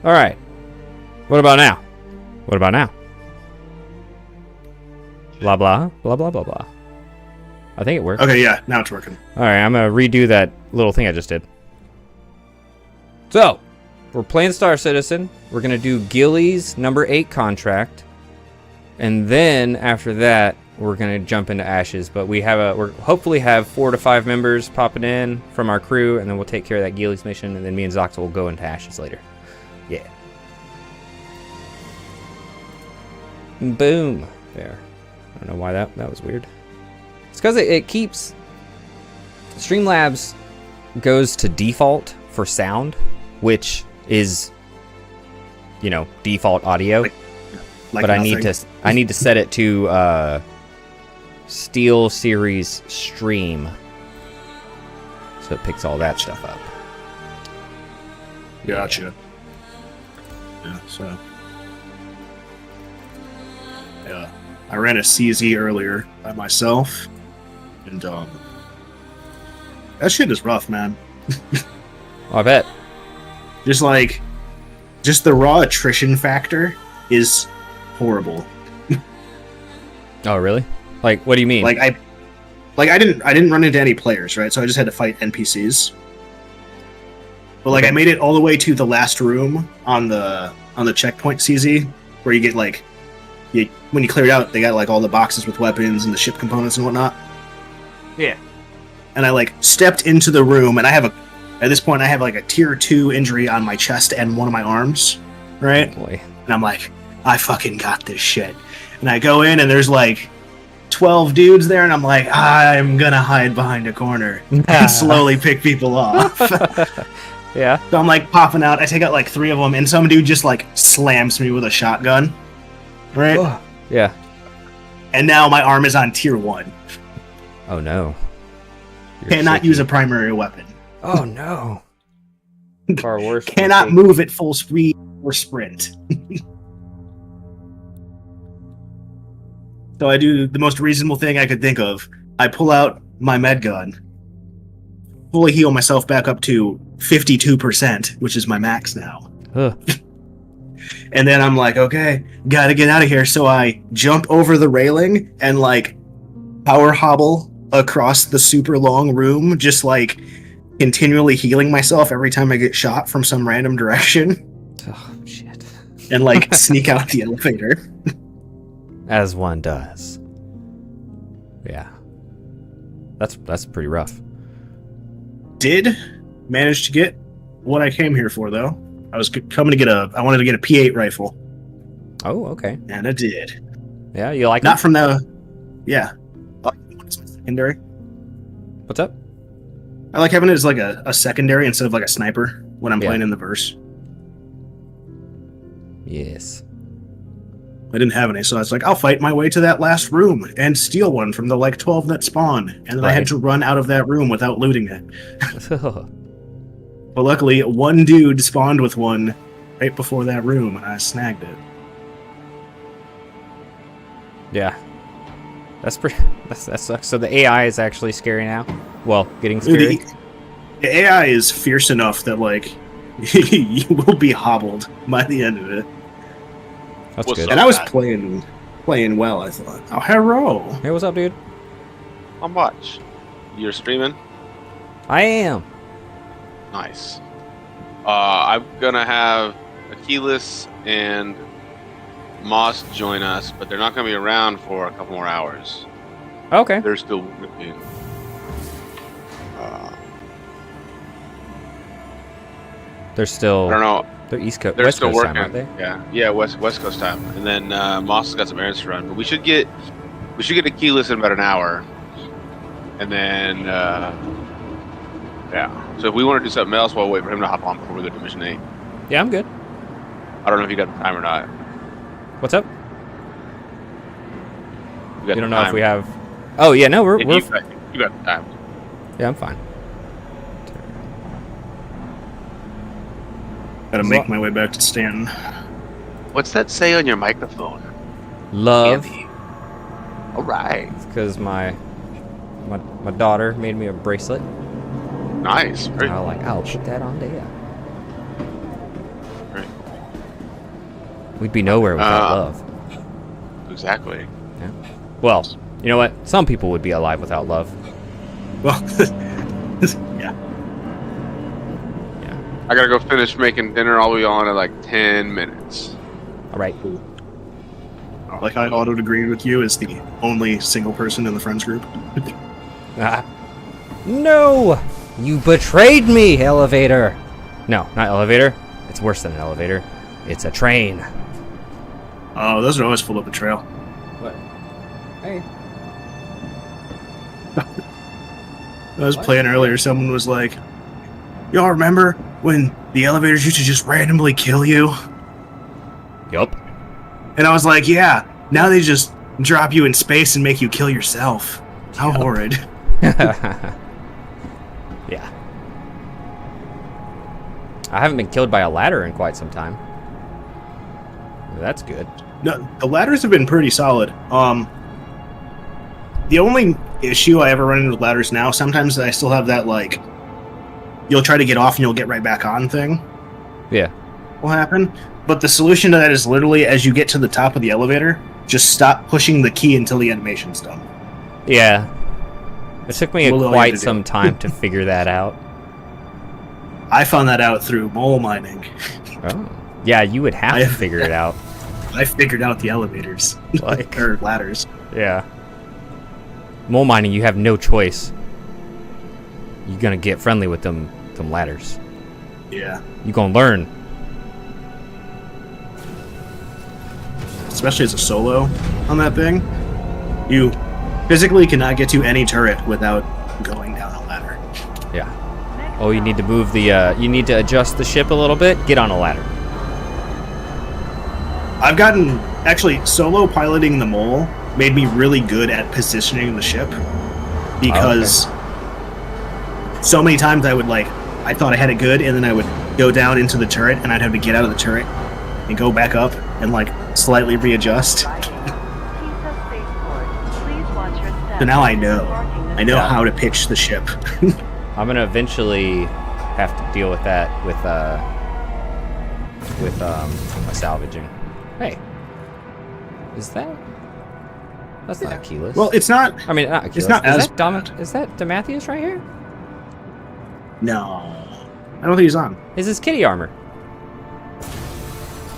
All right. What about now? What about now? Blah, blah, blah, blah, blah, blah. I think it worked. Okay, yeah, now it's working. All right, I'm going to redo that little thing I just did. So, we're playing Star Citizen. We're going to do GILLY'S number 8 contract. And then, after that, we're going to jump into Ashes. But we'll hopefully have 4 to 5 members popping in from our crew. And then we'll take care of that GILLY'S mission. And then me and Zoxa will go into Ashes later. Yeah. Boom. There. I don't know why that was weird. It's because it keeps... Streamlabs goes to default for sound, which is, you know, default audio. Like but nothing. I need to set it to Steel Series Stream, so it picks all that stuff up. Gotcha. Yeah. So. Yeah. I ran a CZ earlier by myself, and that shit is rough, man. Oh, I bet. Just the raw attrition factor is horrible. Oh, really? Like, what do you mean? I didn't run into any players, right? So I just had to fight NPCs. But I made it all the way to the last room on the checkpoint CZ, where you get when you clear it out, they got all the boxes with weapons and the ship components and whatnot. Yeah. And I stepped into the room, and at this point I have a tier 2 injury on my chest and one of my arms, right? Oh boy. And I'm like, I fucking got this shit. And I go in, and there's 12 dudes there, and I'm like, I'm gonna hide behind a corner and slowly pick people off. Yeah. So I'm popping out. I take out 3 of them, and some dude just slams me with a shotgun. Right? Oh, yeah. And now my arm is on tier 1. Oh no. Cannot use a primary weapon. Oh no. Far worse. Cannot move at full speed or sprint. So I do the most reasonable thing I could think of. I pull out my med gun, fully heal myself back up to 52%, which is my max now. Huh. And then I'm like, okay, gotta get out of here. So I jump over the railing and power hobble across the super long room, just continually healing myself every time I get shot from some random direction. Oh shit. And sneak out the elevator. As one does. Yeah. That's pretty rough. Did manage to get what I came here for, though. I was coming to I wanted to get a P8 rifle. Oh, okay. And I did. Yeah, you like Not it? from the... Yeah. Secondary. What's up? I like having it as a secondary instead of a sniper when I'm playing in the verse. Yes. I didn't have any, so I was I'll fight my way to that last room and steal one from the 12 that spawn. And then I had to run out of that room without looting it. But luckily, one dude spawned with one right before that room, and I snagged it. Yeah. That sucks. So the AI is actually scary now? Well, getting scary? The AI is fierce enough that, you will be hobbled by the end of it. That's good. And I was playing well, I thought. Oh, hello. Hey, what's up, dude? How much? You're streaming? I am. Nice. I'm gonna have Achilles and Moss join us, but they're not gonna be around for a couple more hours. Okay. They're still working. They're still... I don't know. They're East Coast. They're West still Coast working. time, aren't they? Yeah, West Coast time. And then Moss has got some errands to run, but we should get Achilles in about an hour, and then yeah. So if we want to do something else, we'll wait for him to hop on before we go to Mission 8. Yeah, I'm good. I don't know if you got the time or not. What's up? You don't know if we have... Oh, yeah, no, we're... You got the time. Yeah, I'm fine. Gotta make my way back to Stanton. What's that say on your microphone? Love. Andy. All right. It's because my daughter made me a bracelet. Nice. Very I'll put that on there. Very cool. We'd be nowhere without love. Exactly. Yeah. Well, you know what? Some people would be alive without love. Well, yeah. Yeah. I gotta go finish making dinner. I'll be on in like 10 minutes. All right. Like I auto-agreed with you as the only single person in the friends group. No! You betrayed me, elevator! No, not elevator. It's worse than an elevator. It's a train. Oh, those are always full of betrayal. What? Hey. I was playing earlier, someone was like, y'all remember when the elevators used to just randomly kill you? Yup. And I was like, yeah, now they just drop you in space and make you kill yourself. How horrid. Yeah. I haven't been killed by a ladder in quite some time. That's good. No, the ladders have been pretty solid. The only issue I ever run into with ladders now, sometimes I still have that, like, you'll try to get off and you'll get right back on thing. Yeah. Will happen. But the solution to that is literally, as you get to the top of the elevator, just stop pushing the key until the animation's done. Yeah. It took me Well, quite some time to figure that out. I found that out through mole mining. Oh. Yeah, you would have to figure it out. I figured out the elevators. Like, or ladders. yeah. Mole mining, you have no choice. You're gonna get friendly with them ladders. Yeah. You gonna learn. Especially as a solo on that thing. You physically cannot get to any turret without going down a ladder. Yeah. Oh, you need to move the, you need to adjust the ship a little bit. Get on a ladder. I've gotten, actually, solo piloting the mole made me really good at positioning the ship. Because so many times I would, like, I thought I had it good, and then I would go down into the turret, and I'd have to get out of the turret and go back up and, like, slightly readjust. So now I know. I know how to pitch the ship. I'm gonna eventually have to deal with that with my salvaging. Hey, is that? That's not a keyless. Well, it's not. I mean, not a keyless. It's not as Is that Demathius right here? No, I don't think he's on. Is his kitty armor?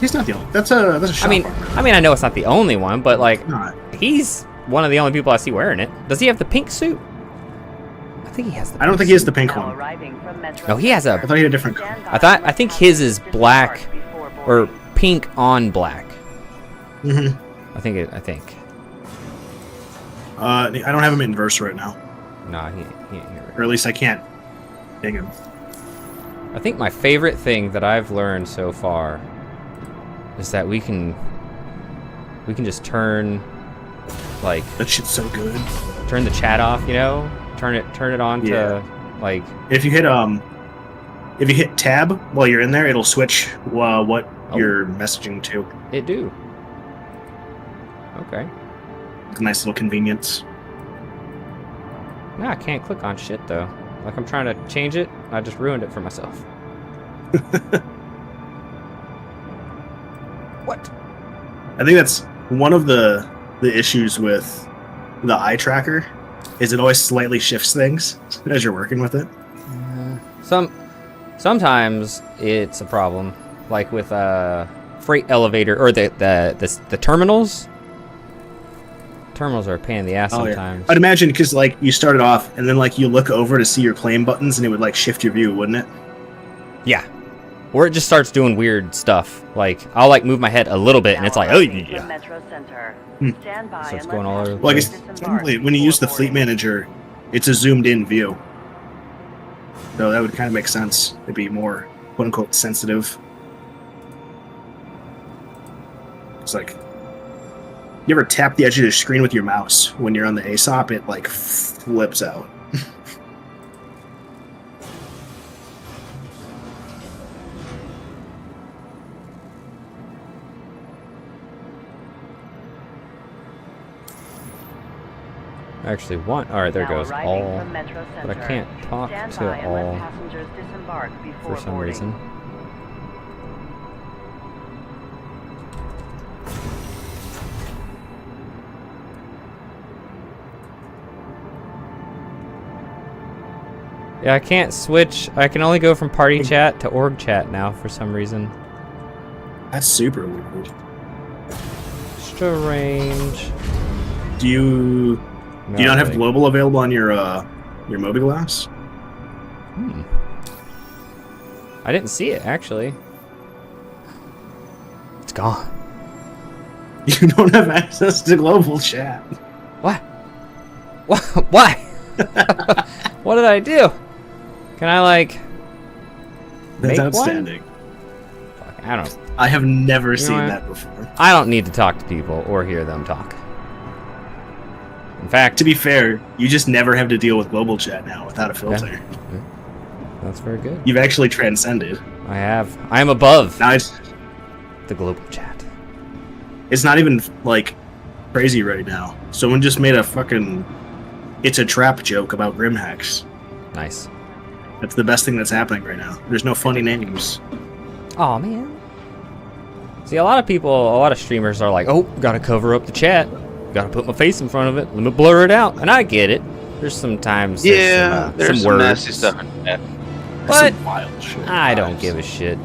He's not the only. That's a shop armor. I mean, I know it's not the only one, but like, Not. he's one of the only people I see wearing it. Does he have the pink suit? I think he has the. I don't think he has the pink one. No, he has a. I thought he had a different color. I think his is black or pink on black. Mm-hmm. I think. I don't have him in verse right now, Nah, he ain't here. or at least I can't ding him. I think my favorite thing that I've learned so far is that we can just turn, like, That shit's so good. turn the chat off, you know? Turn it on to, like... If you hit tab while you're in there, it'll switch what you're messaging to. It do. Okay. It's a nice little convenience. Nah, I can't click on shit, though. Like, I'm trying to change it, I just ruined it for myself. What? I think that's one of the issues with the eye tracker, is it always slightly shifts things as you're working with it. Sometimes it's a problem, like with freight elevator or the terminals. Terminals are a pain in the ass sometimes. Yeah. I'd imagine because like you started off and then like you look over to see your claim buttons and it would like shift your view, wouldn't it? Yeah. Or it just starts doing weird stuff. Like I'll like move my head a little bit and it's like, oh yeah. So it's going all over. Well, I guess technically when you use the fleet manager, it's a zoomed in view. So that would kind of make sense. It'd be more quote unquote sensitive. It's like you ever tap the edge of the screen with your mouse when you're on the ASOP, it like flips out. I actually want. All right, there goes all, but I can't talk to all for some reason. Yeah, I can't switch. I can only go from party chat to org chat now for some reason. That's super weird. Strange. Do you not have global available on your Mobiglass? I didn't see it actually. It's gone. You don't have access to global chat. What? What? Why? What did I do? Can I like? That's make outstanding. One? Fuck, I don't. I have never know seen what? that before. I don't need to talk to people or hear them talk. In fact, To be fair, you just never have to deal with global chat now without a filter. that's very good. You've actually transcended. I have. I am above Now the global chat. it's not even like crazy right now. Someone just made a fucking "it's a trap" joke about Grimhex. Nice. That's the best thing that's happening right now. There's no funny names. Oh man. See, a lot of streamers are like, "Oh, gotta cover up the chat. Gotta put my face in front of it. Let me blur it out." And I get it. There's sometimes There's some words, nasty stuff in that. but Some wild shit. I don't give a shit.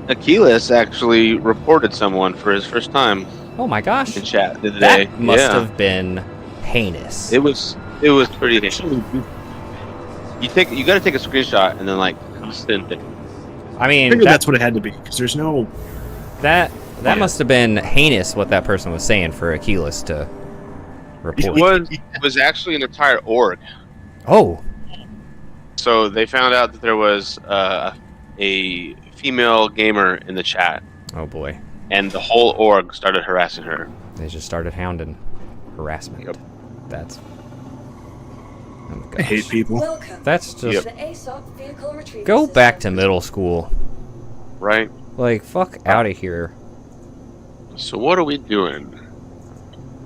Achilles actually reported someone for his first time Oh my gosh, in chat the other day. that must Yeah. have been heinous. It was pretty. You got to take a screenshot and then like send it. I I mean, figured that's what it had to be because there's no. that yeah. must have been heinous what that person was saying for Achilles to report. It was actually an entire org. Oh, So they found out that there was a female gamer in the chat, oh boy, and the whole org started harassing her. they just started hounding, harassment. Yep. That's. Oh my I hate gosh. people. Welcome That's to just the ASOC vehicle retrieval go system. back to middle school. Right. Like fuck out of here. So what are we doing?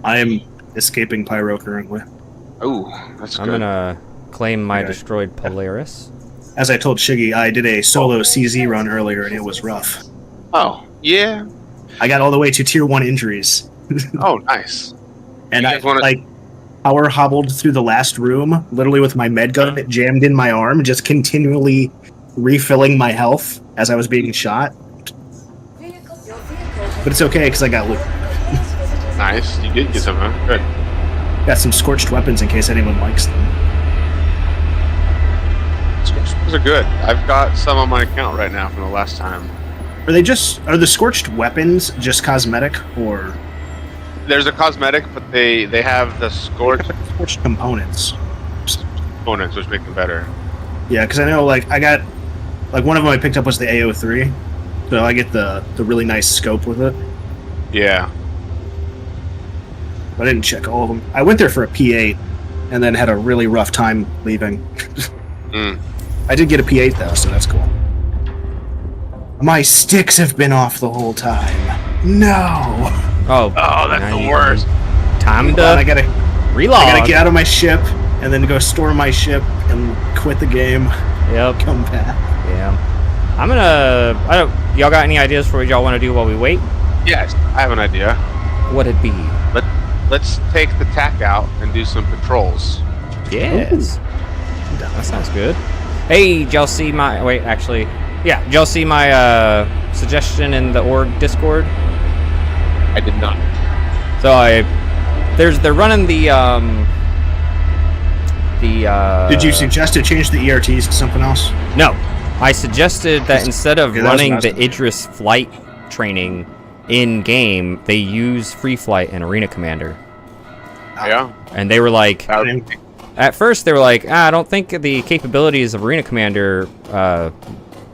I am escaping Pyro currently. Oh, that's I'm good. gonna claim my Okay. destroyed Polaris. As I told Shiggy, I did a solo CZ run earlier and it was rough. Oh, yeah. I got all the way to tier 1 injuries. Oh, nice. And You I guys wanna- like power hobbled through the last room, literally with my med gun jammed in my arm, just continually refilling my health as I was being shot. Your vehicle But it's okay because I got Nice. You did get something. Good. got some scorched weapons in case anyone likes them. Those are good. I've got some on my account right now from the last time. Are the scorched weapons just cosmetic or There's a cosmetic, but they have the scorched scorched components? components, which make them better. Yeah, because I know I got one of them I picked up was the AO3, so I get the really nice scope with it. Yeah. But I didn't check all of them. I went there for a P8 and then had a really rough time leaving. I did get a P8 though, so that's cool. My sticks have been off the whole time. No. Oh, that's now the you- worst. Time Hold on, I to gotta relog. get out of my ship and then go store my ship and quit the game. Yep. Come back. Yeah. I'm gonna. Y'all got any ideas for what y'all want to do while we wait? Yes, I have an idea. What'd it be? Let's take the tack out and do some patrols. Yes. That sounds good. Hey, did y'all see my? Wait, actually, yeah. Did y'all see my suggestion in the org Discord? I did not. So they're running the Did you suggest to change the ERTs to something else? No, I suggested that instead of Yeah, that was running what I was the thinking. Idris flight training in game, they use free flight and Arena Commander, Yeah. and they were like. I didn't- At first, they were like, I don't think the capabilities of Arena Commander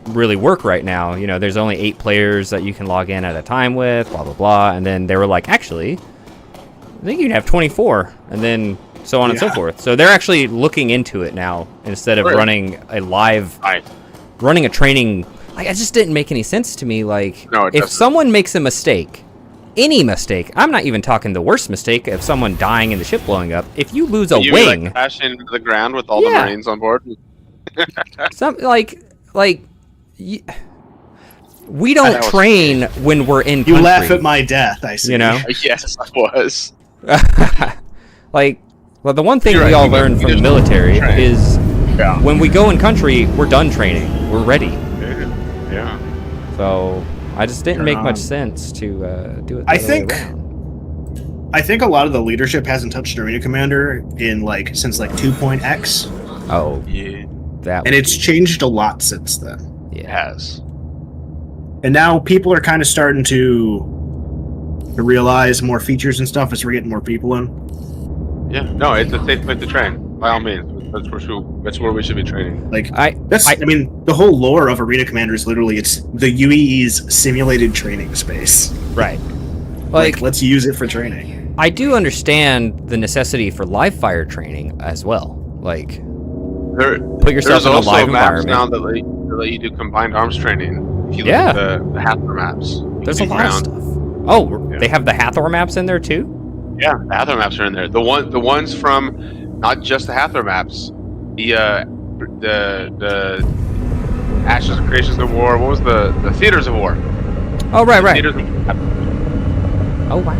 really work right now. You know, there's only 8 players that you can log in at a time with, blah, blah, blah. And then they were like, actually, I think you can have 24, and then so on and so Yeah. forth. So they're actually looking into it now instead of Really? running a live, Nice. running a training. Like, it just didn't make any sense to me. Like, No, it if doesn't. someone makes a mistake, any mistake, I'm not even talking the worst mistake of someone dying and the ship blowing up. If you lose a You wing, like crash into the ground with all Yeah. the Marines on board. some we That don't was train when we're in You country, laugh at my death, I see. you know. Yes, I was. Like, well, the one thing You're we right, all you learned just from the don't military train. is Yeah. when we go in country, we're done training. We're ready. Yeah. So I just didn't make much Um, sense to do it the I other think- way around. I think a lot of the leadership hasn't touched Arena Commander in like since like 2.x, Oh, Yeah. that and it's changed a lot since then. It yeah. has. And now people are kind of starting to realize more features and stuff as we're getting more people in. Yeah. No, it's a safe place to train. By all means, that's where we should be training. Like I I mean, the whole lore of Arena Commander is literally it's the UEE's simulated training space. right. Like, let's use it for training. I do understand the necessity for live fire training as well. Like, There, put yourself there's in a also live maps environment. now that let you do combined arms training. If you Yeah. look at the Hathor maps. You There's a can lot of ground. stuff. Oh, Yeah. they have the Hathor maps in there too? Yeah, the Hathor maps are in there. The ones from not just the Hathor maps. The Ashes of Creations of War. What was the Theaters of War? Oh, right. Theaters of Oh, wow.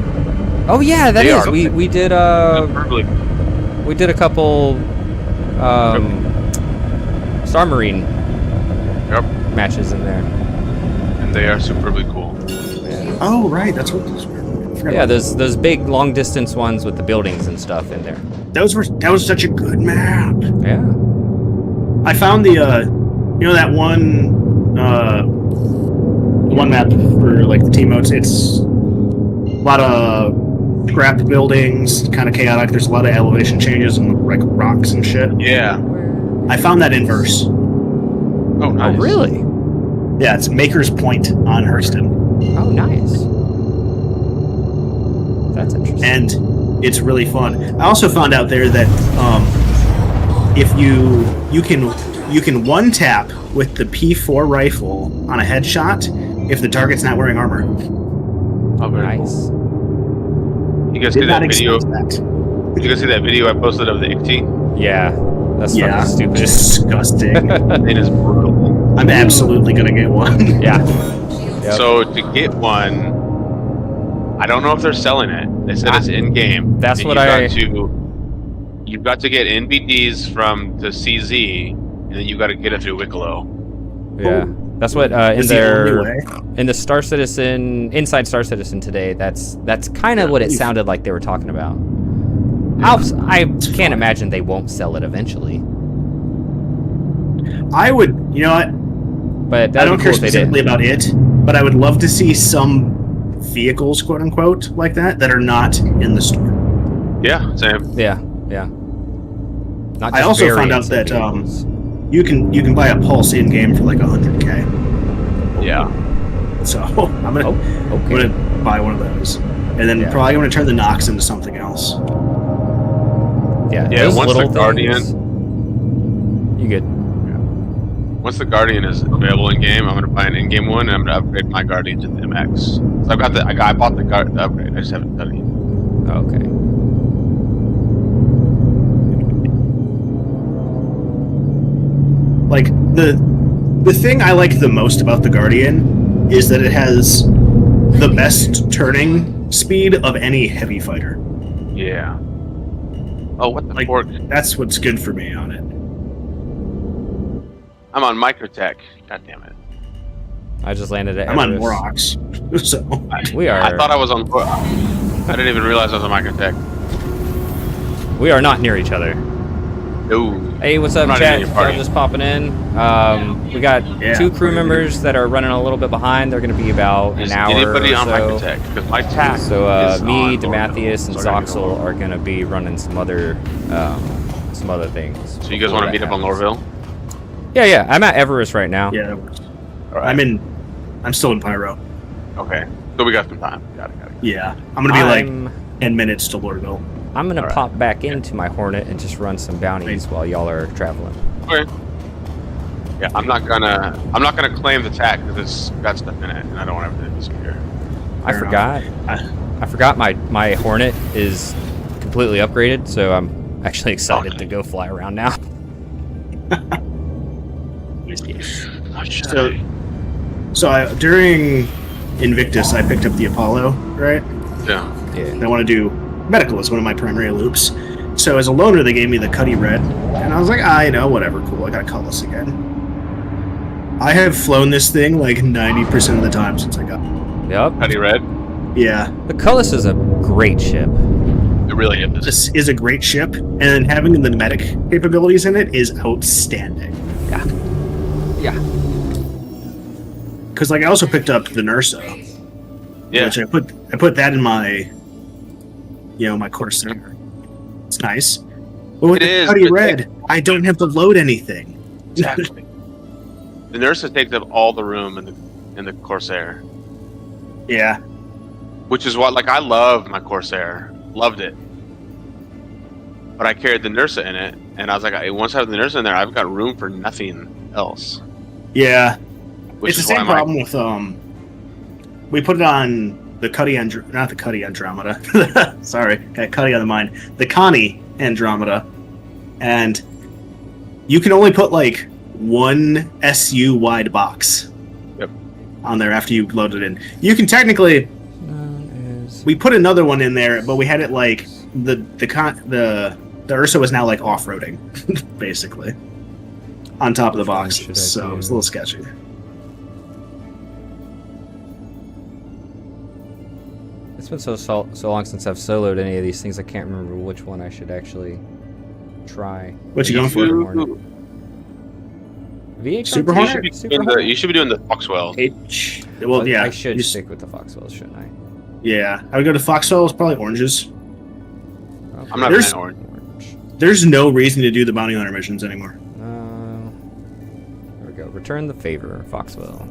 Oh, yeah, that They is. are. We did Superbly. we did a couple Star Marine Yep. matches in there. And they are superbly cool. Yeah. Oh, right, that's what those were. I forgot Yeah, about those big long distance ones with the buildings and stuff in there. that was such a good map. Yeah. I found the that one map for like the team modes. It's a lot of scrapped buildings, kind of chaotic. There's a lot of elevation changes and like rocks and shit. Yeah. I found that inverse. Oh, Oh, nice. really? Yeah, it's Maker's Point on Hurston, Oh, nice. That's interesting. and it's really fun. I also found out there that if you can one tap with the P4 rifle on a headshot if the target's not wearing armor. Oh, very Nice. cool. You guys Did see not that video? expect that. Did you guys see that video I posted of the ICT? Yeah. That's Yeah, fucking stupid. disgusting. It is brutal. I'm absolutely gonna get one. Yeah. Yep. So to get one, I don't know if they're selling it. They said it's in game. That's what I- You've got to get NBDs from the CZ, and then you got to get it through Wicklow. Yeah. That's what in It's the only their way. in the Star Citizen Inside Star Citizen today. That's kind of what it sounded like they were talking about. I can't imagine they won't sell it eventually. I would, you know what? But I that'd don't be care cool if they specifically did. about it, but I would love to see some vehicles, quote unquote, like that are not in the store. Yeah, same. Yeah. Yeah. Not I just also found out variants of that vehicles. you can buy a Pulse in game for like $100K. Yeah. So I'm gonna Okay. buy one of those, and then Yeah. probably gonna turn the Nox into something else. Yeah. Yeah, those once the little Guardian- things- You good? Once the Guardian is available in game, I'm gonna buy an in-game one, and I'm gonna upgrade my Guardian to the MX. So I've got I bought the upgrade. I just haven't done it yet. Okay. Like the thing I like the most about the Guardian is that it has the best turning speed of any heavy fighter. Yeah. Oh, what the Like- fork? That's what's good for me on it. I'm on Microtech. God damn it. I just landed at I'm on Everest. Morox, so We are. I thought I was on. I didn't even realize I was on Microtech. We are not near each other. No. Hey, what's up, I'm not chat? in your party. I'm just popping in. We got Yeah, 2 crew we're members that are running a little bit behind. They're going to be about Is an hour anybody or on so. Microtech? Because my tack So is me, on Demathius, and so I gotta go Zoxel over. are going to be running some other things. So you guys want to meet up on Lorville? Yeah. I'm at Everest right now. yeah, that works. All right. I'm still in Pyro. Okay. So we got some time. Got it. Yeah, I'm gonna be like I'm 10 minutes to Lordville. gonna Alright. pop back into my Hornet and just run some bounties while y'all are traveling. Okay. Yeah, I'm not gonna claim the tack because it's got stuff in it, and I don't want everything to disappear. I Fair forgot. I forgot my Hornet is completely upgraded, so I'm actually excited Okay. to go fly around now. So, during Invictus, I picked up the Apollo, right? Yeah. Yeah. I want to do medical as one of my primary loops, So as a loaner, they gave me the Cuddy Red, and I was like, whatever, cool. I gotta call this again. I have flown this thing like 90% of the time since I got it. Yep. Cuddy Red. Yeah. The Cullis is a great ship. It really is. This is a great ship, and having the medic capabilities in it is outstanding. Yeah. Yeah. Because like I also picked up the Nursa, Yeah. which I put that in my, my Corsair. It's nice. But with It the is, Cuddy but Red, I don't have to load anything. Exactly. The Nursa takes up all the room in the Corsair, Yeah. which is what I love my Corsair, loved it, but I carried the Nursa in it, and I was like, once I have the Nursa in there, I've got room for nothing else. Yeah. Which It's the is same why problem with we put it on the Cuddy not the Cuddy Andromeda. Sorry, got Cuddy on the mind. The Connie Andromeda, and you can only put like one SU wide box. Yep. On there after you load it in. You can technically. We put another one in there, but we had it like the Ursa was now like off-roading, basically, on top of the box. So it was a little sketchy. It's been so long since I've soloed any of these things. I can't remember which one I should actually try. What you going for? VH Super Hornet? You should be doing the Foxwell. Well, yeah. I should stick with the Foxwells, shouldn't I? Yeah, I would go to Foxwell. It's probably oranges. Okay. I'm not There's- an orange. There's no reason to do the bounty hunter missions anymore. There we go. Return the favor, Foxwell.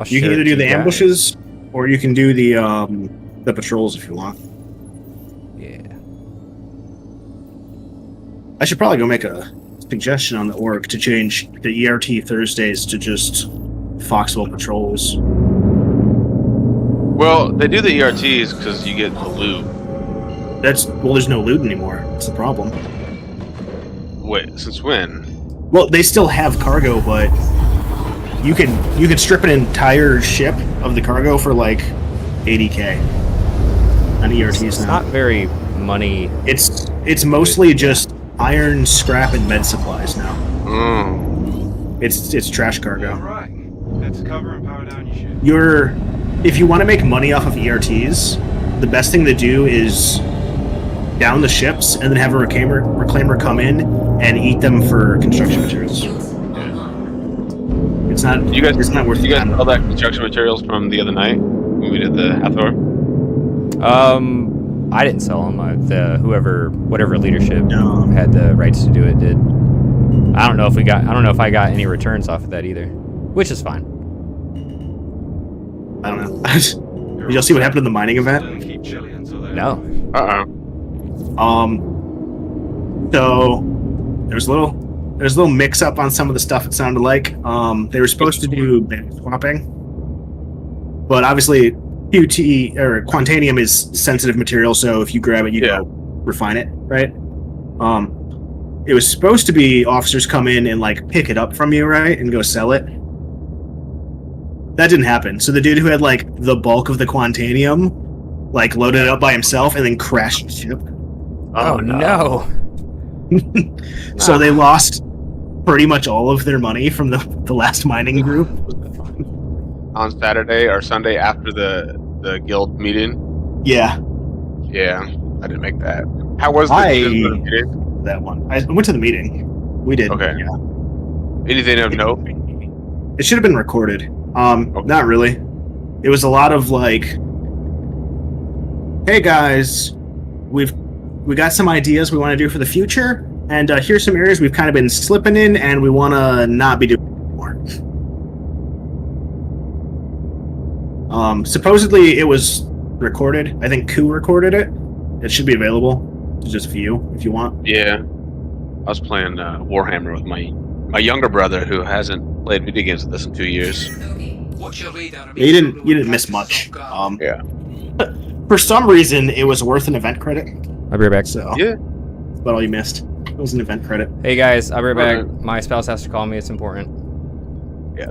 You can either do the ambushes, or you can do the patrols if you want. Yeah. I should probably go make a suggestion on the org to change the ERT Thursdays to just Foxwell patrols. Well, they do the ERTs because you get the loot. There's no loot anymore. That's the problem. Wait, since when? Well, they still have cargo, but you can strip an entire ship of the cargo for like $80K on ERTs It's now. not very money. It's mostly just iron, scrap, and med supplies now. Mm. It's trash cargo. Right. Let's cover and power down your ship. If you want to make money off of ERTs, the best thing to do is down the ships and then have a reclaimer come in and eat them for construction materials. It's not worth You the guys time. all that construction materials from the other night when we did the Hathor? I didn't sell them. Whatever leadership No. had the rights to do it did. I don't know if I got any returns off of that either, which is fine. I don't know. Did y'all see what happened in the mining event? Keep chilly until then. No. So there's a little mix up on some of the stuff. It sounded like they were supposed to do band swapping, but obviously QT or Quantanium is sensitive material. So if you grab it, you go refine it, right? It was supposed to be officers come in and like pick it up from you, right, and go sell it. That didn't happen. So the dude who had like the bulk of the Quantanium, like loaded it up by himself and then crashed the ship. Oh no. So they lost pretty much all of their money from the last mining group. On Saturday or Sunday after the guild meeting? Yeah, Yeah, I didn't make that. How was the guild meeting? that one. I went to the meeting. We did. Okay. Yeah. Anything of note? It should have been recorded. Not really. It was a lot of like, hey guys, we got some ideas we want to do for the future, and here's some areas we've kind of been slipping in, and we want to not be doing more. Supposedly it was recorded. I think Ku recorded it. It should be available to just view if you want. Yeah. I was playing Warhammer with my younger brother who hasn't played video games with us in 2 years. You didn't miss much. Yeah. For some reason, it was worth an event credit. I'll be right back. So Yeah. that's about all you missed. It was an event credit. Hey guys, I'll be right back. Alright. My spouse has to call me. It's important.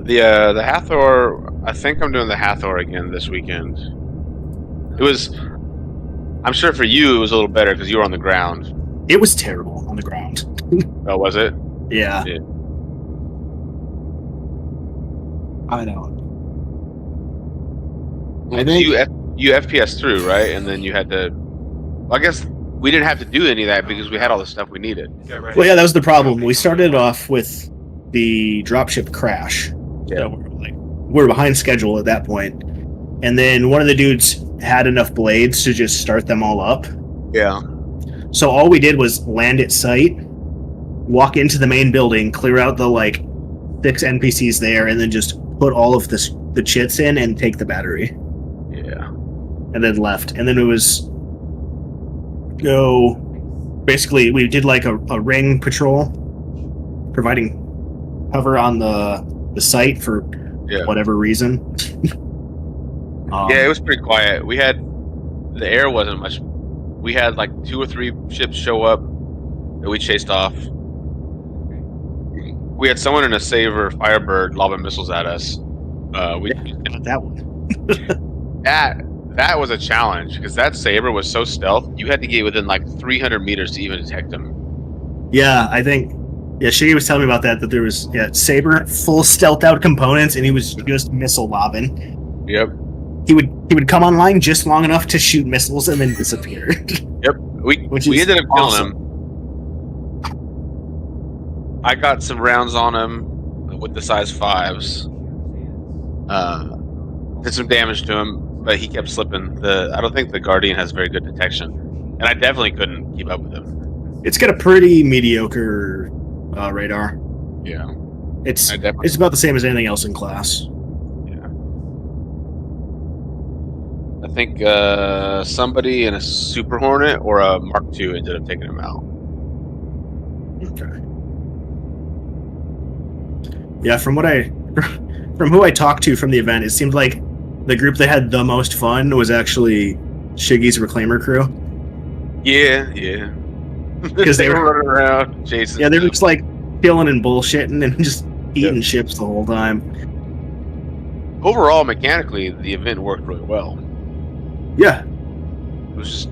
Yeah, the Hathor, I think I'm doing the Hathor again this weekend. I'm sure for you it was a little better because you were on the ground. It was terrible on the ground. Oh, was it? Yeah. Yeah. I don't. I So think you FPS through, right? And then you had to. Well, I guess we didn't have to do any of that because we had all the stuff we needed. Get ready. Well, yeah, that was the problem. We started off with the dropship crash. Yeah. So we're behind schedule at that point. And then one of the dudes had enough blades to just start them all up. Yeah. So all we did was land at site, walk into the main building, clear out the 6 NPCs there, and then just put all of the chits in and take the battery. Yeah. And then left. And then it was basically we did a ring patrol, providing cover on the site for whatever reason. Yeah, it was pretty quiet. The air wasn't much. We had 2 or 3 ships show up that we chased off. We had someone in a Saber Firebird lobbing missiles at us. That one. That was a challenge because that Saber was so stealth. You had to get within 300 meters to even detect him. Yeah, I think. Yeah, Shiggy was telling me about that there was Saber full stealth out components, and he was just missile lobbing. Yep. He would come online just long enough to shoot missiles and then disappear. Yep. We ended up killing him. I got some rounds on him with the size 5s. Did some damage to him, but he kept slipping. I don't think the Guardian has very good detection, and I definitely couldn't keep up with him. It's got a pretty mediocre radar. Yeah. It's about the same as anything else in class. I think somebody in a Super Hornet or a Mark II ended up taking him out. Okay. Yeah, from who I talked to from the event, it seemed like the group that had the most fun was actually Shiggy's Reclaimer crew. Yeah. Because they were running around chasing. Yeah, they were just killing and bullshitting and just eating ships the whole time. Overall, mechanically, the event worked really well. Yeah. It was just,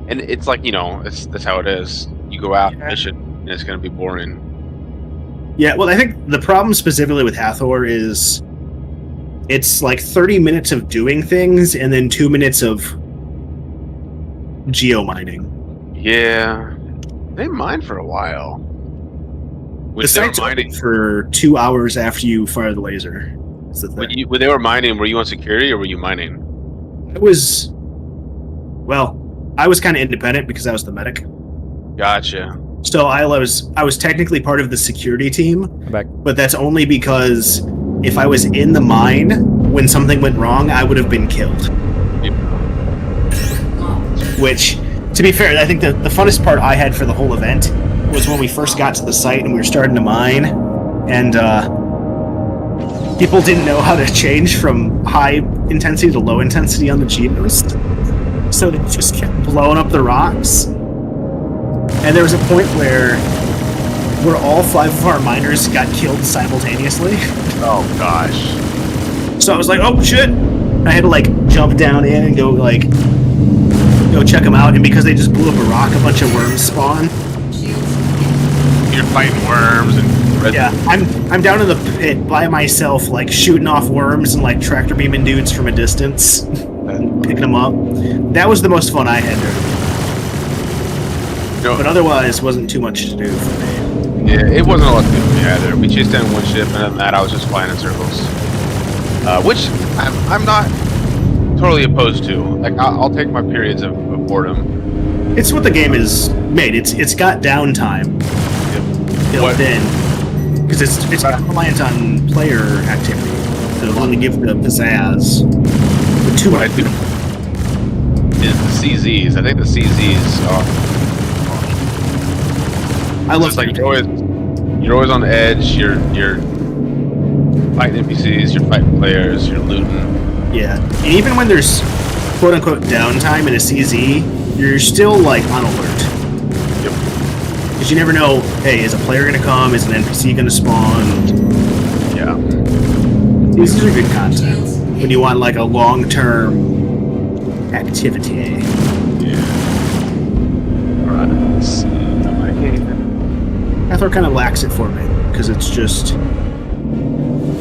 and it's that's how it is. You go out, mission, and it's going to be boring. Yeah, well, I think the problem specifically with Hathor is it's 30 minutes of doing things and then 2 minutes of geo-mining. Yeah. They mined for a while. The site's mining for 2 hours after you fire the laser. When they were mining, were you on security or were you mining? I was kind of independent because I was the medic. Gotcha. So I was technically part of the security team, but that's only because if I was in the mine when something went wrong, I would have been killed. Yep. Which, to be fair, I think the funnest part I had for the whole event was when we first got to the site and we were starting to mine, and people didn't know how to change from high intensity to low intensity on the geos, so they just kept blowing up the rocks. And there was a point where all 5 of our miners got killed simultaneously. Oh gosh. So I was like, oh shit! I had to jump down in and go check them out, and because they just blew up a rock, a bunch of worms spawn. You're fighting worms and I'm down in the pit by myself, shooting off worms and tractor beaming dudes from a distance, picking them up. That was the most fun I had during the but otherwise, wasn't too much to do for me. Yeah, it wasn't a lot to do for me either. We chased down one ship, and other than that, I was just flying in circles. Which I'm not totally opposed to. I'll take my periods of boredom. It's what the game is made. It's got downtime built in because it's not reliant on player activity to only give the pizzazz. But too much. Is the CZs. I think the CZs are. I love you're always on the edge. You're fighting NPCs. You're fighting players. You're looting. Yeah, and even when there's quote unquote downtime in a CZ, you're still on alert. Yep. Because you never know. Hey, is a player gonna come? Is an NPC gonna spawn? Yeah. These are good content when you want a long-term activity. Yeah. All right. Let's see. Hathor kind of lacks it for me because it's just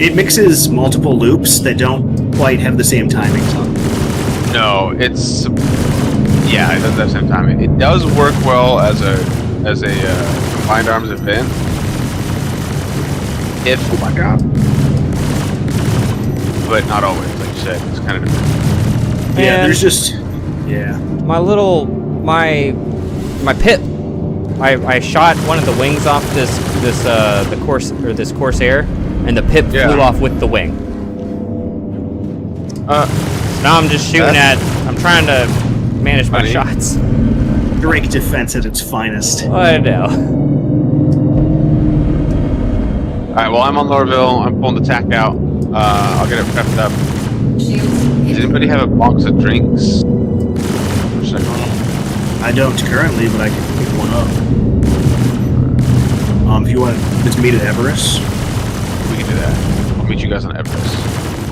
it mixes multiple loops that don't quite have the same timings on them. No, it doesn't have the same timing. It does work well as a combined arms event. Oh my god! But not always, like you said. It's kind of different. Yeah, there's just my pip. I shot one of the wings off this Corsair, and the pip flew off with the wing. Now I'm just shooting I'm trying to manage my shots. Drake defense at its finest. I know. Alright, well, I'm on Lorville. I'm pulling the tack out. I'll get it prepped up. Does anybody have a box of drinks? I don't currently, but I can pick one up. If you want to meet at Everest. We can do that. I'll meet you guys on Everest.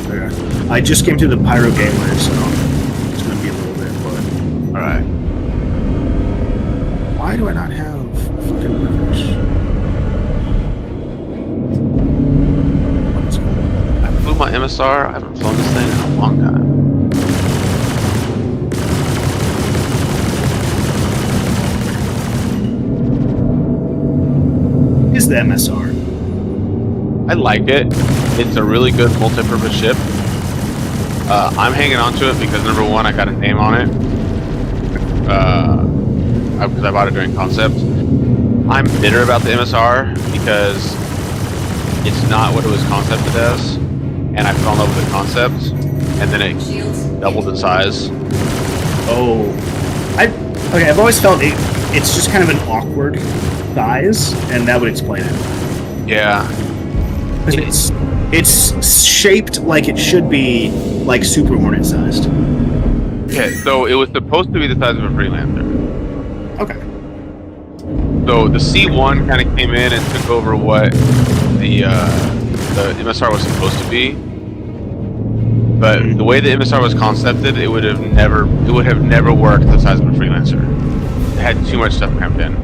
Okay. I just came through the Pyro Gateway, so it's going to be a little bit, but... Alright. Why do I not have fucking rivers? I flew my MSR. I haven't flown this thing in a long time. Is the MSR? I like it. It's a really good multi-purpose ship. I'm hanging on to it because number one, I got a name on it. Because I bought it during concept. I'm bitter about the MSR because it's not what it was concepted as, and I fell in love with the concept, and then it doubled in size. Oh, I've always felt it's just kind of an awkward size, and that would explain it. Yeah. It's shaped like it should be, like Super Hornet sized. Yeah, so it was supposed to be the size of a Freelancer. Okay. So the C1 kind of came in and took over what the MSR was supposed to be. But the way the MSR was concepted, it would have never worked the size of a Freelancer. It had too much stuff crammed in.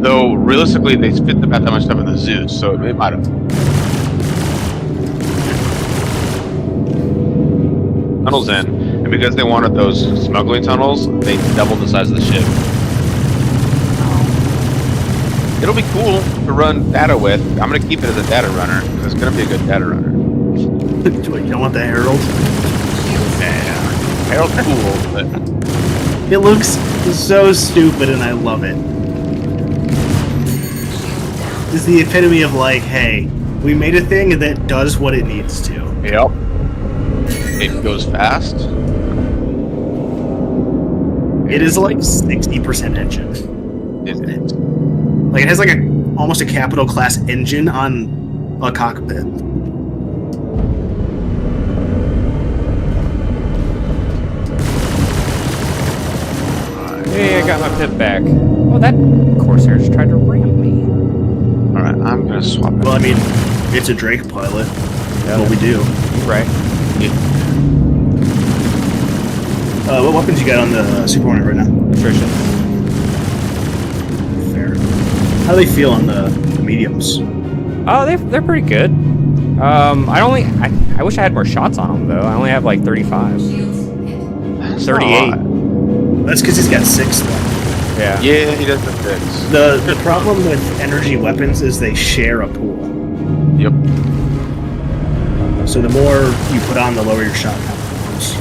Though realistically, they fit about that much stuff in the Zeus, so it might have. Tunnels in, and because they wanted those smuggling tunnels, they doubled the size of the ship. It'll be cool to run data with. I'm gonna keep it as a data runner because it's gonna be a good data runner. You don't want the Herald? Yeah, Herald's cool, but it looks so stupid, and I love it. It's the epitome of like, hey, we made a thing that does what it needs to. yep, it goes fast. It is like 60% engine. Like it has like almost a capital class engine on a cockpit. Hey, I got my pip back. Oh, that Corsair just tried to ram me. Alright, I'm gonna swap it. Well, I mean, it's a Drake pilot. That's what we do. Right. What weapons you got on the Super Hornet right now? Attrition. Fair. How do they feel on the mediums? Oh, they're pretty good. I wish I had more shots on them though. I only have like 35. 38. That's because he's got 6 though. Yeah. Yeah, he does the 6. The problem with energy weapons is they share a pool. Yep. So the more you put on, the lower your shot count becomes.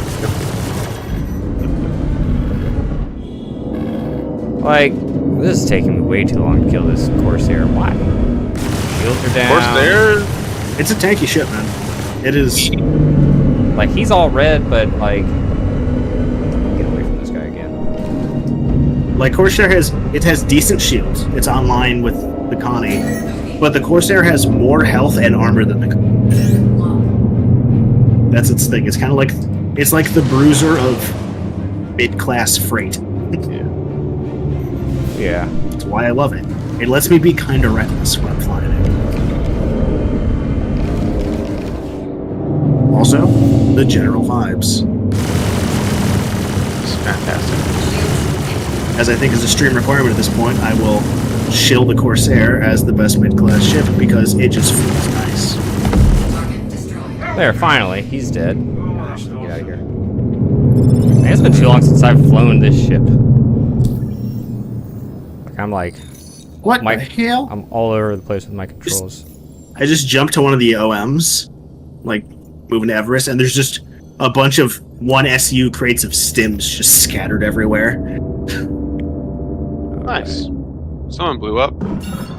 Like, this is taking me way too long to kill this Corsair. Why? Shields are down. Corsair? It's a tanky ship, man. It is. Like, he's all red, but like, get away from this guy again. Like Corsair has decent shields. It's online with the Connie, but the Corsair has more health and armor than the Connie. That's its thing. It's kind of like the Bruiser of mid-class freight. Yeah. That's why I love it. It lets me be kind of reckless when I'm flying it. Also, the general vibes. It's fantastic. as I think is a stream requirement at this point, I will shill the Corsair as the best mid-class ship because it just feels nice. There, finally, he's dead. Gosh, let me get out of here. Man, it's been too long since I've flown this ship. Like, I'm like, What the hell? I'm all over the place with my controls. I just jumped to one of the OMs, like moving to Everest, and there's just a bunch of 1SU crates of stims just scattered everywhere. Nice. Someone blew up.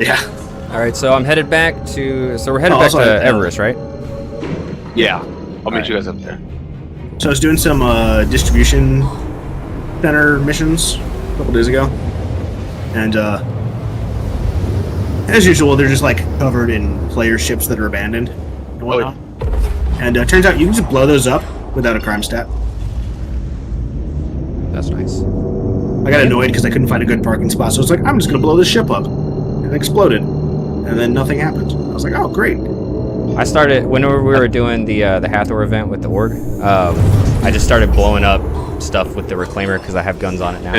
Yeah. All right, so I'm headed back to. So we're headed back to Everest, right? Yeah. I'll meet you guys up there. So I was doing some distribution center missions a couple days ago, and as usual, they're just like covered in player ships that are abandoned and whatnot. And it turns out you can just blow those up without a crime stat. That's nice. I got annoyed because I couldn't find a good parking spot, so I was like, I'm just gonna blow this ship up. And it exploded. And then nothing happened. I was like, oh, great. I started, whenever we were doing the Hathor event with the org, I just started blowing up stuff with the Reclaimer because I have guns on it now.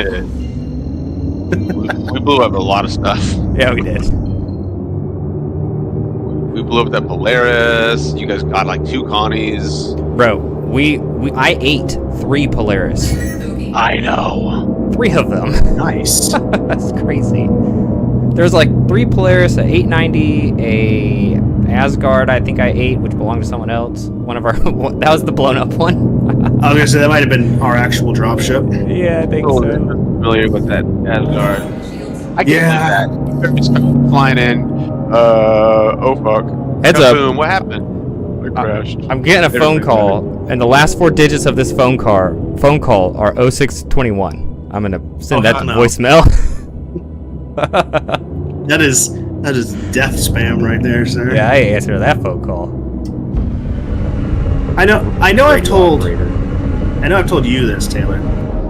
We blew up a lot of stuff. Yeah, we did. We blew up that Polaris. You guys got like 2 Connies. Bro, I ate 3 Polaris. I know. 3 of them. Nice. That's crazy. There's like 3 Polaris, a 890, a Asgard I think I ate, which belonged to someone else. One of our, that was the blown up one. I was gonna say that might have been our actual dropship. Yeah, I think Oh, so. I'm familiar with that Asgard. I can't believe that. Stuff flying in. Oh fuck. Heads up. Boom. What happened? I crashed. I'm getting a phone call, and the last 4 digits of this phone call are 0621. I'm gonna send that to no. voicemail. That is death spam right there, sir. Yeah, I answered that phone call. I know I've told Operator. you this, Taylor,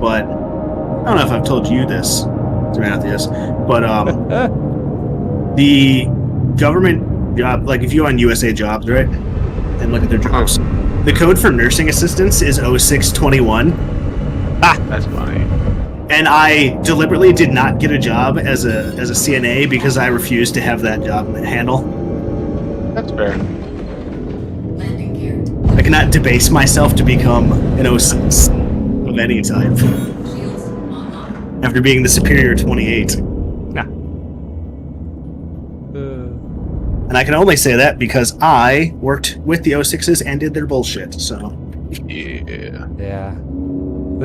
but I don't know if I've told you this, Matthews, but the government job, like if you go on USA Jobs, right, and look at their jobs, the code for nursing assistants is 0621. That's funny. And I deliberately did not get a job as a CNA because I refused to have that job handle. That's fair. I cannot debase myself to become an 06 of any type after being the superior 28. Nah. And I can only say that because I worked with the 06s and did their bullshit, so Yeah. Yeah.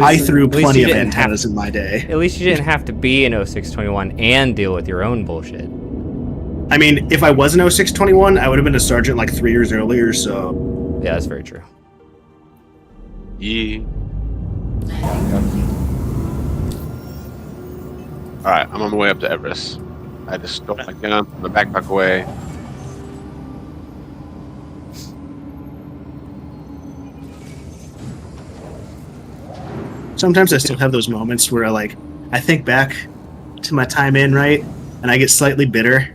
I threw at least plenty you of didn't antennas in my day. At least you didn't have to be an 0621 and deal with your own bullshit. I mean, if I was an 0621, I would have been a sergeant like 3 years earlier, so... Yeah, that's very true. Yeah. Alright, I'm on my way up to Everest. I just stole my gun, put my backpack away. Sometimes I still have those moments where I think back to my time in, right? And I get slightly bitter.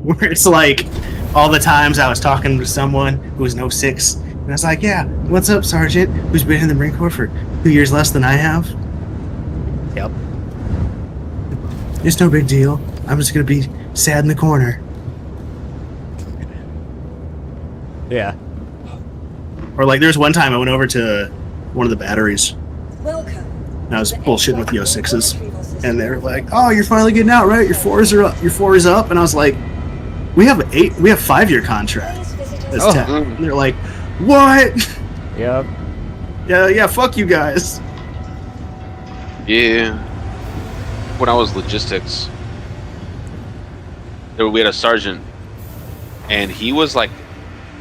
Where it's like all the times I was talking to someone who was an 06, and I was like, yeah, what's up, Sergeant, who's been in the Marine Corps for 2 years less than I have? Yep. It's no big deal. I'm just gonna be sad in the corner. Yeah. Or like there's one time I went over to one of the batteries. Welcome. And I was bullshitting with the 06s. And they were like, oh, you're finally getting out, right? Your 4 is up. And I was like, we have 5-year contract as Oh. tech. And they're like, what? Yep. Yeah, fuck you guys. Yeah. When I was logistics, we had a sergeant, and he was like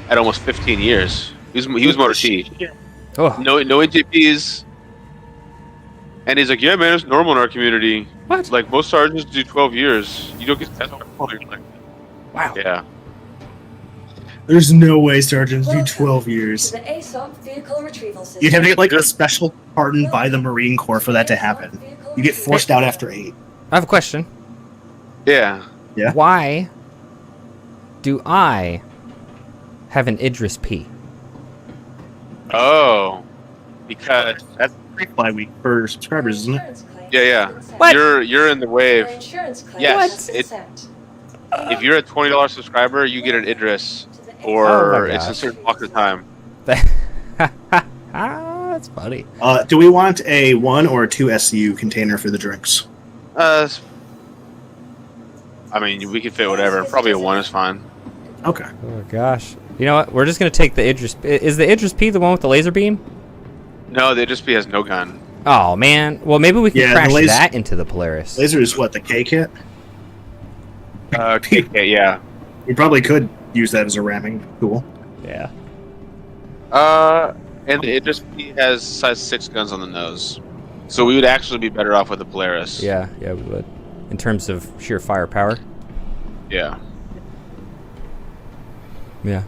at almost 15 years. He was motor T. Oh. No AJPs. And he's like, yeah, man, it's normal in our community. What? Like, most sergeants do 12 years. You don't get tested. Like, Wow. yeah. There's no way sergeants do 12 years. The ASOP vehicle retrieval system. You'd have to get like a special pardon by the Marine Corps for that to happen. You get forced out after 8. I have a question. Yeah. Yeah. Why do I have an Idris P? Oh. Because free fly week for subscribers, isn't it? Yeah. What? You're in the wave. Yes. Yes. If you're a $20 subscriber, you get an Idris, Oh or my it's a gosh. certain block of time. That's funny. Do we want a 1 or a 2 SCU container for the drinks? I mean, we can fit whatever. Probably a 1 is fine. Okay. Oh gosh. You know what? We're just gonna take the Idris. Is the Idris P the one with the laser beam? No, the Idris P has no gun. Oh man. Well, maybe we can Yeah, the crash laser- that into the Polaris. Laser is what, the K kit? KK, yeah. We probably could use that as a ramming tool. Yeah. And the Idris P has size 6 guns on the nose. So we would actually be better off with the Polaris. Yeah, we would. In terms of sheer firepower. Yeah. Yeah.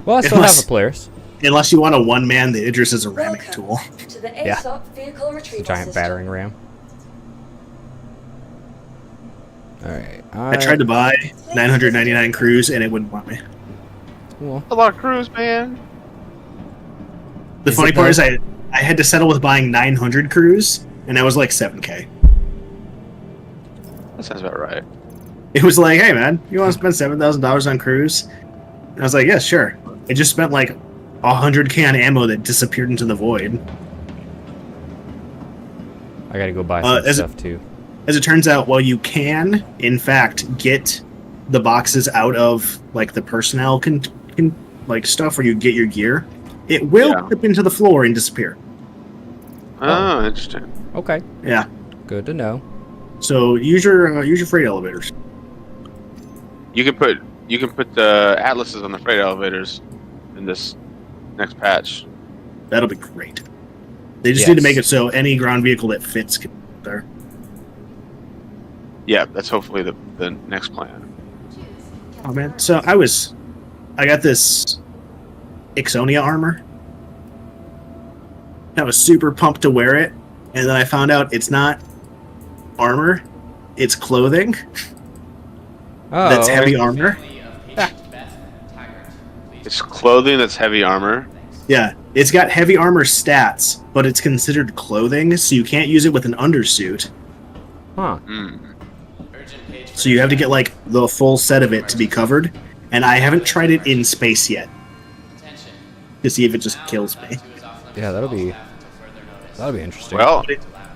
Well, I still have a Polaris. Unless you want a one-man, the Idris is a ramming tool. To the Yeah. ASOP vehicle It's a retrieval giant system. battering ram. Alright. I tried to buy 999 crews and it wouldn't want me. Well, A lot of crews, man. The Is funny it part though? is I had to settle with buying 900 crews, and that was like 7K. That sounds about right. It was like, hey man, you want to spend $7,000 on crews? And I was like, yeah, sure. I just spent like 100K on ammo that disappeared into the void. I gotta go buy Uh, some as it- stuff too. As it turns out, while you can, in fact, get the boxes out of like the personnel like stuff where you get your gear, it will Yeah. clip into the floor and disappear. Oh, interesting. Okay. Yeah. Good to know. So use your freight elevators. You can put the atlases on the freight elevators in this next patch. That'll be great. They just Yes. need to make it so any ground vehicle that fits can get there. Yeah, that's hopefully the next plan. Oh man, so I got this Ixonia armor. I was super pumped to wear it, and then I found out it's not armor, it's clothing. Oh, That's heavy okay. armor. It's clothing that's heavy armor. Yeah, it's got heavy armor stats, but it's considered clothing, so you can't use it with an undersuit. Huh. Mm. So you have to get like the full set of it to be covered, and I haven't tried it in space yet to see if it just kills me. Yeah, that'll be interesting. Well,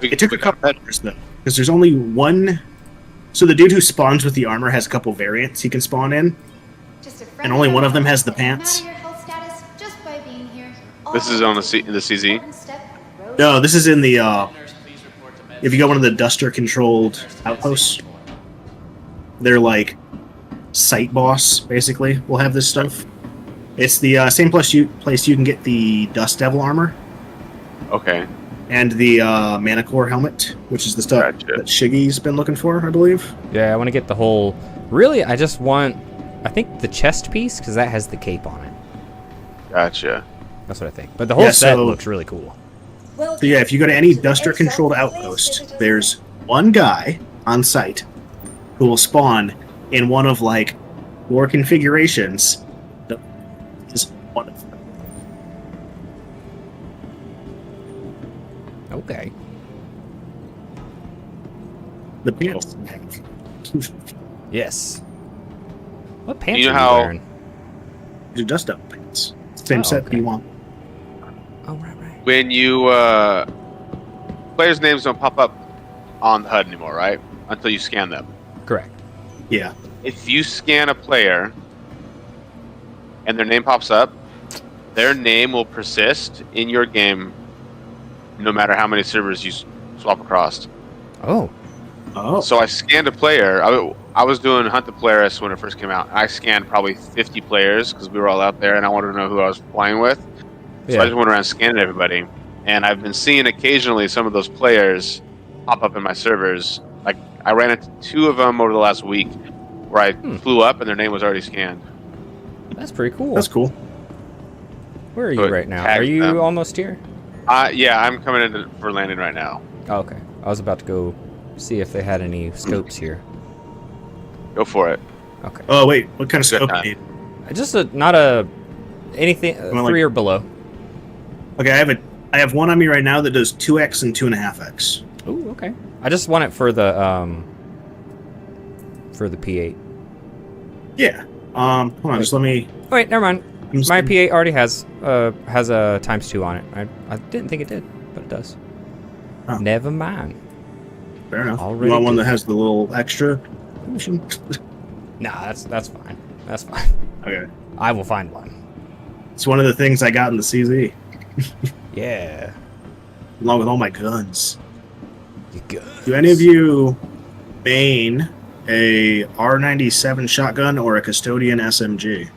It took a couple hours though, because there's only one. So the dude who spawns with the armor has a couple variants he can spawn in. And only one of them has the pants. This is on the CZ. No, this is in the. If you go one of the Duster-controlled outposts, they're like site boss basically. Will have this stuff. It's the same place you can get the Dust Devil armor Okay. and the Manicore helmet, which is the stuff Gotcha. that Shiggy's been looking for, I believe. Yeah, I want to get the whole. Really, I just want. I think the chest piece because that has the cape on it. Gotcha. That's what I think. But the whole Yeah, set so- looks really cool. So yeah, if you go to any Duster-controlled outpost, there's one guy on site who will spawn in one of like 4 configurations. That is one of them. Okay. The pants. Yes. What pants You know are you how- wearing? These are Dust Devil pants. Same Oh, set okay. you want. Oh, right. When you players' names don't pop up on the HUD anymore, right? Until you scan them. Correct. Yeah. If you scan a player and their name pops up, their name will persist in your game no matter how many servers you swap across. Oh. Oh. So I scanned a player. I was doing Hunt the Polaris when it first came out. I scanned probably 50 players because we were all out there and I wanted to know who I was playing with. So Yeah. I just went around scanning everybody. And I've been seeing occasionally some of those players pop up in my servers. Like, I ran into 2 of them over the last week where I flew up and their name was already scanned. That's pretty cool. That's cool. Where are So you it right now? tags Are you them. almost here? Yeah, I'm coming in for landing right now. Oh, okay. I was about to go see if they had any scopes here. Go for it. Okay. Oh wait, what kind of Good scope time. do you need? Just not a anything Well, 3 or below. Okay, I have a I have one on me right now that does 2x and 2.5x. Ooh, okay. I just want it for the P8. Yeah. Hold on, just let me. Oh, wait, never mind. I'm just My gonna- P8 already has a ×2 on it. I didn't think it did, but it does. Oh. Never mind. Fair enough. Already You want one did. that has the little extra option? Nah, that's fine. That's fine. Okay. I will find one. It's one of the things I got in the CZ, Yeah. along with all my guns. You good? Do any of you main a R97 shotgun or a custodian SMG?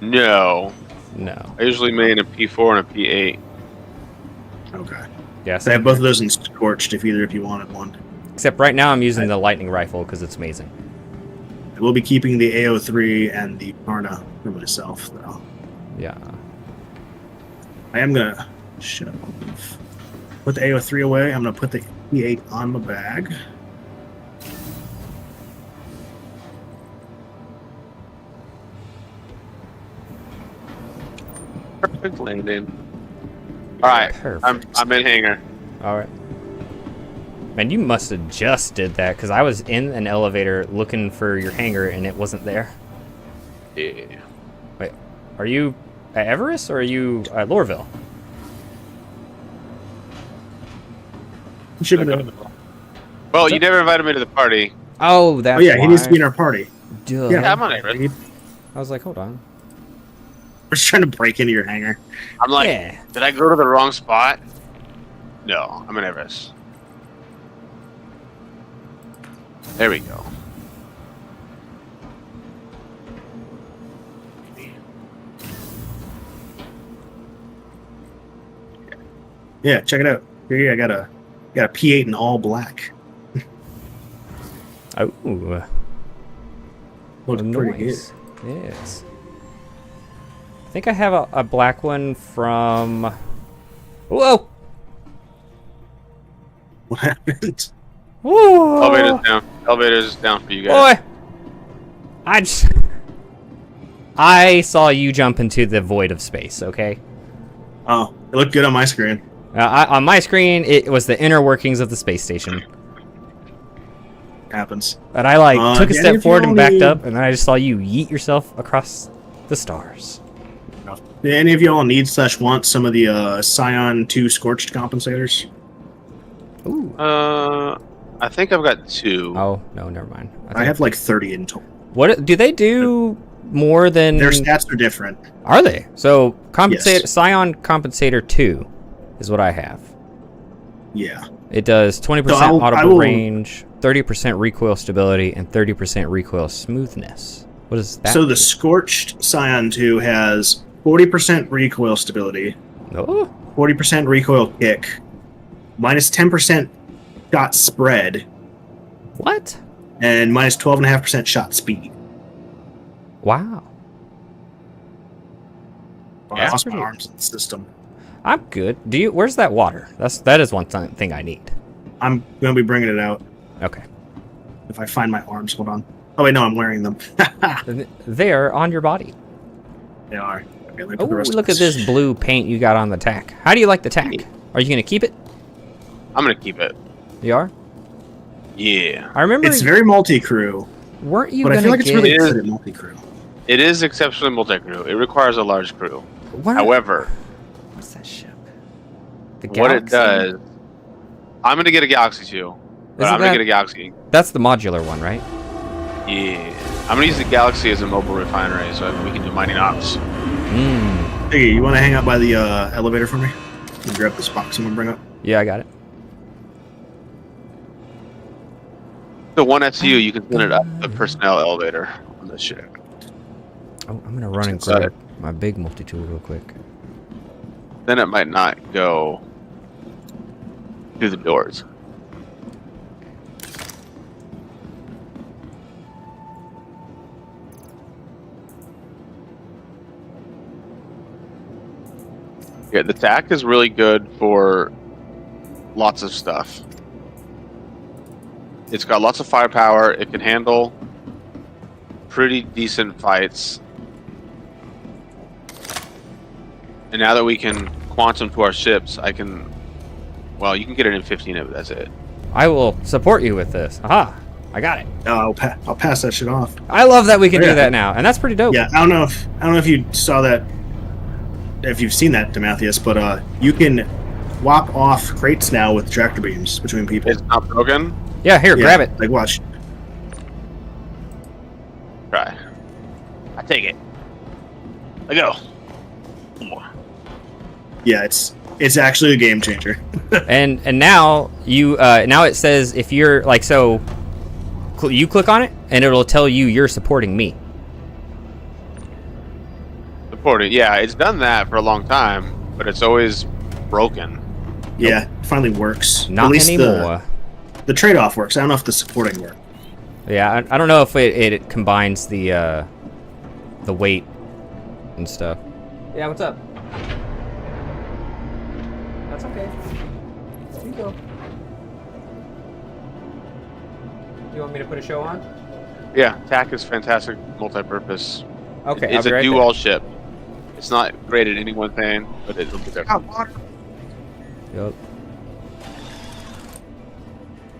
No. No. I usually main a P4 and a P8. Okay. Yes. So I have both of those in Scorched if either of you wanted one. Except right now I'm using the lightning rifle because it's amazing. I will be keeping the AO3 and the Parna for myself, though. Yeah. I am gonna put the AO3 away. I'm gonna put the P8 on my bag. Perfect landing. Alright, Perfect. I'm in hangar. All right. Man, you must have just did that because I was in an elevator looking for your hangar and it wasn't there. Yeah. Wait, are you at Everest or are you at Lorville? Should have been. Well, you never invited me to the party. Oh, that's Oh yeah, he needs to be in why. our party. Duh. Yeah, I'm on Everest. I was like, hold on. We're just trying to break into your hangar. I'm like, Yeah. did I go to the wrong spot? No, I'm in Everest. There we go. Yeah, check it out. Here, I got a P8 in all black. Oh, Looks pretty good. nice. Yes. I think I have a black one from. Whoa! What happened? Whoa! Elevator's down. Elevator's down for you guys. Boy! I saw you jump into the void of space, okay? Oh, it looked good on my screen. On my screen, it was the inner workings of the space station. Happens. But I, took a Danny, step if forward you and backed only- up, and then I just saw you yeet yourself across the stars. Do any of y'all need / want some of the Scion 2 Scorched compensators? Ooh. I think I've got 2. Oh, no, never mind. I have like 30 in total. What do they do more than Their stats are different. Are they? So Yes. Scion Compensator 2 is what I have. Yeah. It does 20% So I audible will- range, 30% recoil stability, and 30% recoil smoothness. What is that? So the Scorched Scion 2 has 40% recoil stability, Oh, 40% recoil kick, minus 10% shot spread, what? and minus 12.5% shot speed. Wow. I lost my pretty- arms in the system. I'm good. Where's that water? That is one thing I need. I'm going to be bringing it out Okay. if I find my arms. Hold on. Oh, wait, no, I'm wearing them. They're on your body. They are. Okay, let me Oh, put the rest of look at this blue paint you got on the tack. How do you like the tack? Are you going to keep it? I'm gonna keep it. You are? Yeah. I remember. It's very multi-crew, Weren't you but I going feel to like it's get... really It good at multi-crew. It is exceptionally multi-crew. It requires a large crew. What- However, What's that ship? The what it Galaxy? does... I'm gonna get a Galaxy too. But Isn't I'm gonna that- get a Galaxy. That's the modular one, right? Yeah. I'm gonna use the Galaxy as a mobile refinery so we can do mining ops. Mm. Hey, you want to hang out by the elevator for me? And grab this box I'm going to bring up. Yeah, I got it. The one that's you can send it up the personnel elevator on this ship. Oh, I'm gonna run and Got grab my big multi-tool real quick. Then it might not go through the doors. Yeah, the TAC is really good for lots of stuff. It's got lots of firepower. It can handle pretty decent fights. And now that we can quantum to our ships, I can. Well, you can get it in 15 of it. That's it. I will support you with this. Aha! I got it. I'll pass that shit off. I love that we can Oh, yeah. do that now, and that's pretty dope. Yeah, I don't know if you saw that, if you've seen that, Demathius, but you can walk off crates now with tractor beams between people. It's not broken. Yeah, here, grab it. Like, watch. Try. I take it. I go. Yeah, it's actually a game changer. And now you now it says if you're like you click on it and it'll tell you you're supporting me. Supported. Yeah, it's done that for a long time, but it's always broken. Yeah, it finally works. Not At least anymore. The trade-off works. I don't know if the supporting works. Yeah, I don't know if it combines the weight and stuff. Yeah, what's up? That's okay. There you go. You want me to put a show on? Yeah, TAC is fantastic, multi-purpose. Okay, It's I'll be a right dual ship. It's not great at any one thing, but it'll be there. there. Yep.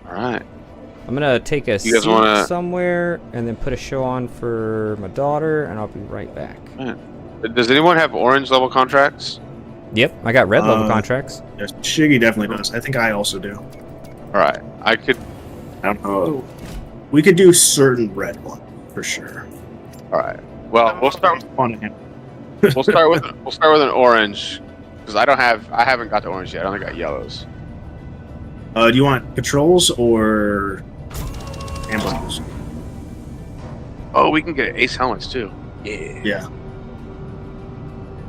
All right. I'm gonna take a You seat guys wanna- somewhere and then put a show on for my daughter, and I'll be right back. All right. Does anyone have orange level contracts? Yep, I got red level contracts. Yes, Shiggy definitely does. I think I also do. All right. I could. I don't know. We could do certain red one for sure. All right. Well, we'll start. On him. We'll start with an orange because I haven't got the orange yet. I only got yellows. Do you want patrols or ambushes? Oh, we can get ace helmets too. Yeah. Yeah.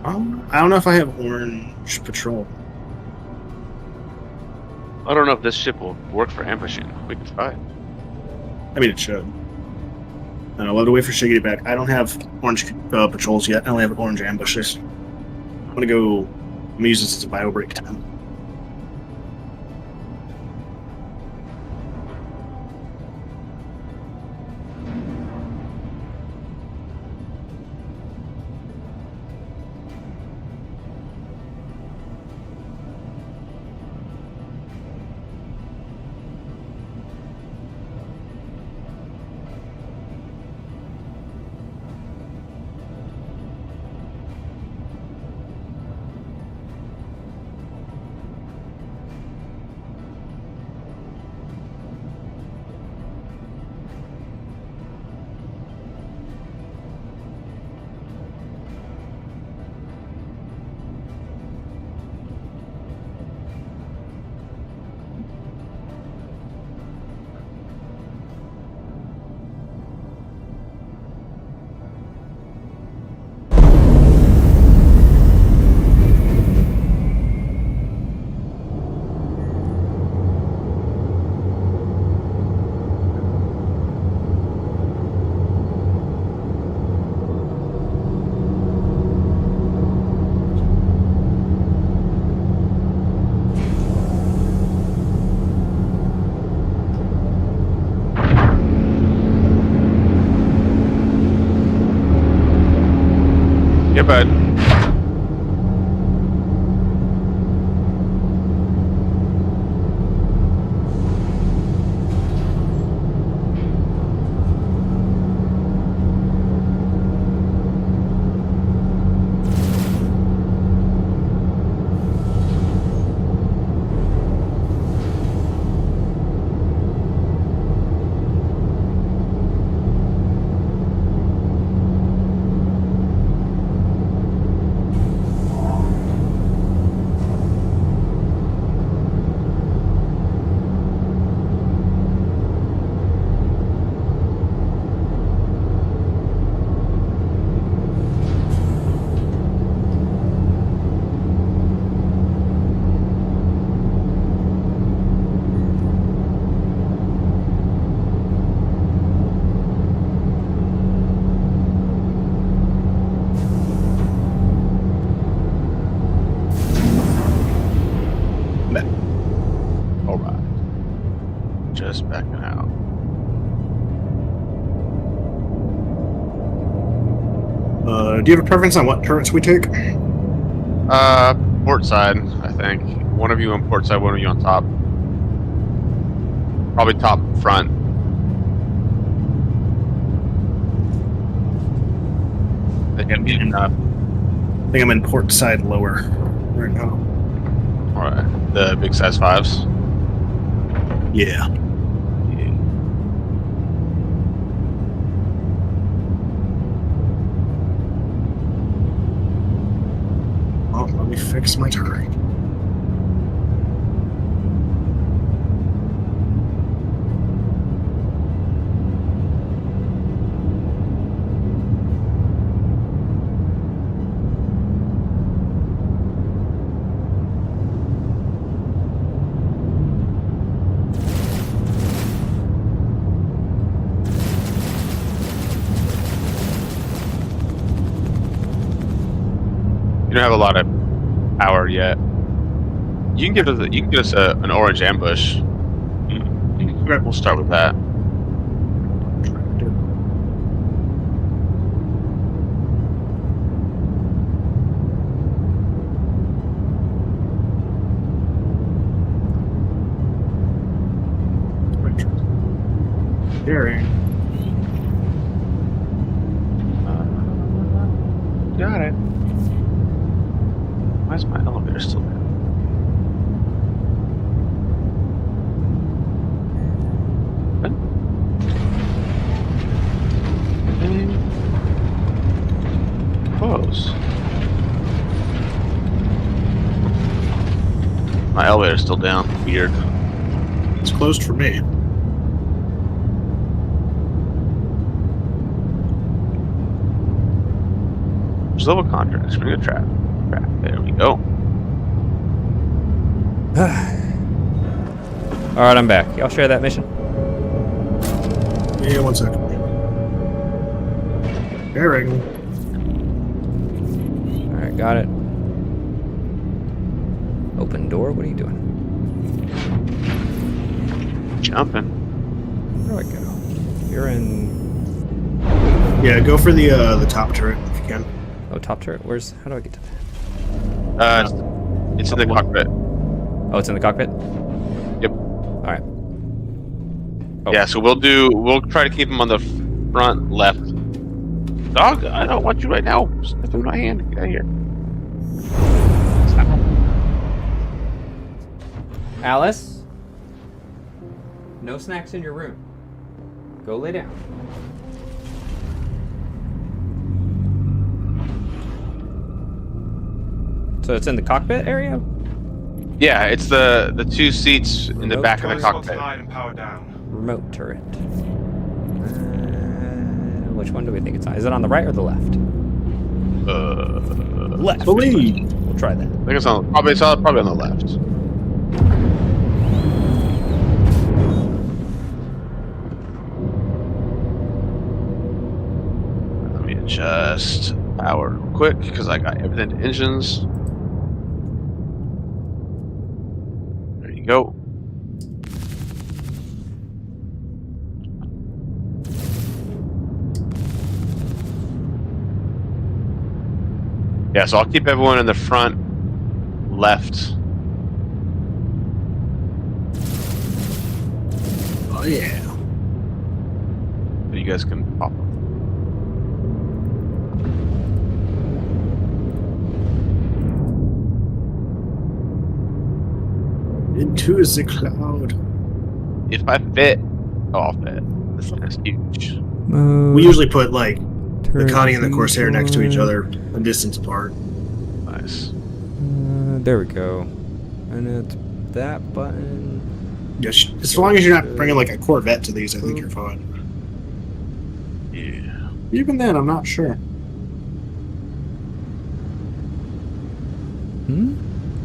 I don't know if I have orange patrol. I don't know if this ship will work for ambushing. We can try it. I mean, it should. And I'll have to wait for Shiggy to back. I don't have orange patrols yet. I only have orange ambushes. I'm gonna use this as a bio break time. Yeah, bud. All right. Just backing out. Do you have a preference on what turrets we take? port side, I think. One of you on port side, one of you on top. Probably top front. I think I'm in port side lower right now. Alright. The big size 5s. Yeah. Oh, let me fix my turret. You don't have a lot of power yet. You can give us an orange ambush. We'll start with that. Daring. Got it. Why is my elevator still there? Close. My elevator's still down. Weird. It's closed for me. There's level contracts. Bring a trap. There we go. Alright, I'm back. Y'all share that mission? Yeah, 1 second. Daring. Alright, got it. Open door? What are you doing? Jumping. Where do I go? You're in... Yeah, go for the top turret if you can. Oh, top turret? Where's... How do I get to that? It's in the cockpit. Oh, it's in the cockpit? Yep. Alright. Oh. Yeah, so we'll try to keep him on the front left. Dog, I don't want you right now. Step in my hand. Get out of here. Alice? No snacks in your room. Go lay down. So it's in the cockpit area? Yeah, it's the 2 seats in the back of the cockpit. Hide and power down. Remote turret. Which one do we think it's on? Is it on the right or the left? Left. Believe. We'll try that. I think it's on probably on the left. Let me adjust power real quick because I got everything to engines. There you go. Yeah, so I'll keep everyone in the front left. Oh yeah. So you guys can pop them. Into the cloud. If I fit, oh, I'll fit. This is huge. We usually put like the Connie and the Corsair next to each other, a distance apart. Nice. There we go. And it's that button. Yes, as long as you're not bringing like a Corvette to these, I think you're fine. Yeah. Even then, I'm not sure.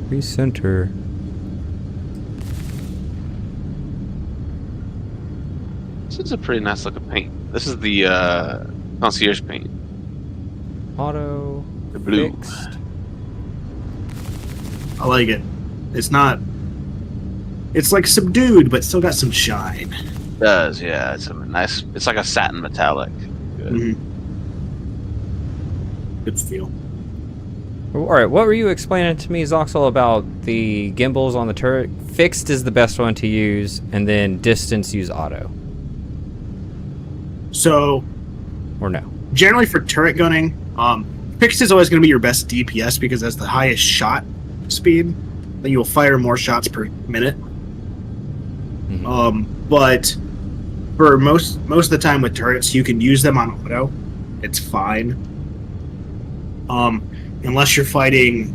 Recenter. This is a pretty nice looking paint. This is the concierge paint. Auto. The blue. Fixed. I like it. It's not. It's like subdued, but still got some shine. It does, yeah. It's a nice. It's like a satin metallic. Good. Mm-hmm. Good feel. All right, what were you explaining to me, Zoxel, about the gimbals on the turret? Fixed is the best one to use, and then distance use auto. So, Or no? generally for turret gunning, fixed is always going to be your best DPS because that's the highest shot speed. Then you'll fire more shots per minute. But for most of the time with turrets, you can use them on auto. It's fine. Unless you're fighting,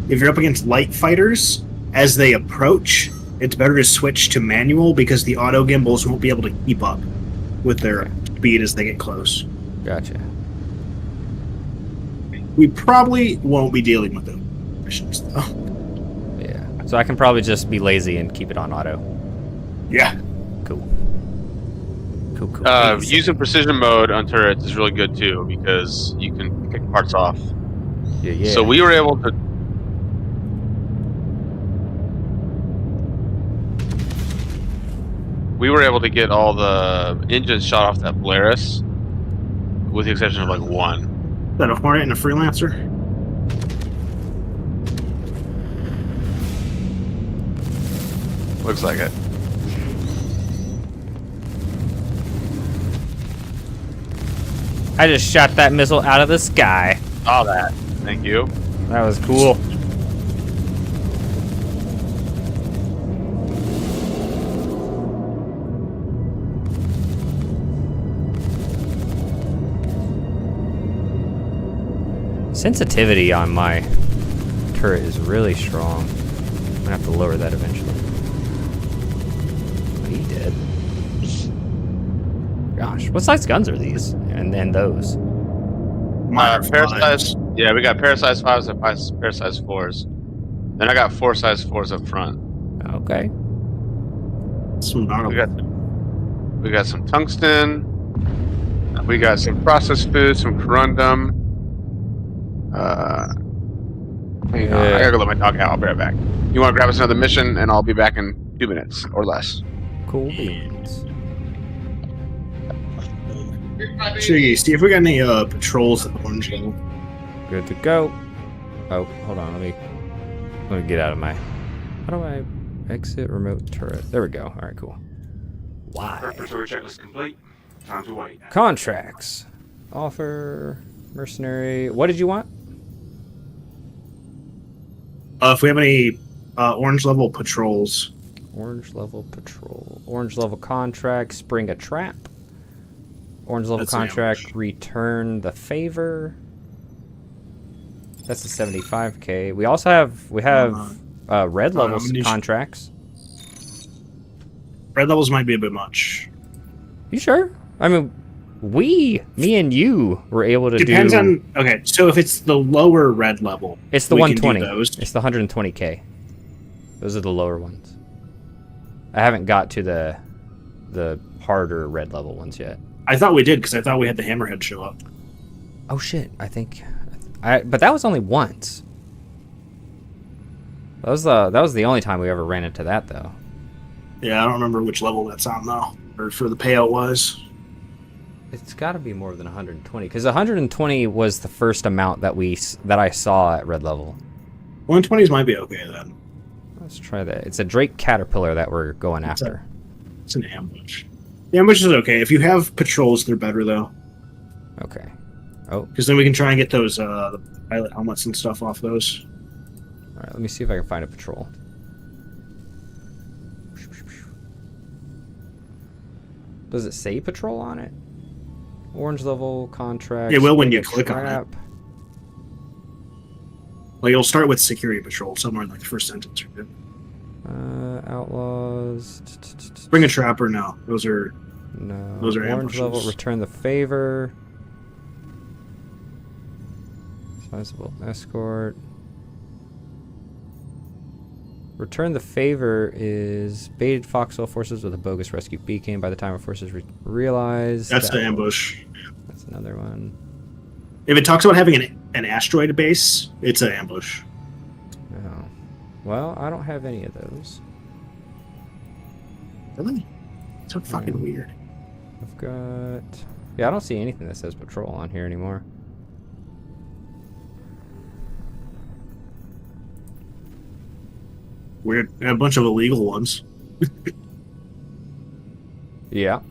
if you're up against light fighters, as they approach, it's better to switch to manual because the auto gimbals won't be able to keep up with their speed as they get close. Gotcha. We probably won't be dealing with those missions, though. Yeah. So I can probably just be lazy and keep it on auto. Yeah. Cool. Cool. Using precision mode on turrets is really good too because you can pick parts off. Yeah. So we were able to. We were able to get all the engines shot off that Polaris, with the exception of like one. Is that a Hornet and a Freelancer? Looks like it. I just shot that missile out of the sky. Saw that. Thank you. That was cool. Sensitivity on my turret is really strong. I'm gonna have to lower that eventually. Oh, he did. Gosh, what size guns are these? And then those. Parasize. Yeah, we got Parasize 5s and Parasize 4s. Then I got 4 size 4s up front. Okay. We got some tungsten. We got some processed food, some corundum. Hang on, I gotta go let my dog out. I'll be right back. You want to grab us another mission, and I'll be back in 2 minutes or less. Cool beans. Shiggy, see if we got any patrols at the orange level. Good to go. Oh, hold on. Let me get out of my. How do I exit remote turret? There we go. All right, cool. Why? Preparatory checklist complete. Time to wait. Contracts. Offer. Mercenary. What did you want? If we have any orange level patrols. Orange level patrol. Orange level contract. Spring a trap. Orange level That's an contract. ambush. Return the favor. That's a 75k. We also have red level contracts. Red levels might be a bit much. You sure? I mean, me and you were able to Depends on. Okay, so if it's the lower red level, It's the we can do 120. those. It's the 120k. Those are the lower ones. I haven't got to the harder red level ones yet. I thought we did because I thought we had the hammerhead show up. Oh shit! I think, but that was only once. That was the only time we ever ran into that though. Yeah, I don't remember which level that's on though, or for the payout was. It's got to be more than 120 because 120 was the first amount that I saw at red level. 120s might be okay then. Let's try that. It's a Drake Caterpillar that we're going after. It's an ambush. The ambush is okay. If you have patrols, they're better though. Okay. Oh. Because then we can try and get those the pilot helmets and stuff off those. All right. Let me see if I can find a patrol. Does it say patrol on it? Orange level contract. It will when spring you a click on it. trap. Like it'll start with security patrol somewhere in like the first sentence. Right? Outlaws. Bring a trapper. No, those are No. Those are Orange level. ambushes. Return the favor. Sizable escort. Return the favor is baited foxhole forces with a bogus rescue beacon. By the time our forces realize that's that the ambush. That's another one. If it talks about having an asteroid base, it's an ambush. Oh. Well, I don't have any of those. Really? So fucking weird. I've got... Yeah, I don't see anything that says patrol on here anymore. Weird. And a bunch of illegal ones. Yeah.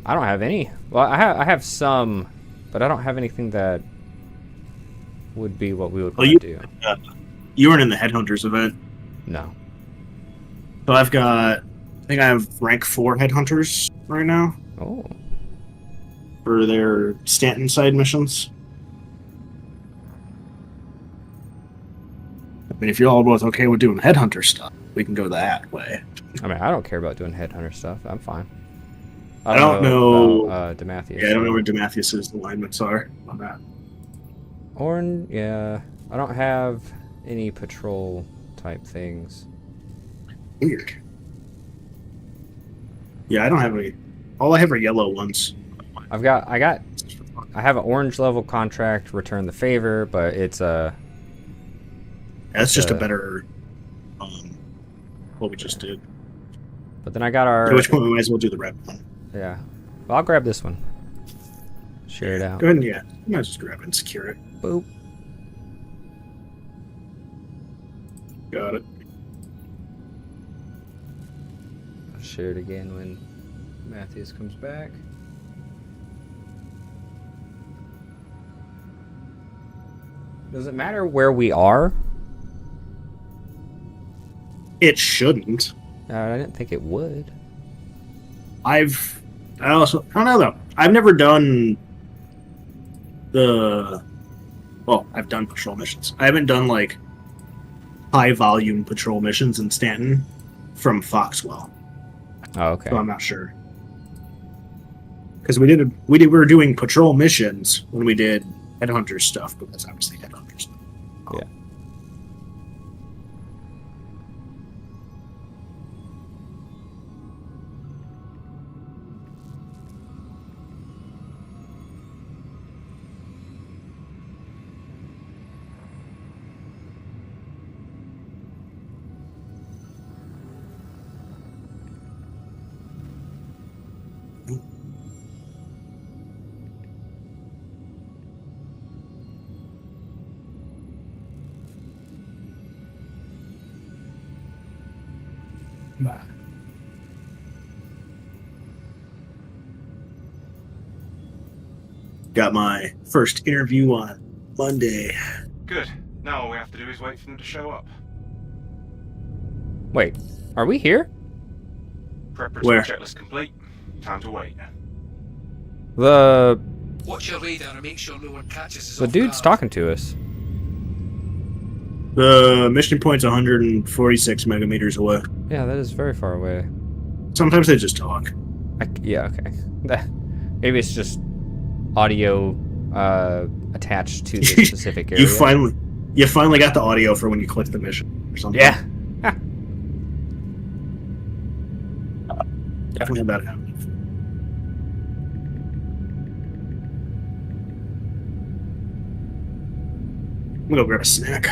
I don't have any. Well, I have some, but I don't have anything that would be what we would want to do. You weren't in the Headhunters event. No. So I think I have rank 4 Headhunters right now Oh. for their Stanton side missions. I mean, if you're all both okay with doing Headhunter stuff, we can go that way. I mean, I don't care about doing headhunter stuff. I'm fine. I don't know about, Demathius. Yeah, I don't know where Demathius' alignments are on that. Orn, yeah. I don't have any patrol type things. Weird. Yeah, I don't have any. All I have are yellow ones. I have an orange level contract, return the favor, but it's That's just a better what we just did. But then I got our At which point we might as well do the red one. Yeah. Well, I'll grab this one. Share it out. Go ahead and you might as well just grab it and secure it. Boop. Got it. I'll share it again when Matthews comes back. Does it matter where we are? It shouldn't. I didn't think it would. I don't know though. I've never done I've done patrol missions. I haven't done like high volume patrol missions in Stanton from Foxwell. Oh, okay. So I'm not sure. Because we were doing patrol missions when we did Headhunter stuff, but that's obviously Headhunter stuff. Yeah. Got my first interview on Monday. Good. Now all we have to do is wait for them to show up. Wait, are we here? Preparatory Where? checklist complete. Time to wait. The Watch your radar and make sure no one catches us. the off dude's guard. talking to us. The mission point's 146 megameters away. Yeah, that is very far away. Sometimes they just talk. Yeah, okay. Maybe it's just audio attached to this specific area. You finally got the audio for when you click the mission or something. Yeah. Definitely had that happen. I'm gonna go grab a snack.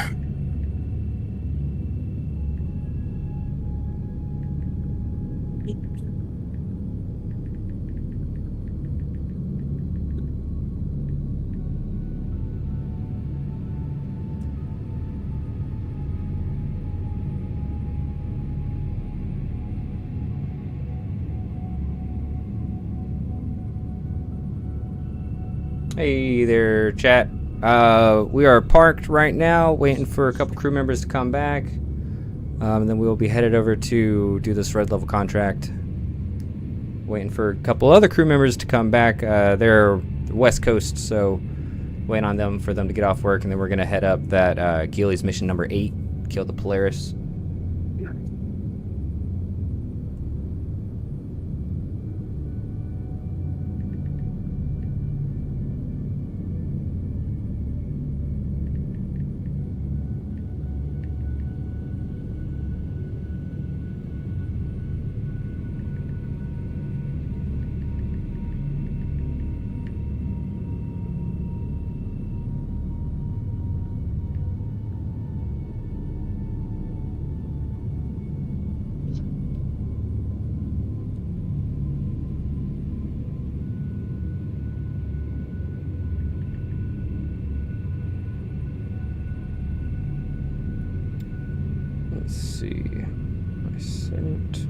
Hey there, chat. We are parked right now, waiting for a couple crew members to come back. And then we will be headed over to do this red level contract. Waiting for a couple other crew members to come back. They're West Coast, so waiting on them for them to get off work, and then we're gonna head up that GILLY'S mission number 8, kill the Polaris. Let's see. I sent.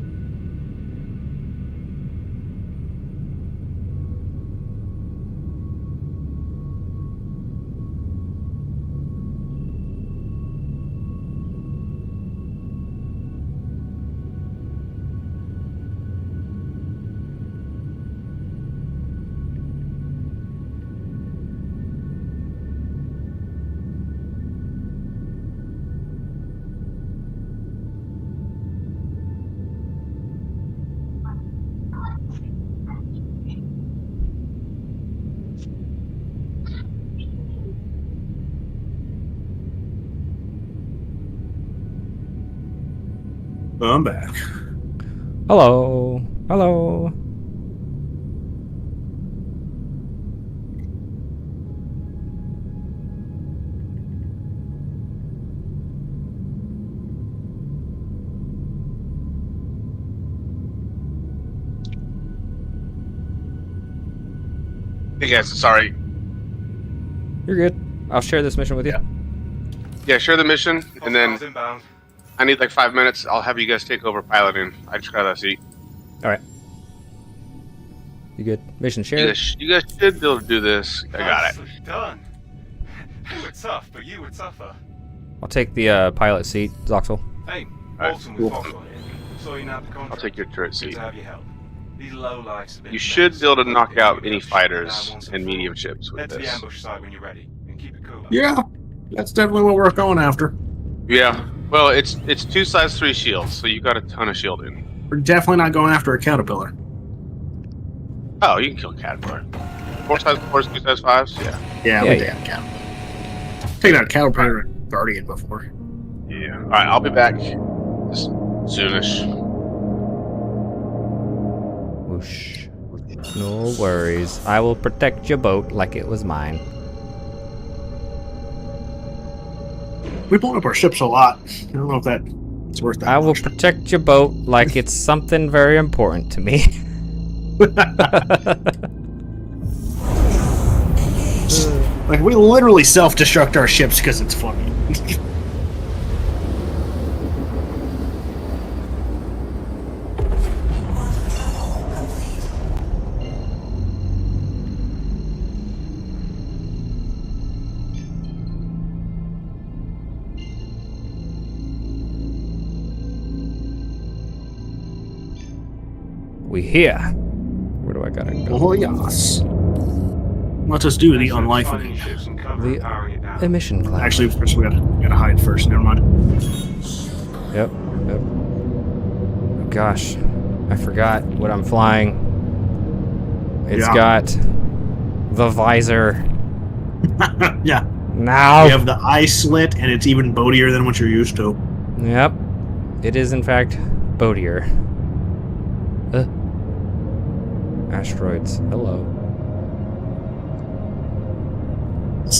I'm back. Hello. Hello. Hey guys, sorry. You're good. I'll share this mission with you. Yeah, share the mission, and then Hostiles inbound. I need like 5 minutes. I'll have you guys take over piloting. I just got that seat. All right. You good? Mission You shared. guys should be able to do this. I got it. Nicely done. You were tough, but you would suffer. I'll take the pilot seat, Zoxel. Hey, Alright, Walton cool. with Foxwell here. Saw you nabbed the contract. I'll take your turret Good seat. to have your help. These lowlifes have been You should be able to knock menacing. out any Shoot them fighters down once and for medium all. ships with Head to the this. ambush site when you're ready, and keep it cool. Yeah, that's definitely what we're going after. Yeah. Well, it's 2 size 3 shields, so you got a ton of shielding. We're definitely not going after a caterpillar. Oh, you can kill Caterpillar. 4 size 4s, 2 size 5s? Yeah. Yeah, Yeah, we damn caterpillar. Taking out a caterpillar and guardian before. Yeah. Alright, I'll be back soonish. Whoosh. No worries. I will protect your boat like it was mine. We blown up our ships a lot. I don't know if that's worth that. I will much. protect your boat like it's something very important to me. Like, we literally self-destruct our ships because it's funny. We here. Where do I gotta go? Oh, yes. Let us do the Finding unlifening. ships and cover and The powering it down. emission cloud. Actually, first we gotta hide first. Never mind. Yep. Yep. Oh, gosh, I forgot what I'm flying. It's Yeah. got the visor. Yeah. Now. You have the eye slit, and it's even boatier than what you're used to. Yep. It is in fact boatier. Asteroids. Hello.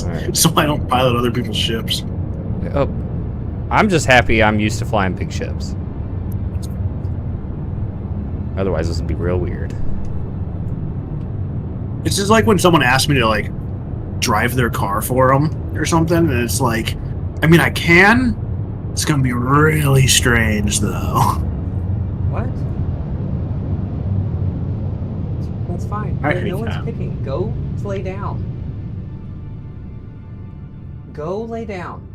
Alright. So I don't pilot other people's ships. Oh. I'm just happy I'm used to flying big ships. Otherwise this would be real weird. It's just like when someone asks me to, like, drive their car for them or something, and it's like, I mean, I can. It's gonna be really strange, though. What? That's fine. I hate no one's that. picking. Go lay down. Go lay down.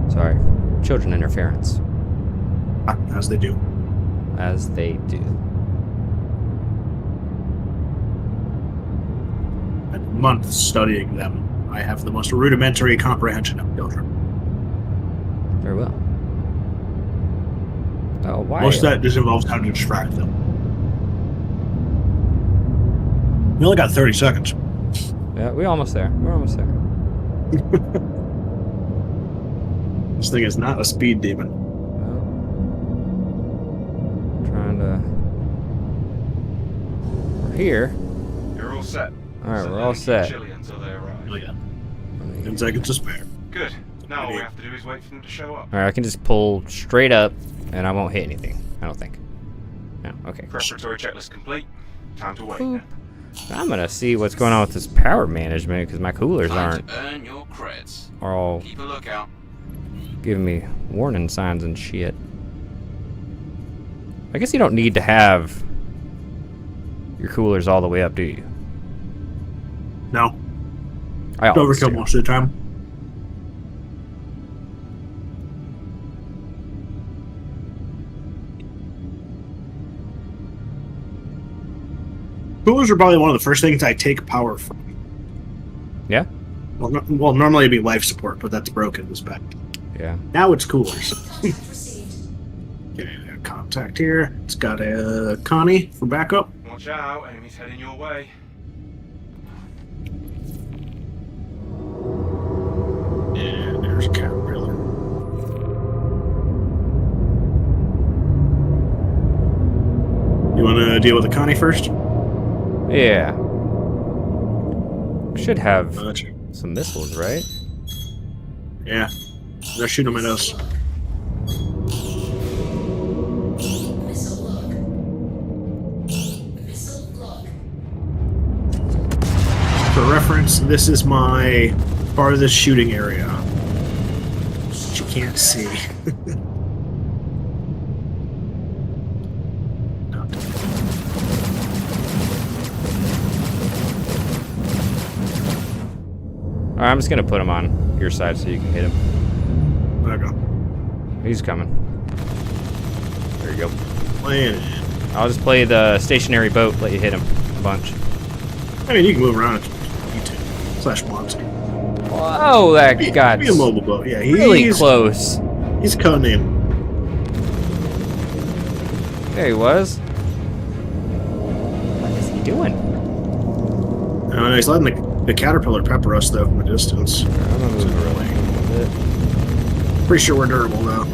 Sorry. Children interference. As they do. As they do. And months studying them, I have the most rudimentary comprehension of children. Very well. Oh, why? Most of that just involves how to distract them. We only got 30 seconds. Yeah, we're almost there. We're almost there. This thing is not a speed demon. No. Trying to. We're here. You're all set. Alright, So we're then all keep set. chilly until they arrive. Oh, yeah. 10 seconds to spare. Good. Now all we have to do is wait for them to show up. Alright, I can just pull straight up and I won't hit anything. I don't think. No, okay. Preparatory checklist complete. Time to wait. Boop. I'm gonna see what's going on with this power management because my coolers Time aren't to earn your credits. are all Keep a lookout. giving me warning signs and shit. I guess you don't need to have your coolers all the way up, do you? No. I always Overkill do. most of the time. Coolers are probably one of the first things I take power from. Yeah? Well, normally it'd be life support, but that's broken this back. Yeah. Now it's coolers. Received. Okay, contact here. It's got a Connie for backup. Watch out, enemies heading your way. And there's a caterpillar. You want to deal with the Connie first? Yeah. Should have Gotcha. some missiles, right? Yeah. They're shooting them at us. Missile look. Missile look. For reference, this is my farthest shooting area. Which you can't see. Alright, I'm just gonna put him on your side so you can hit him. There we go. He's coming. There you go. Landed. I'll just play the stationary boat, let you hit him a bunch. I mean, you can move around if you need to. /want to. Whoa, that got Be a mobile boat. Yeah, really close. He's a code name. There he was. What is he doing? Oh, no, he's letting the caterpillar pepper us though from a distance. I'm gonna move around a little bit. Pretty sure we're durable though.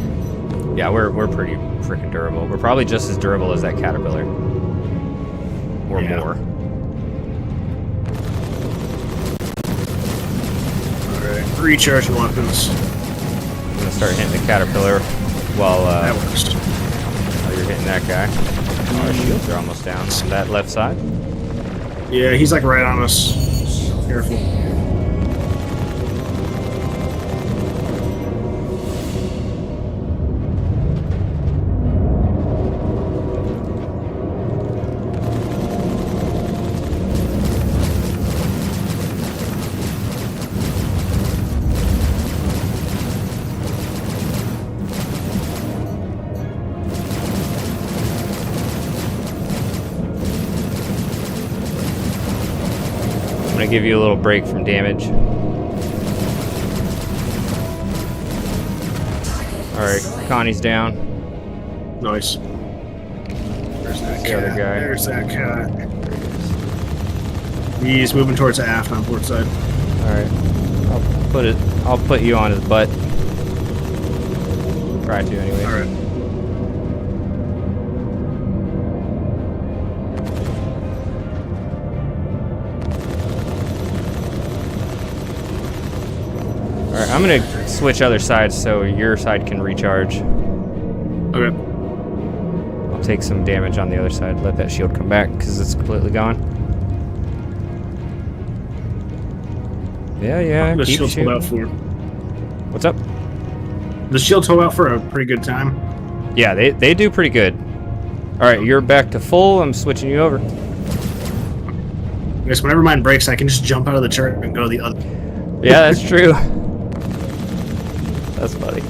Yeah, we're pretty freaking durable. We're probably just as durable as that caterpillar. Or Yeah. more. Alright. Recharge your weapons. I'm gonna start hitting the caterpillar while That works. you're hitting that guy. Oh, our shields are almost down on that left side. Yeah, he's like right on us. Careful. I'm gonna give you a little break from damage. Alright, Connie's down. Nice. There's that The other cat. guy. There's that cat. He's moving towards the aft on port side. Alright. I'll put you on his butt. Try to anyway. Alright. Alright, I'm gonna switch other sides so your side can recharge. Okay. I'll take some damage on the other side. Let that shield come back because it's completely gone. Yeah. The Keep shield's hold shooting. out for. What's up? The shield's hold out for a pretty good time. Yeah, they do pretty good. Alright, you're back to full. I'm switching you over. I guess whenever mine breaks, I can just jump out of the turret and go to the other. Yeah, that's true. That's funny.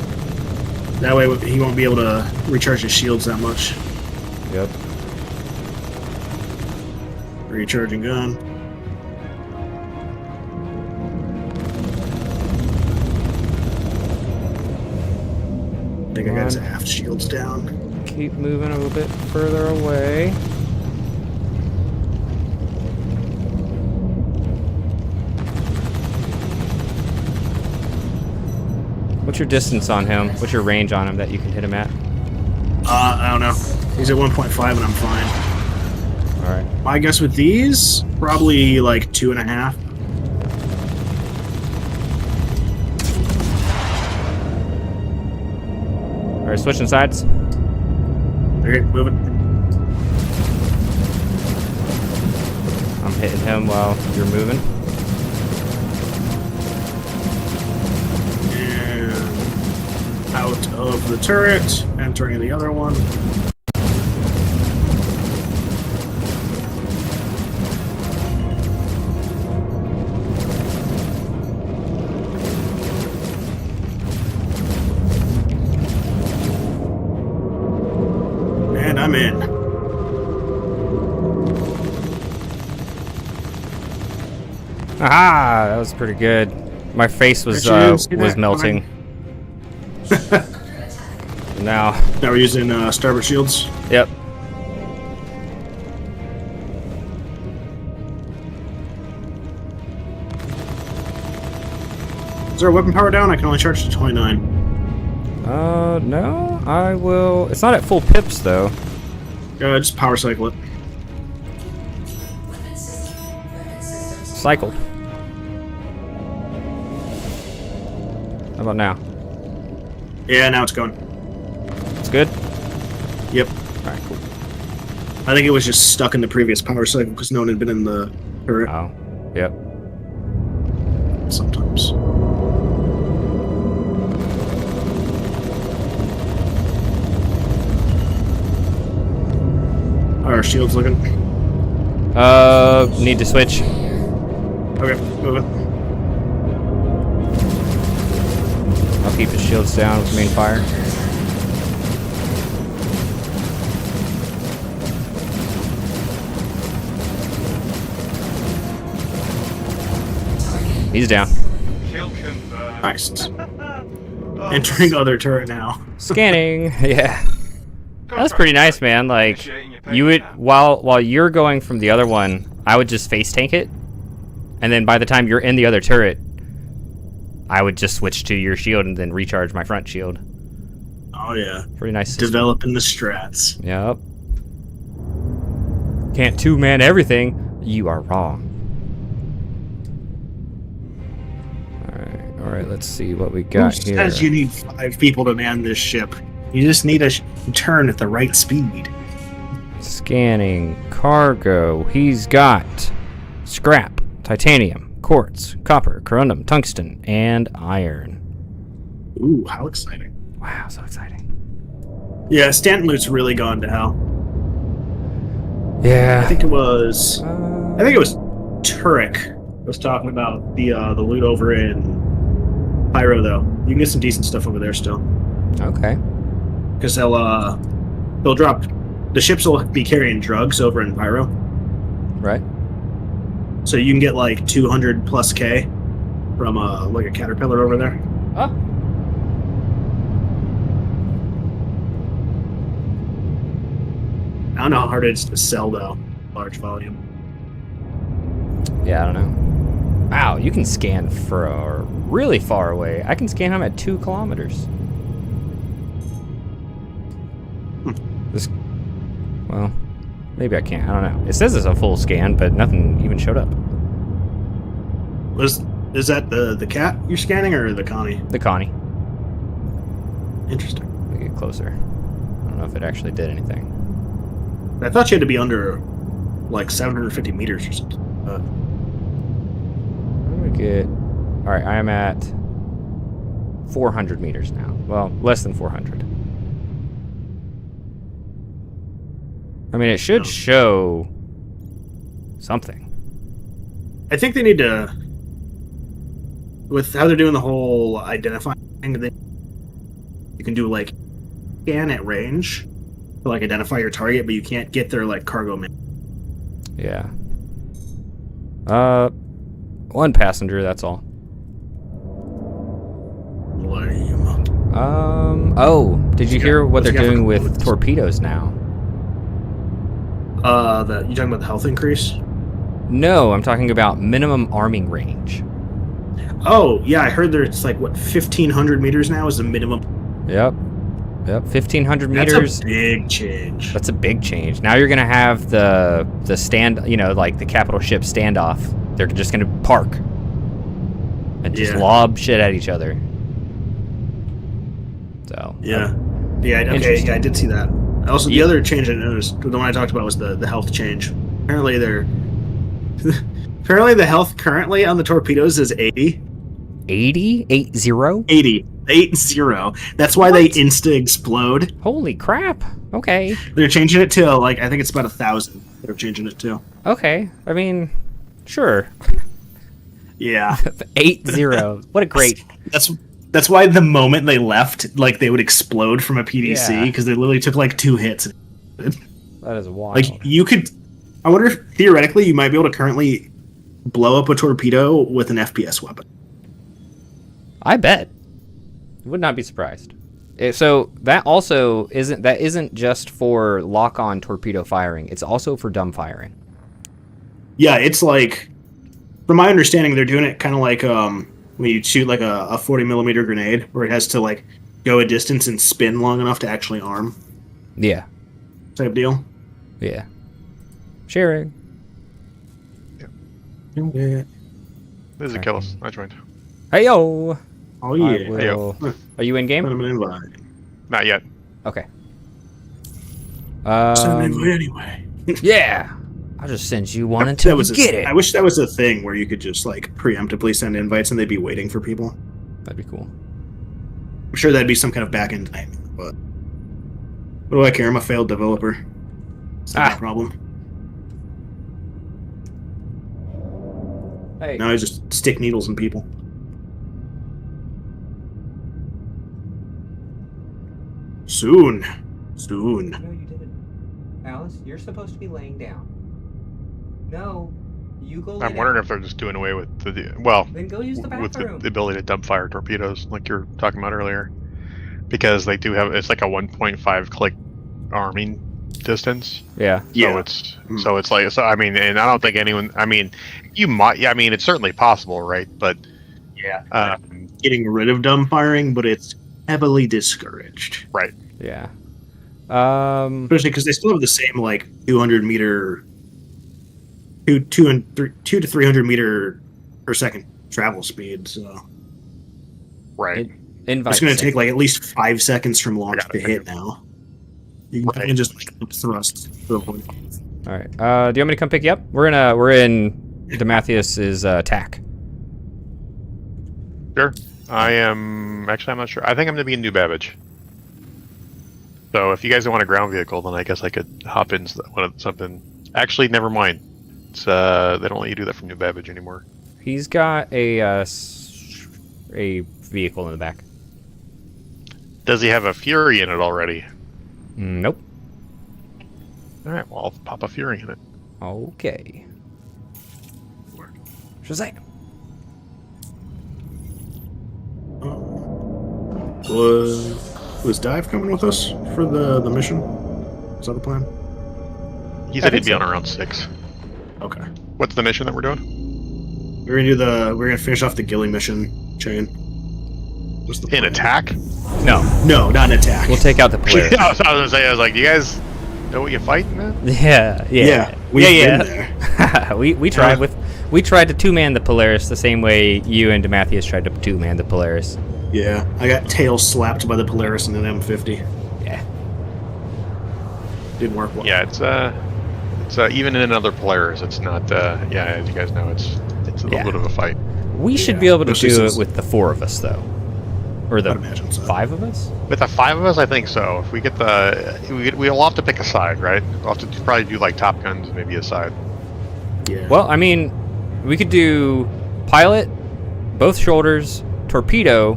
That way he won't be able to recharge his shields that much. Yep. Recharging gun. I think I got his aft shields down. Keep moving a little bit further away. What's your distance on him? What's your range on him that you can hit him at? I don't know. He's at 1.5 and I'm fine. Alright. My guess with these, probably like 2.5. Alright, switching sides. Okay, move it. I'm I'm hitting him while you're moving. And out of the turret, entering the other one. And I'm in. Ah, that was pretty good. My face was Bet you didn't see that melting. Now, Now we're using starboard shields. yep. Is our weapon power down? I can only charge to 29. No, I will. It's not at full pips though. Just power cycle it. Weapon systems. Cycled. How about now? Yeah, now it's going. It's good. Yep. All right, cool. I think it was just stuck in the previous power cycle because no one had been in the turret. Oh, yep. Sometimes. How are our shields looking? Need to switch. Okay, move it. I'll keep the shields down with main fire. He's down. Kill confirmed. Nice. Oh, Entering other turret now. Scanning. Yeah. That's pretty nice, man. Like, Initiating your you would payment while you're going from the other one, I would just face tank it, and then by the time you're in the other turret, I would just switch to your shield and then recharge my front shield. Oh yeah. Pretty nice system. Developing the strats. Yep. Can't two-man everything. You are wrong. All right. Let's see what we got Who here. says you need 5 people to man this ship? You just need a turn at the right speed. Scanning cargo. He's got scrap, titanium, quartz, copper, corundum, tungsten, and iron. Ooh, how exciting. Wow, so exciting. Yeah, Stanton loot's really gone to hell. Yeah. I think it was Turek was talking about the loot over in Pyro though. You can get some decent stuff over there still. Okay. Because they'll drop the ships will be carrying drugs over in Pyro. Right. So you can get like 200 plus K from like a caterpillar over there. Oh. I don't know how hard it is to sell though, large volume. Yeah, I don't know. Wow, you can scan for really far away. I can scan him at 2 kilometers. This, well, maybe I can't. I don't know. It says it's a full scan, but nothing even showed up. Is that the cat you're scanning or the Connie? The Connie. Interesting. Let me get closer. I don't know if it actually did anything. I thought you had to be under like 750 meters or something. Let me get. All right, I am at 400 meters now. Well, less than 400. I mean, it should show something. I think they need to, with how they're doing the whole identifying thing, you can do like scan at range to like identify your target, but you can't get their like cargo man. Yeah. 1 passenger, that's all. Lame. Oh, did you hear what what's they're he got for doing with components? torpedoes now? You talking about the health increase? No, I'm talking about minimum arming range. Oh, yeah, I heard there's like, what, 1,500 meters now is the minimum. Yep. 1,500 That's meters. a big change. That's a big change. Now you're gonna have the stand, like the capital ship standoff. They're just gonna park and just Yeah. lob shit at each other. So Yeah. Yeah, okay, Interesting. yeah, I did see that. Also, the other change I noticed, the one I talked about was the health change. Apparently Apparently, the health currently on the torpedoes is 80. 80? 80? 80. 80. That's why they insta-explode. Holy crap. Okay. They're changing it to, like, I think it's about 1,000. They're changing it to. Okay. I mean, sure. Yeah. 80. What a great... That's why the moment they left, like, they would explode from a PDC, Yeah. because they literally took, like, 2 hits. That is wild. Like, you could... I wonder if, theoretically, you might be able to currently blow up a torpedo with an FPS weapon. I bet. Would not be surprised. So that also isn't just for lock-on torpedo firing. It's also for dumb firing. Yeah, it's like... From my understanding, they're doing it kind of like when you shoot, like, a 40mm grenade, where it has to, like, go a distance and spin long enough to actually arm. Yeah. Type deal. Yeah. Sharing. Yeah. This is a Gillis. I joined. Hey yo. Oh, yeah. Hey, yo. Are you in Send game? him an invite. Not yet. Okay. Send him an invite anyway. Yeah. I'll just send you one until you get it. I wish that was a thing where you could just, like, preemptively send invites and they'd be waiting for people. That'd be cool. I'm sure that'd be some kind of back-end nightmare, but... What do I care? I'm a failed developer. It's not my problem. Hey. Now I just stick needles in people. Soon. No, you didn't. Alice, you're supposed to be laying down. No. You go lay I'm wondering if they're just doing away with Then go use the with bathroom. the ability to dump fire torpedoes, like you were talking about earlier, because they do have it's like a 1.5 click arming distance. Yeah. Yeah. So it's like I mean, and I don't think anyone. I mean, you might. Yeah, I mean, it's certainly possible, right? But Yeah. Getting rid of dumb firing, but it's heavily discouraged. right. Yeah. Especially because they still have the same, like, 200 meter... 2 to 300 meter per second travel speed, so... Right. Invite. It's going to take, like, at least 5 seconds from launch got to it. hit now. You Right. can just, like, thrust. All right. Do you want me to come pick you up? We're in Demathius's TAC. Sure. I am actually. I'm not sure. I think I'm going to be in New Babbage. So if you guys don't want a ground vehicle, then I guess I could hop in something. Actually, never mind. It's they don't let you do that from New Babbage anymore. He's got a vehicle in the back. Does he have a Fury in it already? Nope. All right. Well, I'll pop a Fury in it. Okay. Shazam. Was Dive coming with us for the mission? Is that the plan? He I said think he'd be on so. around 6. Okay. What's the mission that we're doing? We're gonna finish off the Gilly mission chain. What's the In plan? attack? No. No, not an attack. We'll take out the Polaris. I was gonna say. I was like, do you guys know what you're fighting, man? Yeah. We've been there. we tried we tried to two-man the Polaris the same way you and Demathius tried to two-man the Polaris. Yeah, I got tail slapped by the Polaris in an M50. Yeah. Didn't work well. Yeah, it's even in another Polaris, it's not. Yeah, as you guys know, it's a little bit of a fight. We should Yeah, be able to especially do it since- with the 4 of us, though. Or the I'd imagine so. 5 of us? With the 5 of us, I think so. If we get we'll have to pick a side, right? We'll have to probably do like Top Guns, maybe a side. Yeah. Well, I mean, we could do pilot, both shoulders, torpedo,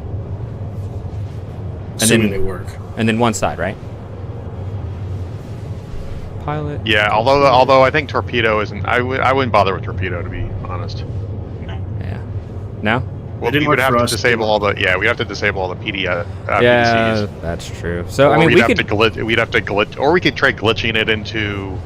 assuming then- they work. and then one side, right? Pilot. Yeah, although I think torpedo isn't. I wouldn't bother with torpedo, to be honest. Yeah. No? Well, didn't we would work have for to us, disable did all the. Yeah, we have to disable all the Yeah, PDCs. that's true. So, Or I mean, we'd we have could... to glitch. We'd have to glitch, or we could try glitching it into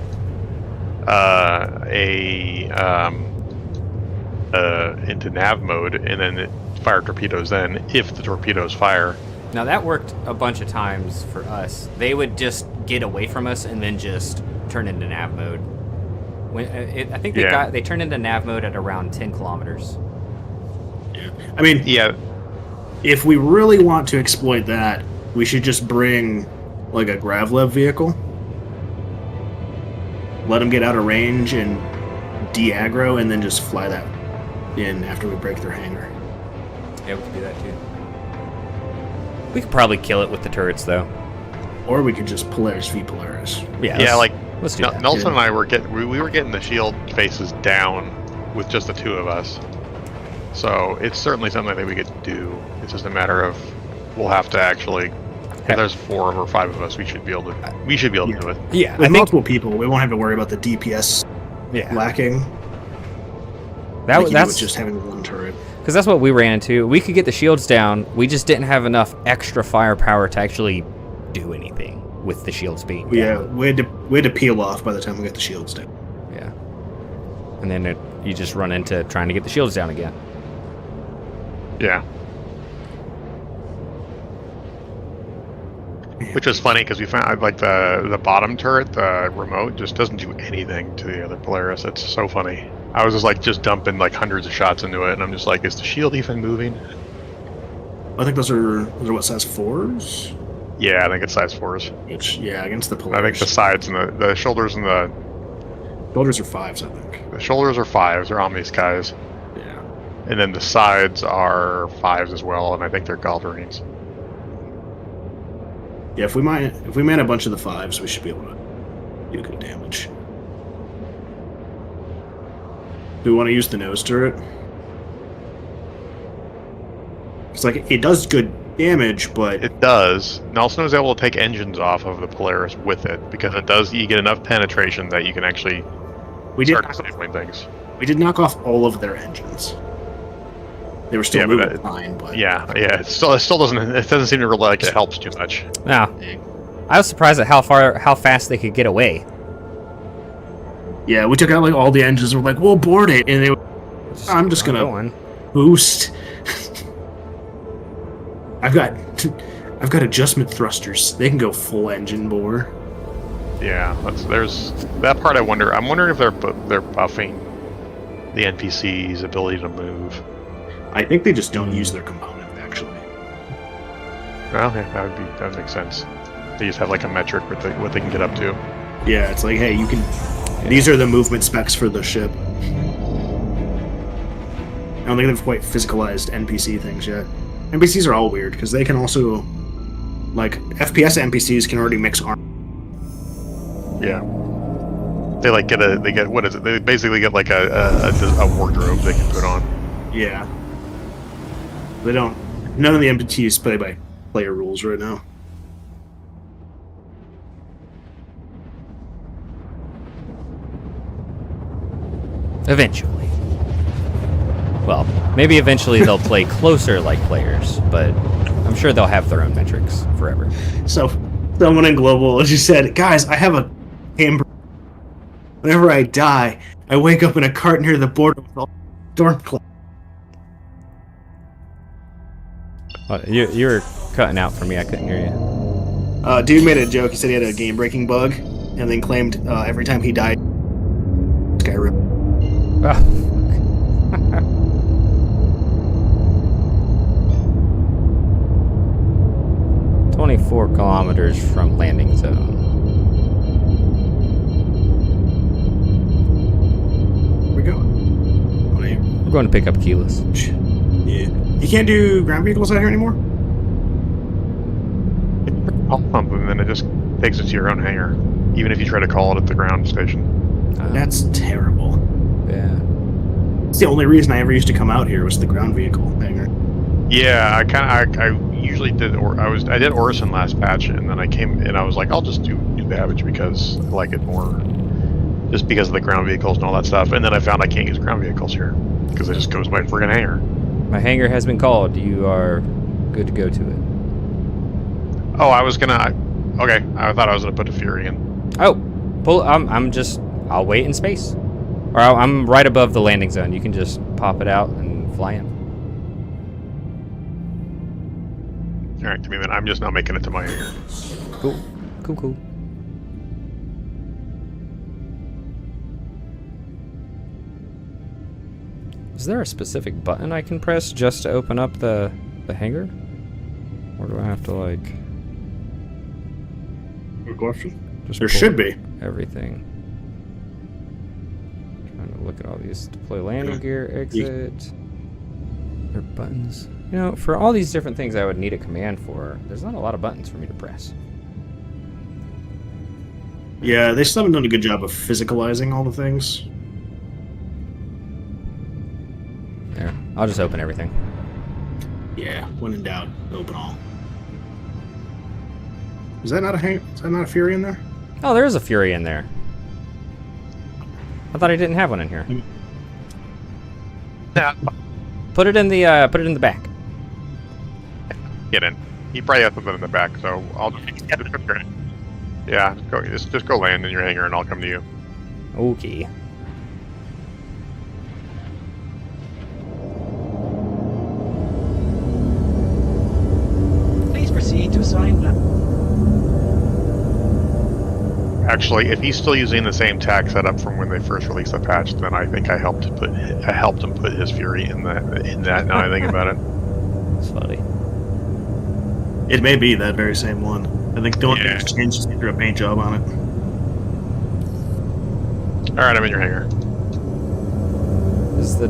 into nav mode, and then fire torpedoes. Then, if the torpedoes fire, Now, that worked a bunch of times for us. They would just get away from us and then just turn into nav mode. I think they turned into nav mode at around 10 kilometers. I mean, yeah, if we really want to exploit that, we should just bring, like, a Gravlev vehicle. Let them get out of range and de-aggro and then just fly that in after we break their hangar. Yeah, we could do that too. We could probably kill it with the turrets, though. Or we could just Polaris v Polaris. Yeah, Yeah, like let's do that. Nelson and I were we were getting the shield faces down with just the two of us. So it's certainly something that we could do. It's just a matter of we'll have to actually. If there's 4 or 5 of us, we should be able to do it. Yeah, With multiple people, we won't have to worry about the DPS lacking. That's just having one turret. Because that's what we ran into. We could get the shields down. We just didn't have enough extra firepower to actually do anything with the shields being down. Yeah, we had to peel off by the time we got the shields down. Yeah. And then you just run into trying to get the shields down again. Yeah. Which was funny because we found like the bottom turret, the remote, just doesn't do anything to the other Polaris. It's so funny. I was just dumping like hundreds of shots into it, and I'm just like, is the shield even moving? I think those are what, size 4s? Yeah, I think it's size 4s. Which, yeah, against the Polaris. I think the sides and the shoulders and the shoulders are 5s, I think. The shoulders are 5s. They're Omni Skies. Yeah. And then the sides are 5s as well, and I think they're Galderines. Yeah, if we man a bunch of the 5s, we should be able to do good damage. Do we want to use the nose turret? It's like it does good damage, but it does. Nelson was able to take engines off of the Polaris with it because it does. You get enough penetration that you can actually start disabling things. We did knock off all of their engines. They were still moving fine, but yeah. It still doesn't. It doesn't seem to really like it helps too much. No, I was surprised at how fast they could get away. Yeah, we took out like all the engines and we're like, we'll board it, and I'm just gonna boost. I've got adjustment thrusters. They can go full engine bore. Yeah, there's that part. I'm wondering if they're buffing the NPC's ability to move. I think they just don't use their component, actually. Well, yeah, that would make sense. They just have like a metric with what they can get up to. Yeah, it's like, hey, you can. Yeah. These are the movement specs for the ship. I don't think they've quite physicalized NPC things yet. NPCs are all weird because they can also, like, FPS NPCs can already mix armor. Yeah. They what is it? They basically get like a wardrobe they can put on. Yeah. They don't. None of the NPCs play by player rules right now. Eventually. Well, maybe eventually they'll play closer like players, but I'm sure they'll have their own metrics forever. So, someone in Global just said, guys, I have a camper. Whenever I die, I wake up in a cart near the border with all storm clouds. You were cutting out for me. I couldn't hear you. Dude made a joke. He said he had a game-breaking bug, and then claimed every time he died, Skyrim. Oh. 24 kilometers from landing zone. Where we going? We're going to pick up Keyless. Yeah. You can't do ground vehicles out here anymore? Pump and then it just takes it to your own hangar, even if you try to call it at the ground station. That's terrible. Yeah. It's the only reason I ever used to come out here was the ground vehicle hangar. Yeah, I usually did. I did Orison last patch, and then I came and I was like, I'll just do New Babbage because I like it more, just because of the ground vehicles and all that stuff. And then I found I can't use ground vehicles here because it just goes to my friggin' hangar. My hangar has been called. You are good to go to it. Oh, I was gonna. Okay, I thought I was gonna put a Fury in. Oh, I'll wait in space. Or I'm right above the landing zone. You can just pop it out and fly in. Alright, give me a minute. I'm just not making it to my hangar. Cool. Cool. Is there a specific button I can press just to open up the hangar? Or do I have to, like... Good question. Just there should be. Everything. Trying to look at all these. Deploy landing gear, exit. There are buttons. You know, for all these different things I would need a command for, there's not a lot of buttons for me to press. Yeah, they still haven't done a good job of physicalizing all the things. There. I'll just open everything. Yeah, when in doubt, open all. Is that not a Fury in there? Oh, there is a Fury in there. I thought I didn't have one in here. Yeah. Put it in the back. Get in. You probably have something in the back, so I'll just yeah, just go land in your hangar and I'll come to you. Okay. Please proceed to assign plan. Actually, if he's still using the same tag setup from when they first released the patch, then I think I helped him put his Fury in that. Now I think about it. It's funny. It may be that very same one. I think the only thing that's changed is they threw a paint job on it. All right, I'm in your hangar. This is the.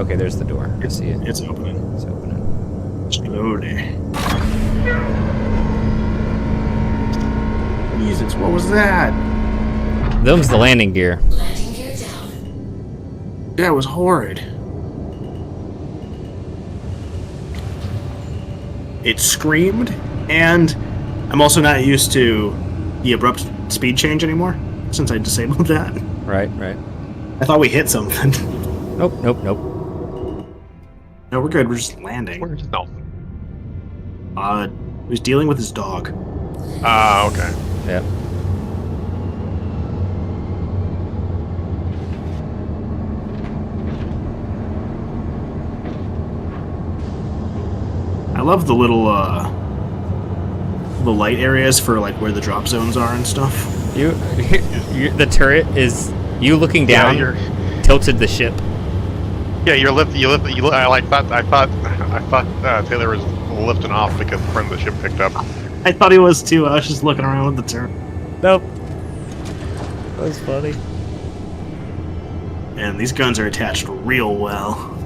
Okay, there's the door. I see it. It's opening. It's opening. Slowly. Jesus, what was that? Them's the landing gear. Landing gear down. That was horrid. It screamed, and I'm also not used to the abrupt speed change anymore since I disabled that. Right. I thought we hit something. Nope. No, we're good. We're just landing. No. He was dealing with his dog. Okay. Yep. I love the little the light areas for like where the drop zones are and stuff. You the turret is you looking down. you're tilted the ship. Yeah, you I thought Taylor was lifting off because the front of the ship picked up. I thought he was too. I was just looking around with the turret. Nope. That was funny. And these guns are attached real well.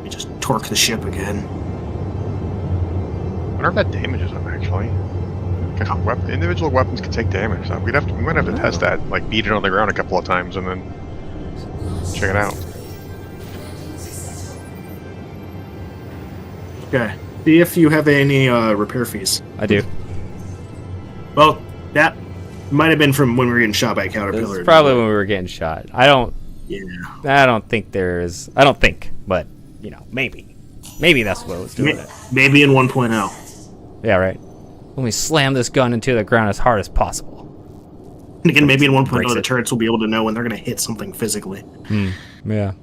We just torque the ship again. I wonder if that damages them actually. Because individual weapons can take damage. So we might have to test that. Like beat it on the ground a couple of times and then check it out. Okay. See if you have any repair fees. I do. Well, that might have been from when we were getting shot by a This caterpillar. is probably when we were getting shot. I don't think there's. I don't think, but you know, maybe that's what was doing it. Maybe in 1.0. Yeah, right. Let me slam this gun into the ground as hard as possible. And again, maybe in 1.0 Breaks the it. turrets will be able to know when they're going to hit something physically. Yeah. I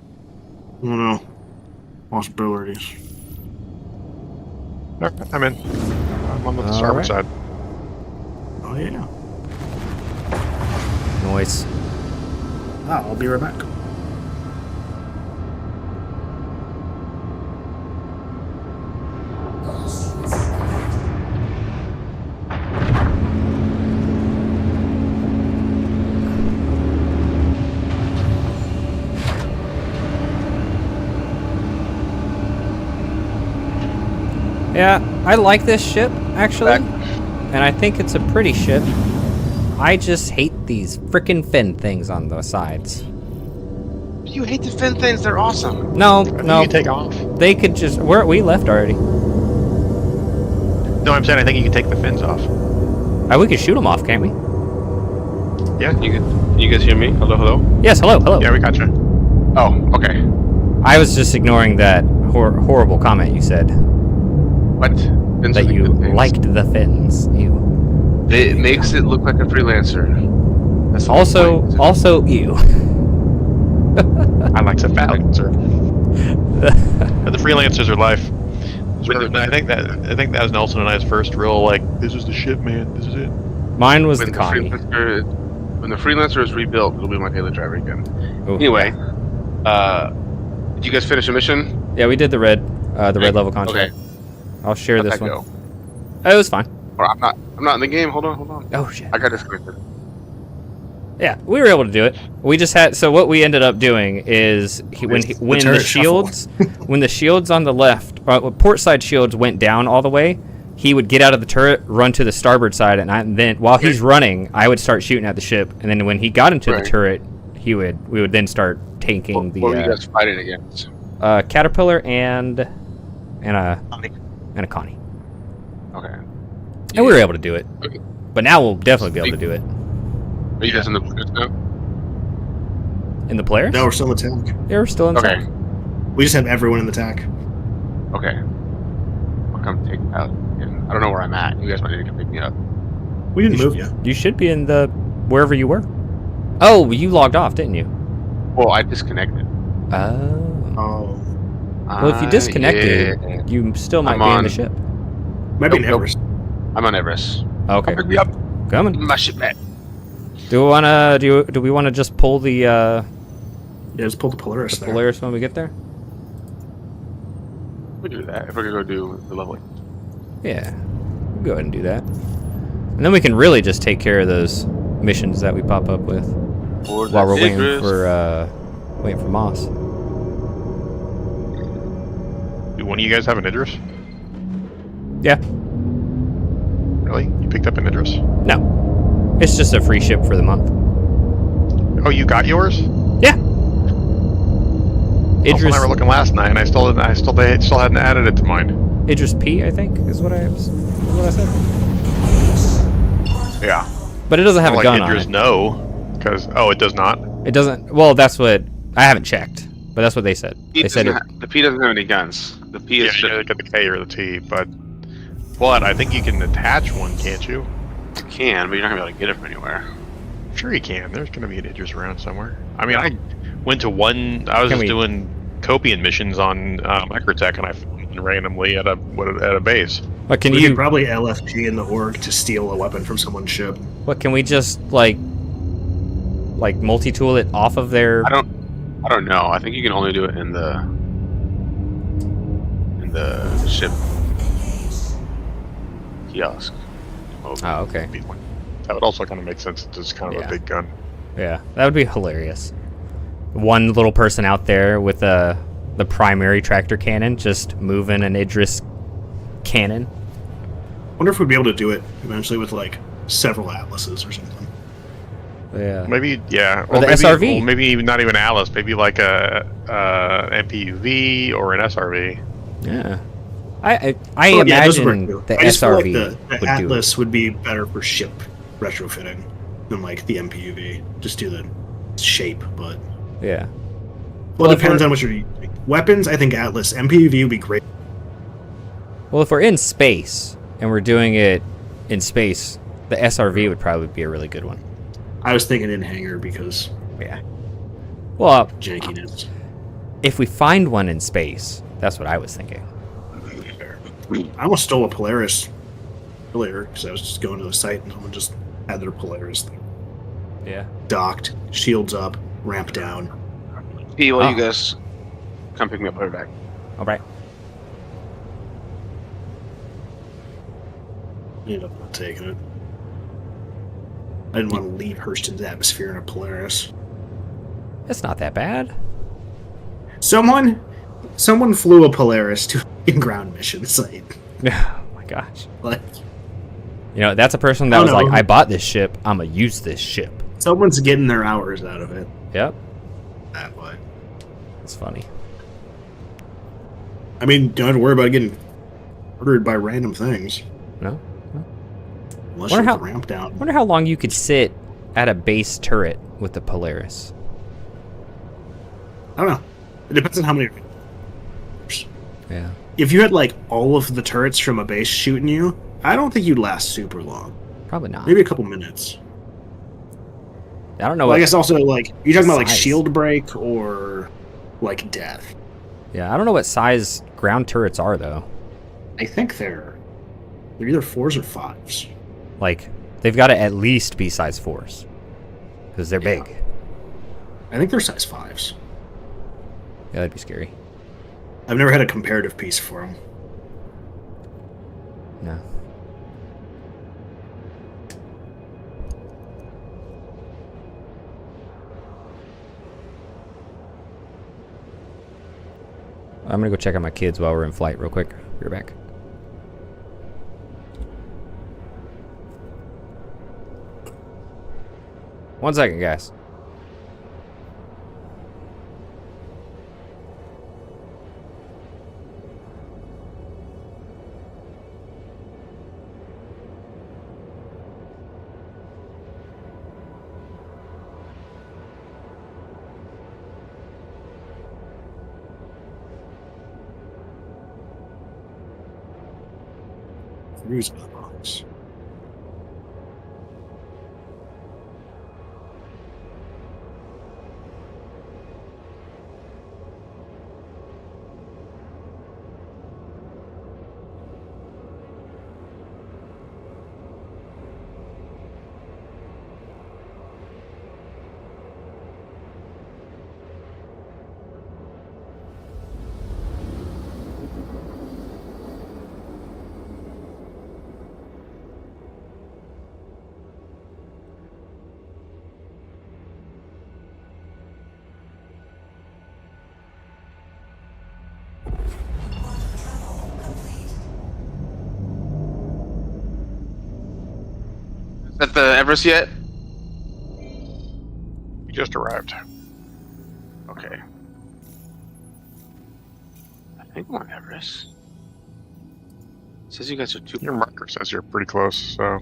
don't know. Possibilities. Alright, I'm in. I'm on the starboard side. Oh yeah. Noise. I'll be right back. Yeah, I like this ship actually, and I think it's a pretty ship. I just hate these frickin' fin things on the sides. You hate the fin things, they're awesome. No, You no, can take off. they could just. We left already. No, I'm saying I think you can take the fins off. We could shoot them off, can't we? Yeah, you guys hear me? Hello? Yes. Hello. Yeah, we got you. Oh, okay. I was just ignoring that horrible comment you said What? Fins are that the you good things. liked the fins. You. It makes it look like a freelancer. That's the whole point. Also you. I like the freelancer. The freelancers are life. I think that was Nelson and I's first real like. This is the ship, man. This is it. Mine was When the Connie. when the freelancer is rebuilt, it'll be my daily driver again. Ooh. Anyway, did you guys finish a mission? Yeah, we did the red level contract. Okay. I'll share How'd this that one. go? Oh, it was fine. Or I'm not in the game. Hold on. Oh shit. I got disconnected. Yeah, we were able to do it. We just had so what we ended up doing is when the turret shields when the shields on the left, port side shields went down all the way, he would get out of the turret, run to the starboard side, and then while he's running, I would start shooting at the ship, and then when he got into the turret, we would then start tanking the. What were you guys fighting against? Caterpillar and a Connie. Okay. And we were able to do it. Okay. But now we'll definitely be able to do it. Are you guys in the players now? In the players? No, we're still in the tank. Yeah, we're still in the Okay. tank. We just have everyone in the tank. Okay. I'll come take out. I don't know where I'm at. You guys might need to come pick me up. We didn't move yet. You should be in the wherever you were. Oh, you logged off, didn't you? Well, I disconnected. Oh. Oh. Well, if you disconnected, Yeah. you still might I'm be in on- the ship. Maybe Nope, never. nope. I'm on Everest. Okay. Pick me up. Coming. My ship back. Do we wanna just pull the Yeah, just pull the Polaris there. Polaris when we get there? We can do that if we're gonna go do the leveling. Yeah. We'll go ahead and do that. And then we can really just take care of those missions that we pop up with while we're waiting for Moss. Do one of you guys have an Idris? Yeah. Really? You picked up an Idris? No. It's just a free ship for the month. Oh, you got yours? Yeah. Also, Idris, I were looking last night, and they still hadn't added it to mine. Idris P, I think, is what I said. Yeah. But it doesn't have a Like gun Idris, on it. no, because it does not. It doesn't. Well, that's what I haven't checked, but that's what they said. P They said it. the P doesn't have any guns. The P Yeah, is you gotta get the K or the T, but I think you can attach one, can't you? you can, but you're not gonna be able to get it from anywhere. Sure you can. There's gonna be an Idris around somewhere. I mean, I went to one. I was Can just we- doing Copian missions on Microtech, and I found one randomly at a base. What can We you? could probably LFG in the Horde to steal a weapon from someone's ship. What can we just like multi-tool it off of their? I don't know. I think you can only do it in the ship kiosk. Oh, okay. That would also kind of make sense. It's kind of Yeah. a big gun. Yeah, that would be hilarious. One little person out there with the primary tractor cannon, just moving an Idris cannon. Wonder if we'd be able to do it eventually with like several Atlases or something. Yeah. Maybe, yeah. Or the maybe, SRV. Well, maybe not even Alice. Maybe like a MPUV or an SRV. Yeah. I Oh, yeah, those would work imagine too. the I just feel like SRV the would do it. Atlas would be better for ship retrofitting than like the MPUV. Just do the shape, but Yeah. well, Well, it depends if on what you're using. Weapons. I think Atlas MPUV would be great. Well, if we're in space and we're doing it in space, the SRV would probably be a really good one. I was thinking in hangar because Yeah. Well, jankiness. if we find one in space, that's what I was thinking. I almost stole a Polaris earlier because I was just going to the site and someone just had their Polaris thing. Yeah. Docked, shields up, ramp down. P, well, Oh. you guys come pick me up. Put it back. All right. Ended up not taking it. I didn't want to leave Hurston's atmosphere in a Polaris. It's not that bad. Someone flew a Polaris to a ground mission site. Oh my gosh. Like, You know, that's a person that Oh, was no. like, I bought this ship. I'm going to use this ship. someone's getting their hours out of it. Yep. That way. It's funny. I mean, don't have to worry about getting murdered by random things. No? Unless Wonder you how- have the ramp down. Wonder how long you could sit at a base turret with the Polaris. I don't know. It depends on how many. Yeah. If you had like all of the turrets from a base shooting you, I don't think you'd last super long. Probably not. Maybe a couple minutes. I don't know Well, I what. guess also like you're talking about like size. shield break or like death. Yeah, I don't know what size ground turrets are though. I think they're either 4s or 5s. Like, they've got to at least be size 4s. Because they're big. I think they're size 5s. Yeah, that'd be scary. I've never had a comparative piece for them. No. I'm gonna go check on my kids while we're in flight real quick. Be right back. One second, guys. Cruise box. Is that the Everest yet? You just arrived. Okay. I think I'm on Everest. It says you guys are 2. Your marker says you're pretty close, so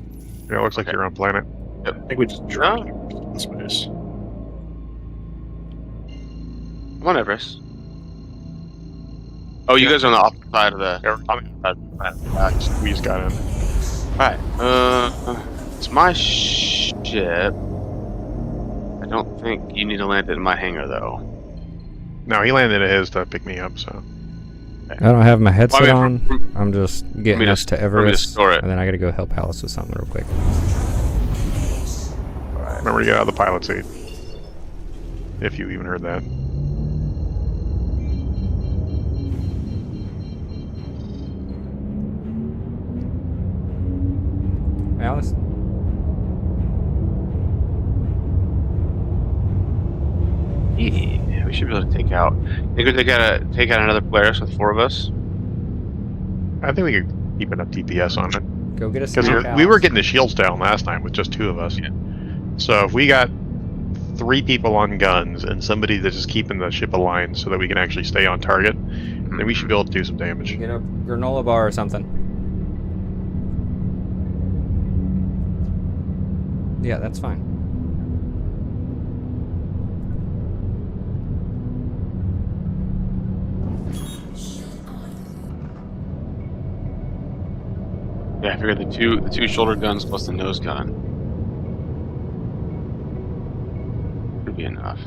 yeah, it looks like Okay. you're on planet. I think we just dropped in space. I'm on Everest. Oh, you guys are on the opposite side of the. Yeah, we just got in. Alright. It's my ship. I don't think you need to land it in my hangar though. No, he landed at his to pick me up, so. I don't have my headset Well, I on. mean, I'm just getting me to- us to for me to Everest, store it. and then I gotta go help Alice with something real quick. Remember to get out of the pilot seat. If you even heard that. Alice? Yeah, we should be able to take out. Think we take out another Polaris with 4 of us? I think we could keep enough DPS on it. Go get us Because some we were getting the shields down last time with just 2 of us. Yeah. So if we got 3 people on guns and somebody that's just keeping the ship aligned so that we can actually stay on target, then we should be able to do some damage. Get a granola bar or something. Yeah, that's fine. Yeah, I figured the two shoulder guns plus the nose gun should be enough.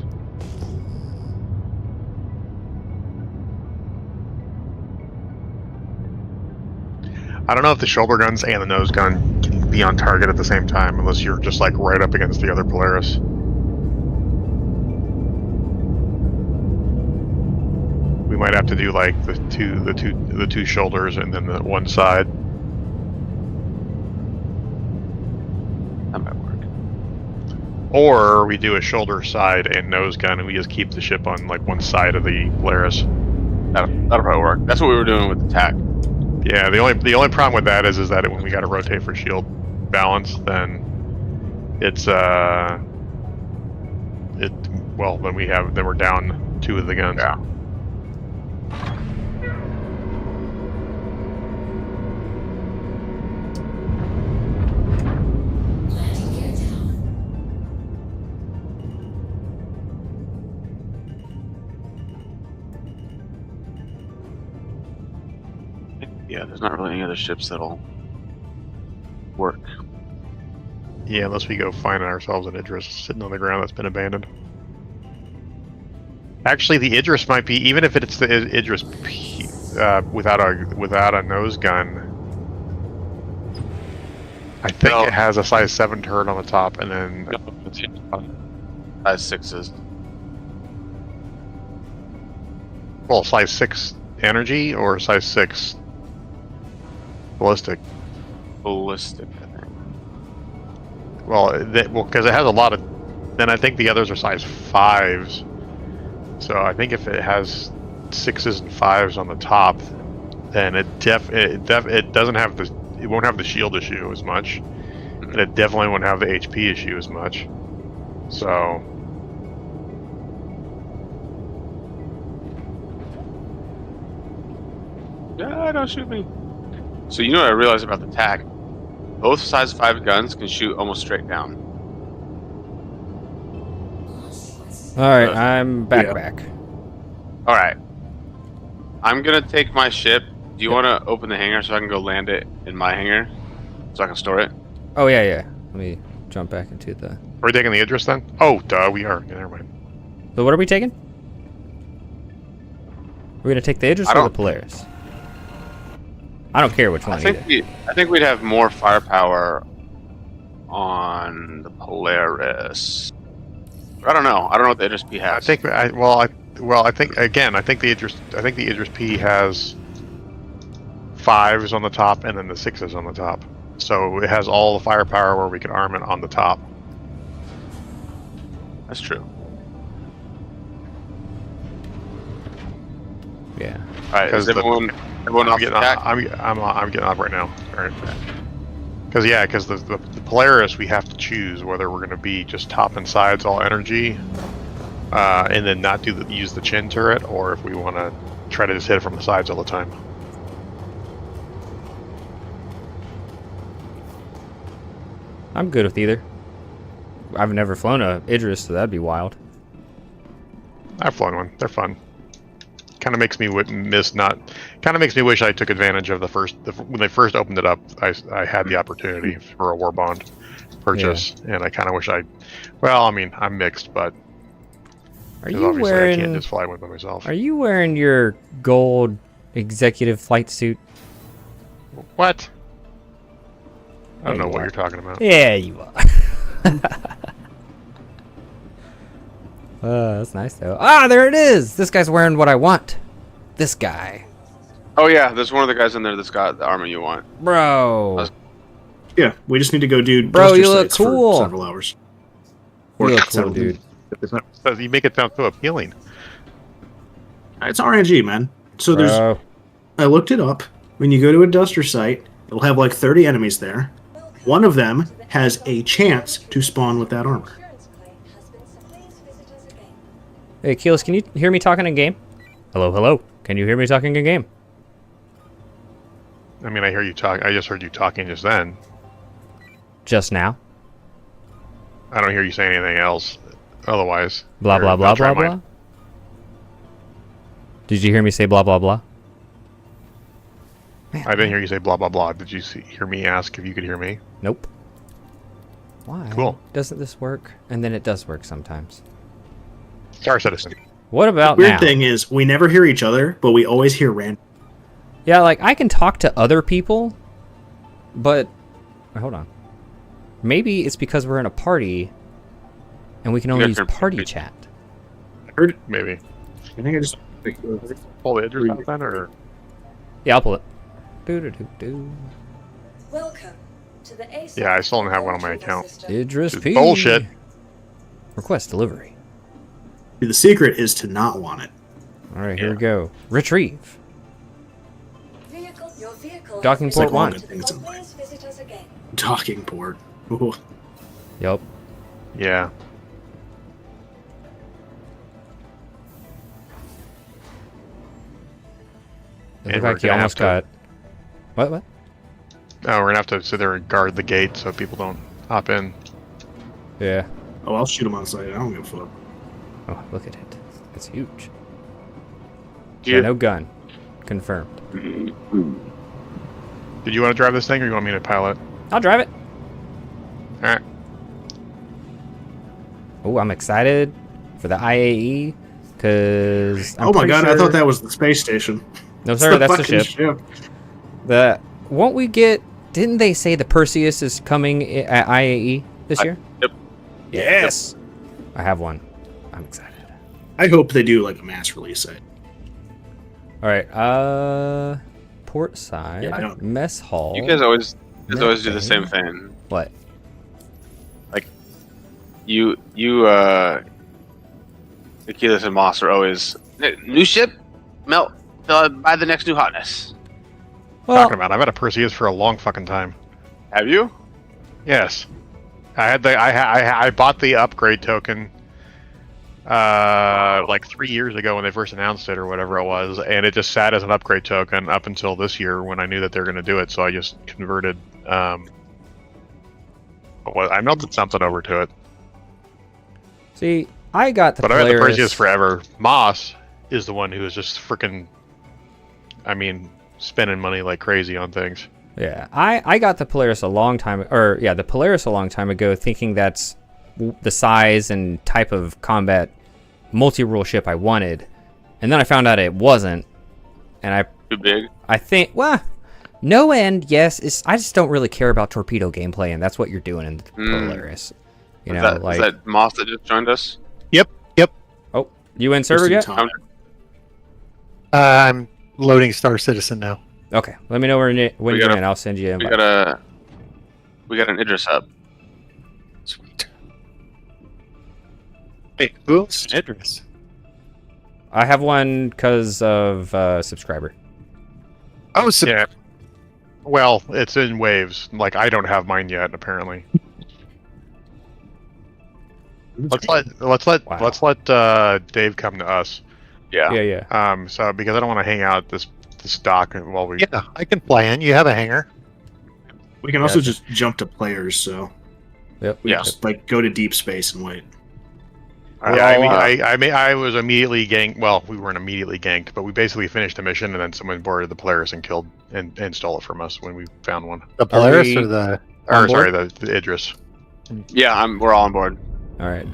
I don't know if the shoulder guns and the nose gun can be on target at the same time, unless you're just like right up against the other Polaris. We might have to do like the two shoulders and then the one side. That might work. Or we do a shoulder side and nose gun and we just keep the ship on like one side of the Polaris. That'll probably work. That's what we were doing with the TAC. Yeah, the only problem with that is that when we got to rotate for shield balance, then it's then we're down 2 of the guns. Yeah. Landing gear down. Yeah, there's not really any other ships that'll work. Yeah, unless we go find ourselves an Idris sitting on the ground that's been abandoned. Actually, the Idris might be, even if it's the Idris without a nose gun. I think No. it has a size 7 turret on the top, and then Size 6s. well, size 6 energy or size 6 ballistic. Ballistic, I think. Well, because it has a lot of. Then I think the others are size 5s. So I think if it has sixes and fives on the top, then it doesn't have the, it won't have the shield issue as much, and it definitely won't have the HP issue as much. So Yeah, don't shoot me. So you know what I realized about the TAC? Both size 5 guns can shoot almost straight down. All right, I'm back. All right. I'm gonna take my ship. Do you want to open the hangar so I can go land it in my hangar, so I can store it? Oh yeah. Let me jump back into the. are we taking the Idris then? Oh, duh, we are. Yeah, never mind. So what are we taking? We're gonna take the Idris or the Polaris. I don't care which one. I think we'd have more firepower on the Polaris. I don't know. I don't know what the Idris P has. I think the Idris P has 5s on the top and then the 6s on the top. So it has all the firepower where we can arm it on the top. That's true. Yeah. All right. Is everyone off the TAC? I'm getting off right now. All right. Because the Polaris, we have to choose whether we're going to be just top and sides all energy, and then not use the chin turret, or if we want to try to just hit it from the sides all the time. I'm good with either. I've never flown a Idris, so that'd be wild. I've flown one. They're fun. Kind of makes me wish I took advantage of when they first opened it up. I had the opportunity for a war bond purchase, and I kind of wish I'm mixed, but Are you obviously wearing? I can't just fly one by myself. Are you wearing your gold executive flight suit? What? I don't Yeah, know you what are. you're talking about. Yeah, you are. That's nice though. Ah, there it is. This guy's wearing what I want. This guy, Oh yeah, there's one of the guys in there that's got the armor you want. bro. Yeah, we just need to go do. Bro, duster you look sites for cool. several hours. You look cool, several dude. You make it sound so appealing. It's RNG, man. So there's. Bro. I looked it up. When you go to a duster site, it'll have like 30 enemies there. One of them has a chance to spawn with that armor. Hey, Keelis, can you hear me talking in game? Hello. Can you hear me talking in game? I mean, I hear you talk. I just heard you talking just then. Just now. I don't hear you saying anything else. Otherwise, Blah blah blah blah blah. Did you hear me say blah blah blah? I didn't hear you say blah blah blah. Did you hear me ask if you could hear me? Nope. Why? Cool. Doesn't this work? And then it does work sometimes. Star Citizen. What about Weird now? thing is, we never hear each other, but we always hear random. Yeah, like I can talk to other people, but hold on. Maybe it's because we're in a party, and we can only use party chat. I heard. Maybe. I think I just. Pull the Idris out then, or Yeah, I'll pull it. Do. Welcome to the yeah, I still don't have one on my account. Idris It's P. bullshit. Request delivery. The secret is to not want it. All right, here we go. Retrieve. Docking Docking port one. Always visit us again. Docking port. Ooh. Yup. Yeah. It And looked we're like you gonna almost have got. What? Oh, we're gonna have to sit there and guard the gate so people don't hop in. Yeah. Oh, I'll shoot him on sight. I don't give a fuck. Oh, look at it. It's huge. Do Yeah, you, no gun. Confirmed. Did you want to drive this thing, or you want me to pilot? I'll drive it. All right. Oh, I'm excited for the IAE because. Oh my god, I thought that was the space station. No, It's sir, that's the fucking ship. Won't we get? Didn't they say the Perseus is coming at IAE this year? Yep. Yes. I have one. I'm excited. I hope they do like a mass release site. All right. Port side. Yeah, I don't- Mess hall. you guys always do the Nothing. same thing. What? Achilles and Moss are always new ship, melt by the next new hotness. Well, Talking about. I've had a Perseus for a long fucking time. Have you? Yes, I had the I bought the upgrade token like 3 years ago when they first announced it or whatever it was, and it just sat as an upgrade token up until this year when I knew that they're going to do it. So I just converted. I melted something over to it, see, I got the but I've had the Polaris. Perseus forever. Moss is the one who is just freaking. I mean, spending money like crazy on things. Yeah, I got the Polaris a long time, the Polaris a long time ago, thinking that's the size and type of combat multi-rule ship I wanted, and then I found out it wasn't, and Too big. I think, well, no end, yes, I just don't really care about torpedo gameplay, and that's what you're doing in the Polaris. You know, Is that Moss that just joined us? Yep. oh, you in server yet? Tom. I'm loading Star Citizen now. Okay, let me know when We you're got in. I'll send you an We invite. got an Idris hub. Sweet. Wait, who else? Idris. I have one because of subscriber. Oh, so Yeah. Well, it's in waves. Like I don't have mine yet, apparently. Let's let Dave come to us. Yeah. Yeah. So because I don't want to hang out at this dock while we. yeah, I can fly in. You have a hangar. We can also Yeah. just jump to players, so Yep. we Yeah. just like go to deep space and wait. Yeah, I mean, I was immediately ganked. Well, we weren't immediately ganked, but we basically finished the mission, and then someone boarded the Polaris and killed and stole it from us when we found one. The Polaris we- or the. Or On sorry, board? the Idris. Yeah, we're all on board. All right.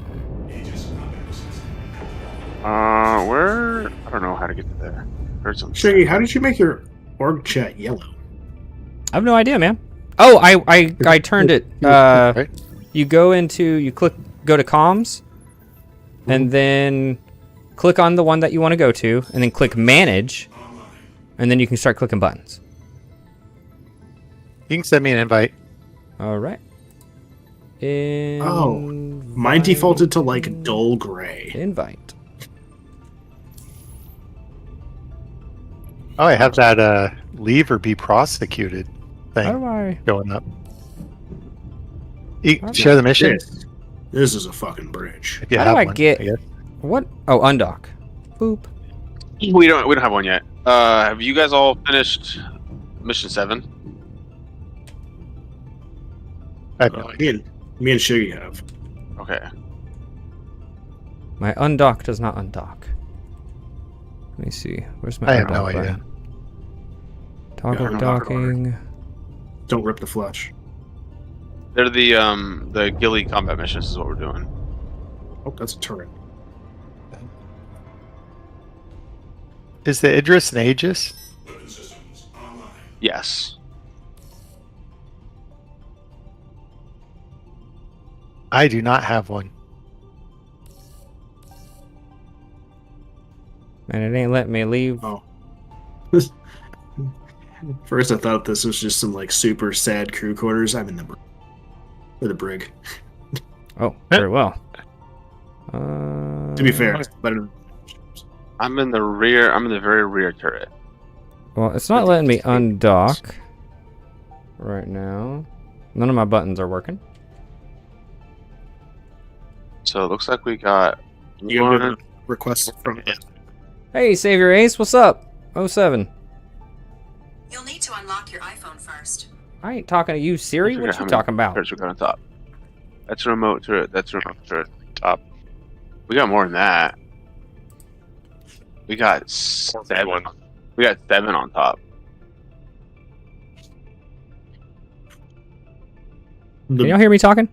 Where? I don't know how to get to there. Heard some. Shaggy, how did you make your org chat yellow? I have no idea, man. Oh, I turned it. Right? You go to comms, and then click on the one that you want to go to, and then click manage, and then you can start clicking buttons. You can send me an invite. All right. Oh, mine defaulted to like dull gray. Invite. Oh, I have that leave or be prosecuted How thing do I? going up. Share the mission This is a fucking bridge. if you How have do I one, get- guess. What? Oh, undock. Boop. We don't have one yet. Have you guys all finished mission 7? I have no idea. Me and Shaggy have. Okay. My undock does not undock. Let me see. Where's my I have undock no idea. button? Toggle Yeah, undock docking. Don't rip the fletch. They're the ghillie combat missions is what we're doing. Oh, that's a turret. Is the Idris an Aegis? Yes. I do not have one. And it ain't letting me leave. Oh. First, I thought this was just some like super sad crew quarters. I'm in the or the brig. Oh, very well. To be fair, it's better. Than... I'm in the rear. I'm in the very rear turret. Well, it's not letting me undock right now. None of my buttons are working. So it looks like we got You gotta do one. the request from. Hey, Savior Ace, what's up? 07. You'll need to unlock your iPhone first. I ain't talking to you, Siri. I What forget you how many talking about? turrets we got on top. That's a remote turret. That's a remote turret. Top. We got more than that. We got 7. We got 7 on top. Can y'all hear me talking?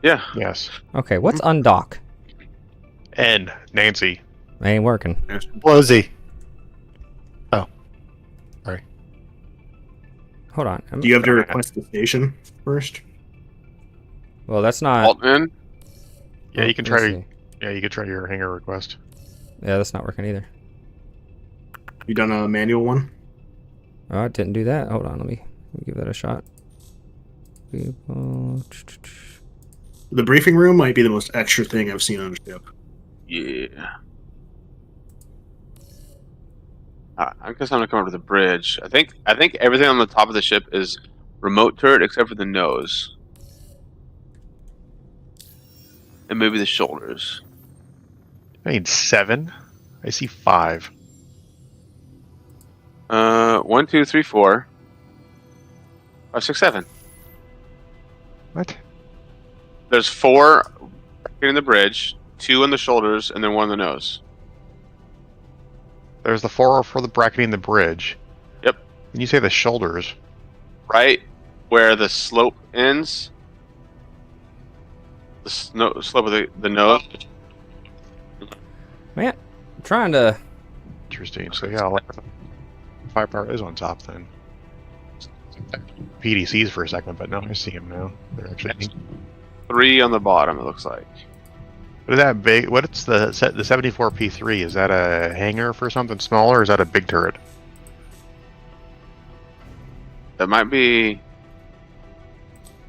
Yeah. Yes. Okay, what's undock? N. Nancy. Ain't working. Blowsy. Oh. Sorry. Hold on. Do you have to request the station first? Well, that's not. Alt in. Yeah, you can Let's try. see. Yeah, you can try your hangar request. Yeah, that's not working either. You done a manual one? Oh, I didn't do that. Hold on, let me give that a shot. People. The briefing room might be the most extra thing I've seen on a ship. Yeah. I guess I'm gonna come over to the bridge. I think everything on the top of the ship is remote turret except for the nose. And maybe the shoulders. I need 7. I see 5. 1, 2, 3, 4. 5, 6, 7. What? There's 4 in the bridge, 2 on the shoulders, and then 1 on the nose. There's the 4 for the bracketing the bridge. Yep. And you say the shoulders. Right where the slope ends. The slope of the nose. Man, I'm trying to. Interesting. So yeah, like firepower is on top then. PDCs for a second, but no, I see them now. They're actually 3 on the bottom. It looks like. What is that big? What's the 74P3? Is that a hangar for something smaller, or is that a big turret? That might be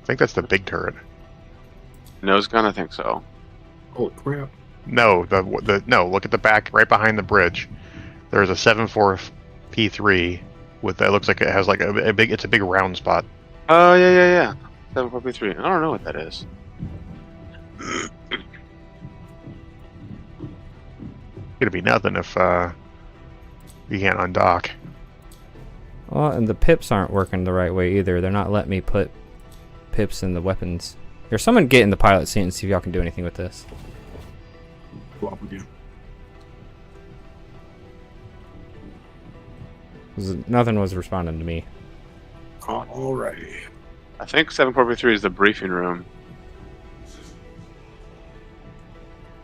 I think that's the big turret. nose gun. I think so. Holy crap! No, no. Look at the back, right behind the bridge. There's a 74P3 with that. Looks like it has like a big. It's a big round spot. Oh yeah. 7.3. I don't know what that is. It'd be nothing if you can't undock. Well, and the pips aren't working the right way either. They're not letting me put pips in the weapons. Here, someone get in the pilot seat and see if y'all can do anything with this. What would you? 'Cause nothing was responding to me. Alrighty. I think 7.3 is the briefing room.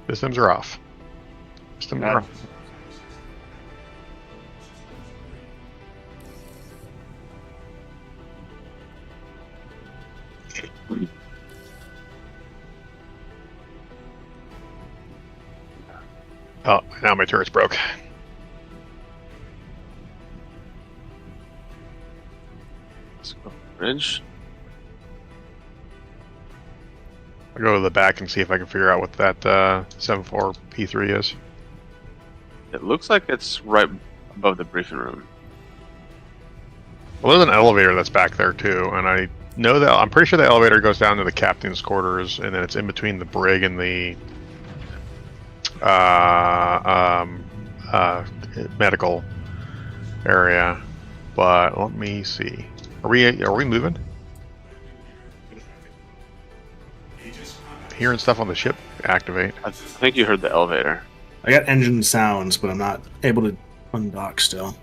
Systems are off. Systems are off. Oh, now my turret's broke. Let's go bridge. I'll go to the back and see if I can figure out what that 74P3 is. It looks like it's right above the briefing room. Well, there's an elevator that's back there too, and I know that I'm pretty sure the elevator goes down to the captain's quarters, and then it's in between the brig and the medical area. But let me see. Are we moving? Hearing stuff on the ship activate. I think you heard the elevator. I got engine sounds, but I'm not able to undock still.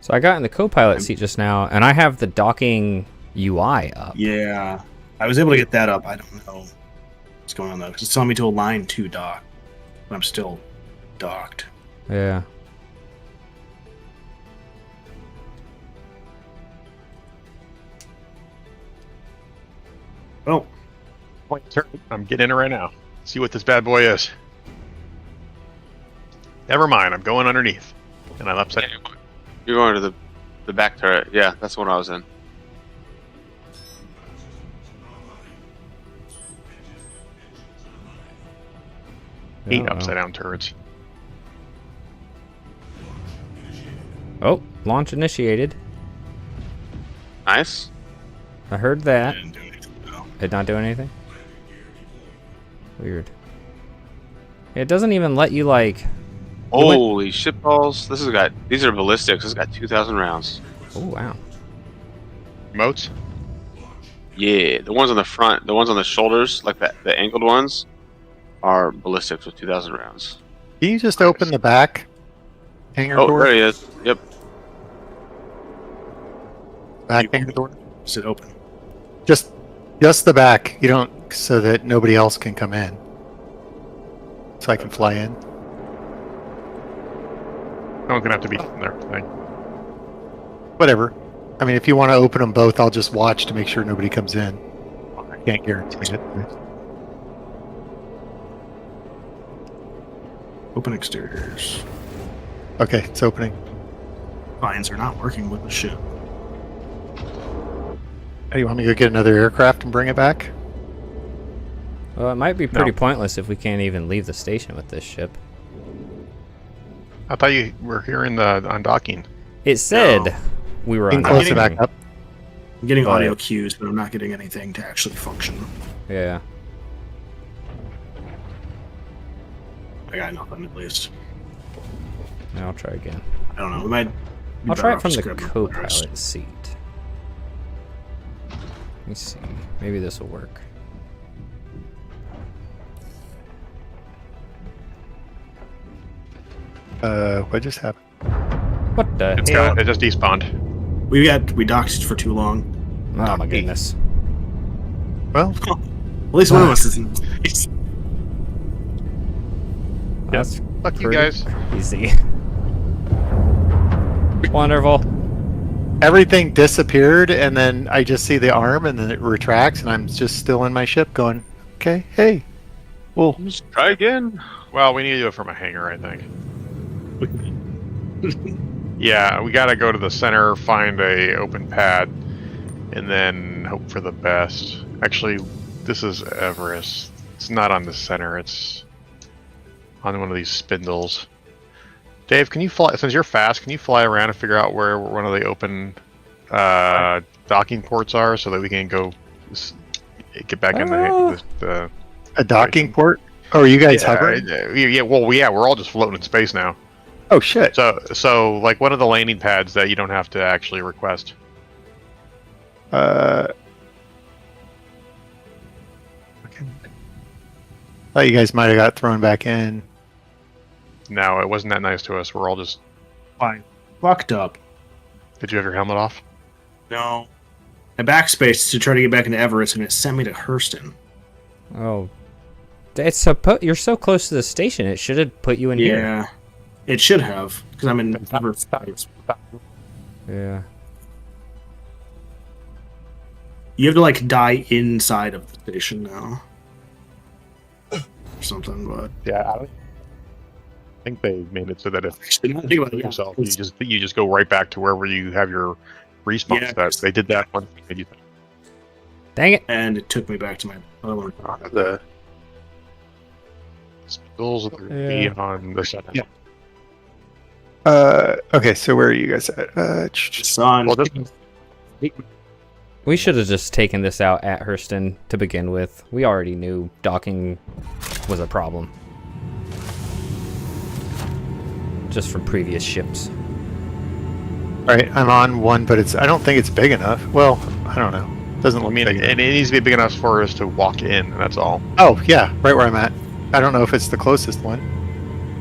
So I got in the co-pilot seat just now, and I have the docking UI up. Yeah, I was able to get that up. I don't know what's going on though, because it's telling me to align to dock, but I'm still docked. Yeah. Oh, I'm getting in it right now. See what this bad boy is. Never mind, I'm going underneath. And I'm upside down. You're going to the back turret. Yeah, that's the one I was in. 8 upside down turrets. Oh, launch initiated. Nice. I heard that. didn't do anything though. Did not do anything? Weird. It doesn't even let you, like... Holy shit balls. These are ballistics. This has got 2,000 rounds. Oh, wow. Remotes? Yeah, the ones on the front, the ones on the shoulders, like the angled ones, are ballistics with 2,000 rounds. Can you just open the back hangar Oh, door? there he is. Yep. Back hangar door? Is it open? Just the back. You don't, so that nobody else can come in. So I can fly in. No one's gonna have to be in there. Whatever. I mean, if you want to open them both, I'll just watch to make sure nobody comes in. I can't guarantee it. Open exteriors. Okay, it's opening. Lines are not working with the ship. Hey, you want me to go get another aircraft and bring it back? Well, it might be pretty No. pointless if we can't even leave the station with this ship. I thought you were hearing the undocking. It said No. we were You on can close it docking. back up. I'm getting But- audio cues, but I'm not getting anything to actually function. Yeah. I got nothing at least. Now I'll try again. I don't know. We might. be I'll try better it off from just the grabbing Polaris. co-pilot seat. Let me see. Maybe this will work. What just happened? What the It's hell? got, it just despawned. We doxed for too long. Oh my goodness. Well, At least one of us isn't. That's Fuck you pretty guys. easy. Wonderful. everything disappeared, and then I just see the arm, and then it retracts, and I'm just still in my ship going, okay, hey. Well, Just try again. Well, we need to do it from a hangar, I think. Yeah, we gotta go to the center, find a open pad, and then hope for the best. Actually, this is Everest. It's not on the center, it's on one of these spindles. Dave, can you fly, since you're fast, can you fly around and figure out where one of the open docking ports are so that we can go get back in the a docking port? Oh, are you guys hovering? yeah, we're all just floating in space now. Oh, shit. So like one of the landing pads that you don't have to actually request. Okay. Thought you guys might have got thrown back in. No, it wasn't that nice to us. We're all just. Fine. Fucked up. Did you have your helmet off? No. I backspaced to try to get back into Everest, and it sent me to Hurston. Oh. It's you're so close to the station. It should have put you in here. Yeah. It should have, because I'm in Everest. Yeah. You have to, like, die inside of the station now. Or something, but... Yeah, I think they made it so that if Actually, now that I think about it, you yeah, yourself, it's- you just go right back to wherever you have your respawn Yeah, stats. They did that one. Dang it. And it took me back to my other one. The spills of the Yeah. on the side. Yeah. Okay, so where are you guys at? Sun. Well, this, We should have just taken this out at Hurston to begin with. We already knew docking was a problem. Just from previous ships. Alright, I'm on one, but I don't think it's big enough. Well, I don't know. Doesn't I look mean, big and it enough. needs to be big enough for us to walk in. That's all. Oh, yeah, right where I'm at. I don't know if it's the closest one.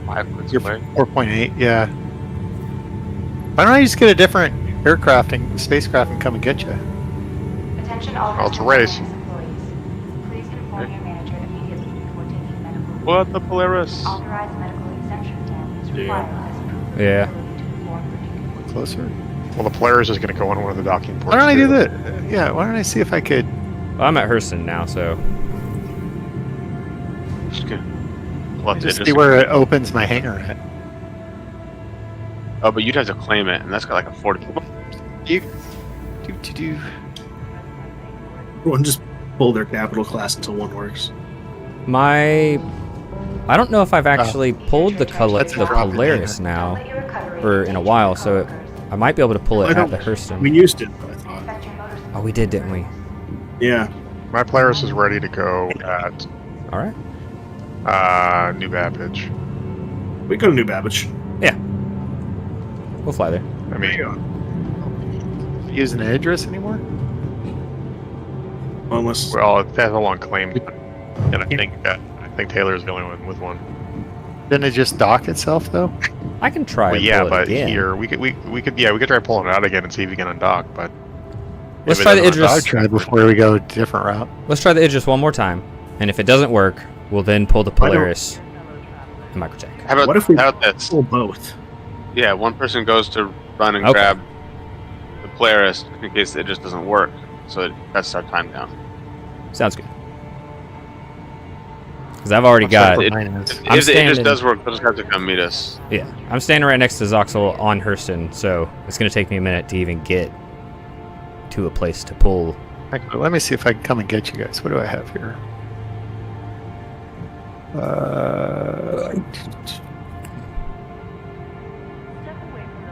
5 minutes You're away. 4.8, yeah. Why don't I just get a different spacecraft and come and get you? Attention all Well, it's a race. employees. Please inform your manager immediately before taking medical leave. What the Polaris? Authorized medical exemption form is required as proof of Yeah. ability to perform for duty. Closer. Well, the Polaris is going to go on one of the docking ports. Why don't I do too. that? Yeah, why don't I see if I could... Well, I'm at Hurston now, so Just gonna- Well, Just see where it opens my hangar at. Oh, but you'd have to claim it, and that's got like a 40. Do. Everyone just pull their capital class until one works. I don't know if I've actually pulled the That's a drop in Polaris now, or in a while, so I might be able to pull it I at don't- the Hurston. We used it, I thought. Inspect your motorcycle. Oh, we did, didn't we? Yeah. My Polaris is ready to go at All right. New Babbage. We go to New Babbage. We'll fly there. I mean, Using the address anymore? Unless... well, it has a long claim, and I think Taylor's the only one with one. Didn't it just dock itself, though? I can try. Well, and yeah, pull it but again. here we could try pulling it out again and see if we can undock. But Let's if it try the doesn't Idris. I'll try before we go a different route. Let's try the Idris one more time, and if it doesn't work, we'll then pull the Why don't- Polaris and microtech. How about, What if we- how about this? Pull both. Yeah, one person goes to run and Okay. grab the Polaris in case it just doesn't work. So that's our time down. Sounds good. Because I've already got. it- Mine is. I'm If it standing- just does work, they'll just have to come meet us. Yeah, I'm standing right next to Zoxel on Hurston, so it's gonna take me a minute to even get to a place to pull. Let me see if I can come and get you guys. What do I have here?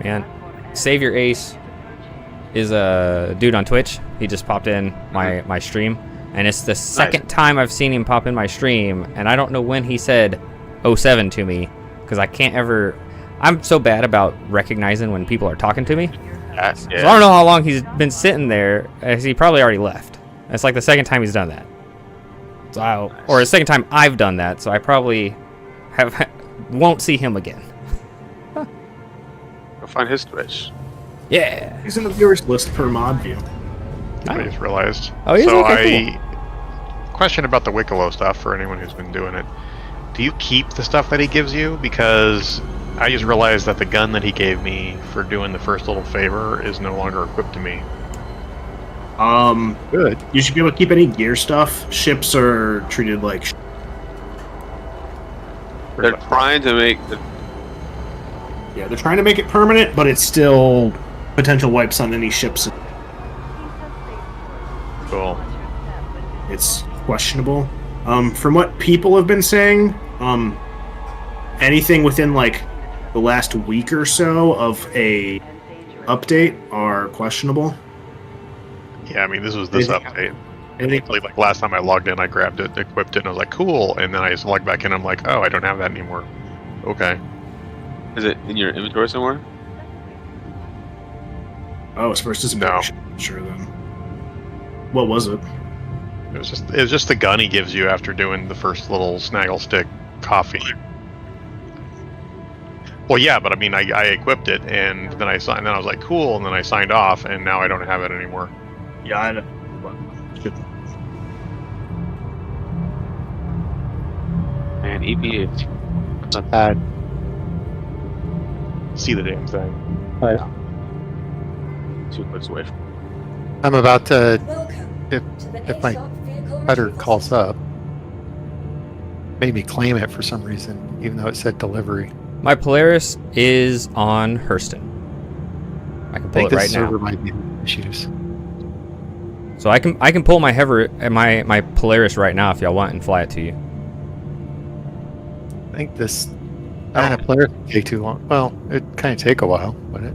Man, Savior Ace is a dude on Twitch. He just popped in my stream, and it's the second time I've seen him pop in my stream, and I don't know when he said 07 to me, because I can't ever. I'm so bad about recognizing when people are talking to me. Yeah. So I don't know how long he's been sitting there, as he probably already left. It's like the second time he's done that. So or the second time I've done that, so I probably won't see him again. Go find his Twitch. Yeah. He's in the viewers list per mod view. I just realized. Oh, he's so okay, question about the Wicklow stuff for anyone who's been doing it. Do you keep the stuff that he gives you? Because I just realized that the gun that he gave me for doing the first little favor is no longer equipped to me. Good. You should be able to keep any gear stuff. Ships are treated like. They're trying to make the. Yeah, they're trying to make it permanent, but it's still potential wipes on any ships. Cool. It's questionable. From what people have been saying, anything within like the last week or so of a update are questionable. Yeah, I mean, this was this update. Anything Like last time I logged in, I grabbed it, equipped it, and I was like, cool. And then I just logged back in, I'm like, oh, I don't have that anymore. Okay. Is it in your inventory somewhere? Oh, it's first as No. Sure then. What was it? It was just the gun he gives you after doing the first little snaggle stick coffee. Well, yeah, but I mean, I equipped it, and then I signed. Then I was like, cool, and then I signed off, and now I don't have it anymore. Yeah, I know. Man, EPH. It's not bad. See the damn thing. 2 clicks away from. I'm about to, Welcome if to the if my ASOP vehicle cutter retrieval calls system. up, made me claim it for some reason, even though it said delivery. My Polaris is on Hurston. I can I pull think it the right server now. might be issues. So I can pull my my Polaris right now if y'all want and fly it to you. I think this player can take too long. Well, it kind of take a while, but it.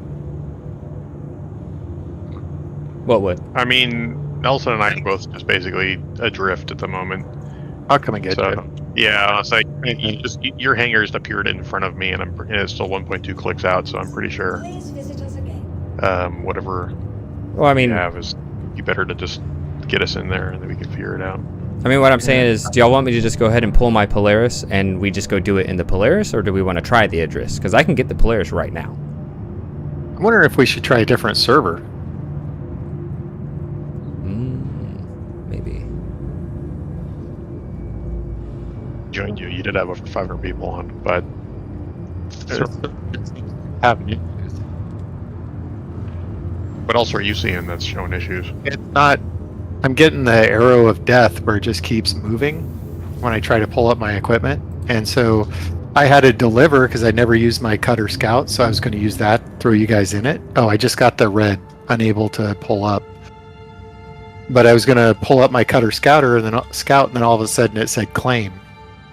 What would? I mean, Nelson and I are both just basically adrift at the moment. I'll come and get So, you. yeah, I was like, your hangers appeared in front of me, and it's still 1.2 clicks out, so I'm pretty sure Please visit us again. whatever Well, I mean, you have is you better to just get us in there, and then we can figure it out. what I'm saying is, do y'all want me to just go ahead and pull my Polaris and we just go do it in the Polaris, or do we want to try the Idris? Because I can get the Polaris right now. I'm wondering if we should try a different server. Maybe. Joined you. You did have over 500 people on, but Haven't. what else are you seeing that's showing issues? It's not. I'm getting the arrow of death where it just keeps moving when I try to pull up my equipment, and so I had to deliver because I never used my cutter scout, so I was going to use that, throw you guys in it. Oh, I just got the red, unable to pull up. But I was going to pull up my cutter scouter and then all of a sudden it said claim,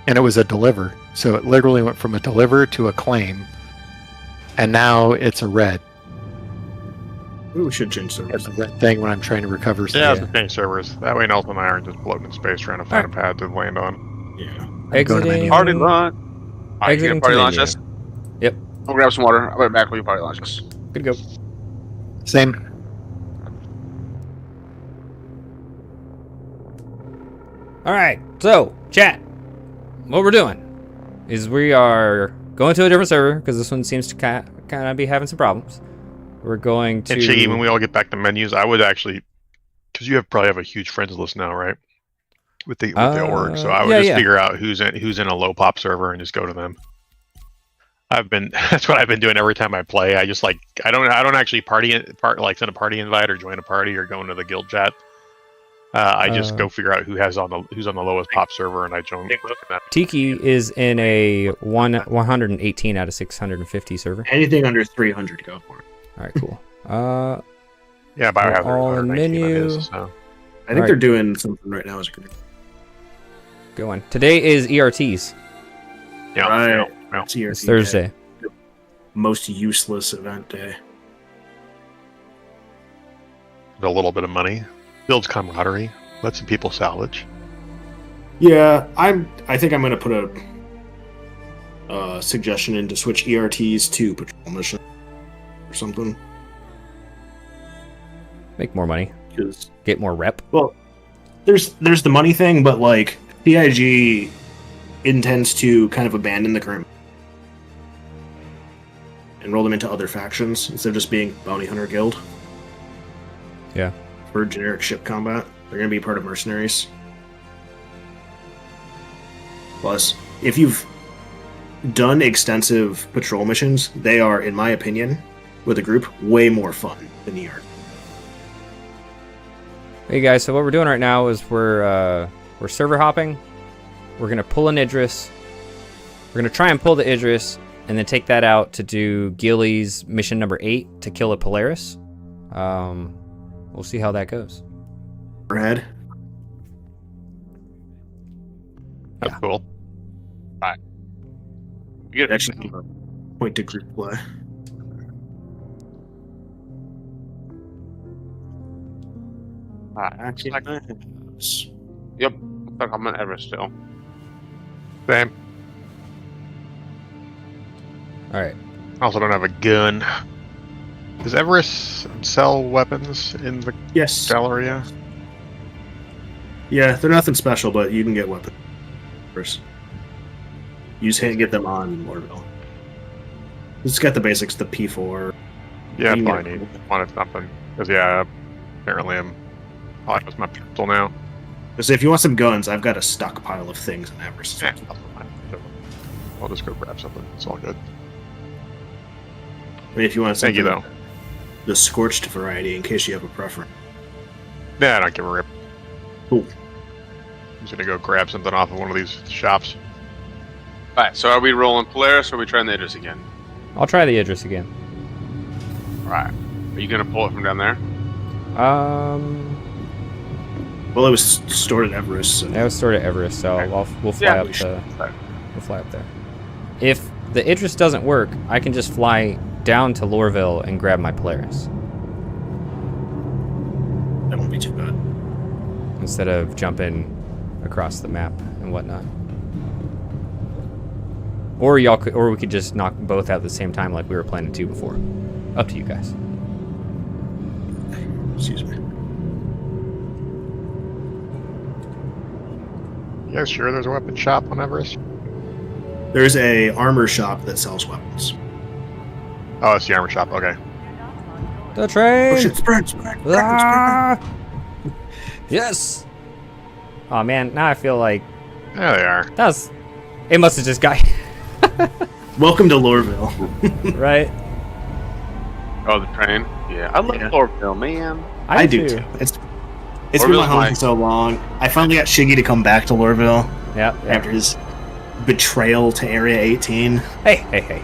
and it was a deliver. So it literally went from a deliver to a claim, and now it's a red. Maybe we should change It's servers. a red thing when I'm trying to recover Yeah, stuff. the change servers. That way Nelson and I aren't just floating in space trying to find a pad to land on. Yeah. Exiting. Party launch. I can Exiting party to launch menu. us. Yep. I'll grab some water. I'll be back when you party launch us. Good to go. Same. All right. So, chat. What we're doing is we are going to a different server because this one seems to kind of be having some problems. We're going to. And Shiggy, when we all get back to menus, I would actually, because you probably have a huge friends list now, right? With the org, so I would just figure out who's in a low pop server and just go to them. That's what I've been doing every time I play. I just I don't actually send a party invite or join a party or go into the guild chat. I just go figure out who's on the lowest pop server and I join that. Tiki is in a 118 out of 650 server. Anything under 300, go for it. All right, cool. Yeah, Biohazard. all in 119 on menu. his, so. I think they're doing something right now as a group. Good one. Today is ERTs. Yeah, Right. yeah. It's here. It's Thursday. most useless event day. A little bit of money. Builds camaraderie. Lets some people salvage. Yeah, I think I'm gonna put a suggestion in to switch ERTs to patrol mission or something. Make more money. 'Cause, Get more rep. well, there's the money thing, but like CIG intends to kind of abandon the current and roll them into other factions instead of just being bounty hunter guild. Yeah. For generic ship combat, they're gonna be part of mercenaries. Plus, if you've done extensive patrol missions, they are, in my opinion, with a group, way more fun than ERT. Hey guys, so what we're doing right now is we're server hopping. We're gonna pull an Idris. We're gonna try and pull the Idris, and then take that out to do GILLY'S mission number 8 to kill a Polaris. We'll see how that goes. Overhead. That's cool. Alright. You get Actually, point to group play. Actually, yep. Looks like I'm on Everest still. Same. Alright. I also don't have a gun. Does Everest sell weapons in the Yes. Galleria? Yeah, they're nothing special, but you can get weapons. First. You just can't get them on Lorville. It's got the basics, the P4. Yeah, You can fine. get- Need wanted something. Because yeah, apparently I'm. I'll use my pistol now. So if you want some guns, I've got a stockpile of things in Everest. Yeah, I'll just go grab something. It's all good. I mean, if you want Thank something, you though. the scorched variety, in case you have a preference. Yeah, I don't give a rip. Cool. I'm just gonna go grab something off of one of these shops. Alright, so are we rolling Polaris or are we trying the Idris again? I'll try the Idris again. Alright. Are you gonna pull it from down there? Well, it was stored at Everest. So. That was stored at Everest, so we'll fly up to we'll fly up there. If the Idris doesn't work, I can just fly down to Lorville and grab my Polaris That won't be too bad. instead of jumping across the map and whatnot. Or we could just knock both out at the same time like we were planning to before. Up to you guys. Excuse me. You guys sure there's a weapon shop on Everest? There's a armor shop that sells weapons. Oh, it's the armor shop. Okay. The train! Oh shit, sprint! Ah! Yes! Oh man, now I feel like There they are. it must have just got Welcome to Lorville. right. Oh, the train? Yeah. I love Lorville, man. I do too. It's been my home for so long. I finally got Shiggy to come back to Lorville Yeah. after his betrayal to Area 18. Hey.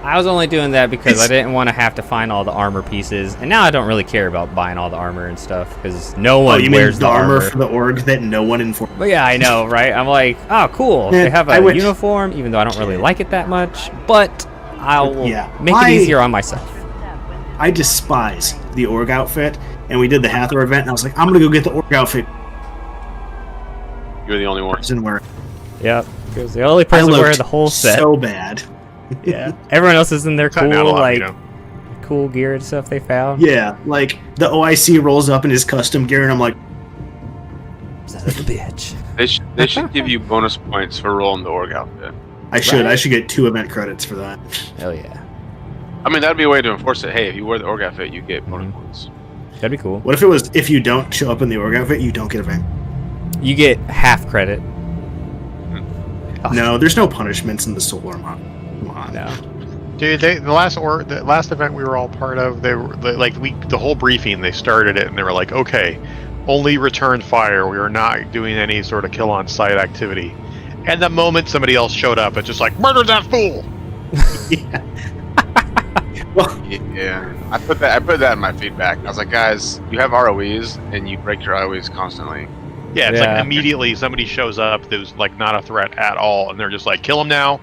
I was only doing that because I didn't want to have to find all the armor pieces, and now I don't really care about buying all the armor and stuff because no one you wears mean the armor for the org that no one informed? But yeah, I know, right? I'm like, oh, cool. Man, They have I a wish- uniform, even though I don't really like it that much, but I'll make it I- easier on myself. I despise the org outfit, and we did the Hathor event, and I was like, I'm gonna go get the org outfit. You're the only one. Didn't wear it. Yep, because the only I person wearing looked the whole set. so bad. Yeah, everyone else is in their Cutting out a cool, lot, like, you know. cool gear and stuff they found. Yeah, like the OIC rolls up in his custom gear, and I'm like, Son of a bitch. They should give you bonus points for rolling the org outfit. I should Right. get 2 event credits for that. Hell yeah. I mean, that'd be a way to enforce it. Hey, if you wear the org outfit, you get bonus Mhm. points. That'd be cool. What if it was if you don't show up in the org outfit, you don't get event? You get half credit. No, there's no punishments in the solar mod. Come on. No. Dude, the last event we were all part of, they were the whole briefing. They started it and they were like, okay, only return fire. We are not doing any sort of kill on site activity. And the moment somebody else showed up, it's just like murder that fool. Yeah. Well, Yeah, I put that in my feedback. I was like, guys, you have ROEs and you break your ROEs constantly. Yeah, it's Yeah. like immediately somebody shows up who's like not a threat at all, and they're just like, kill him now.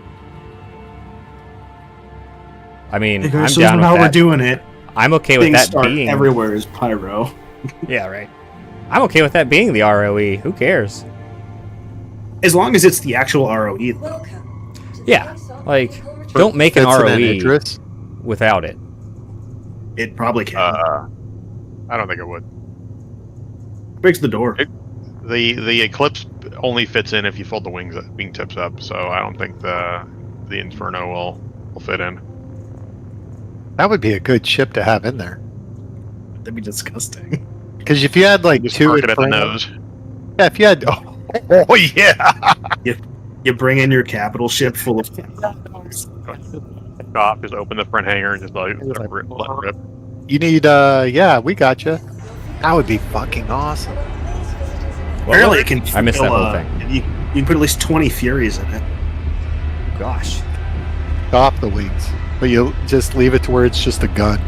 I mean, Okay, I'm so down with how that. we're doing it. I'm okay with Things that start being. everywhere is pyro. Yeah, right. I'm okay with that being the ROE. Who cares? As long as it's the actual ROE. Though. Welcome to the Yeah, Airsoft like, Vehicle Retrieval don't make an Fits in ROE Idris. without it. It probably can. I don't think it would. Breaks the door. The Eclipse only fits in if you fold the wingtips up, so I don't think the Inferno will fit in. That would be a good ship to have in there. That'd be disgusting. Because if you had like Just two mark it at the Inferno- nose. yeah, if you had oh yeah, You bring in your capital ship full of. Off, just open the front hanger and just let it rip. you need yeah, we got you. That would be fucking awesome. Apparently, it can. I missed that fill, whole thing. You can put at least 20 Furies in it. Gosh. Off the wings, but you just leave it to where it's just a gun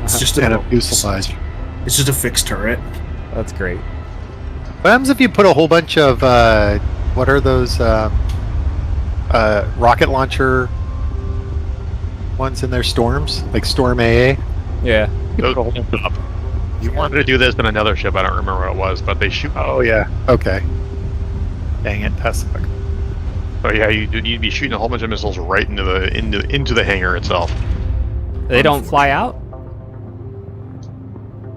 It's just and a a fuselage. It's just a fixed turret. That's great. What happens if you put a whole bunch of what are those rocket launcher ones in their storms, like Storm AA? Yeah. Those up. You wanted to do this in another ship. I don't remember what it was, but they shoot. Oh yeah. Okay. Dang it, that sucks. So yeah, you'd be shooting a whole bunch of missiles right into the hangar itself. They don't fly out?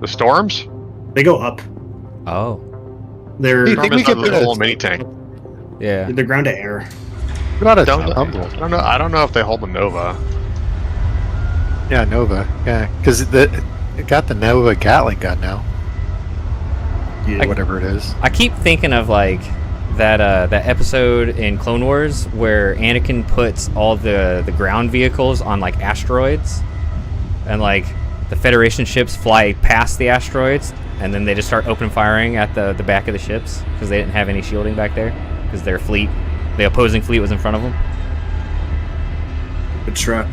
The storms? They go up. Oh. They're Do you think we could a put little a, mini tank. Yeah. they're ground to air. not a Don't- tumble? I don't know if they hold the Nova. Yeah, Nova. Yeah, because it got the Nova Gatling gun now. Yeah. Whatever it is. I keep thinking of like that episode in Clone Wars where Anakin puts all the ground vehicles on like asteroids, and like the Federation ships fly past the asteroids, and then they just start open firing at the back of the ships because they didn't have any shielding back there because their fleet, the opposing fleet, was in front of them. Good trap.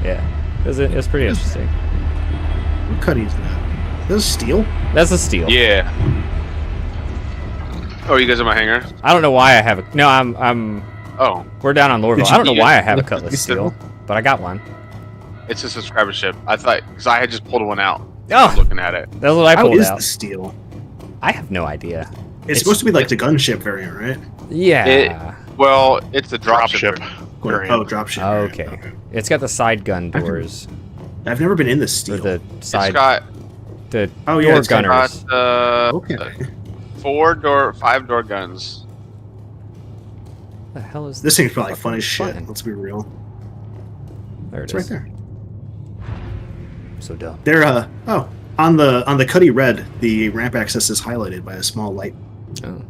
Yeah, it was pretty interesting. What cutty is that? This is steel? That's a steal. Yeah. Oh, you guys in my hangar? I don't know why I have a no. I'm Oh, we're down on Lorville. Did you- I don't know you why I guys- have a Cutlass steel, but I got one. it's a subscriber ship. I thought because I had just pulled one out. Oh, Looking at it. that's what I How pulled is out. the steel? I have no idea. It's supposed to be like the gunship variant, right? Yeah. Well, it's the drop Drop ship. ship. Oh, Variant. dropship. Oh, variant. okay. It's got the side gun doors. I've never been in this Or steel. the It's side got the Oh, yeah, door it's got- gunners. Okay. 5-door guns. What the hell is This thing's probably fun as shit. button? Let's be real. There it It's is. right there. I'm so dumb. They're on the Cuddy Red, the ramp access is highlighted by a small light. Oh.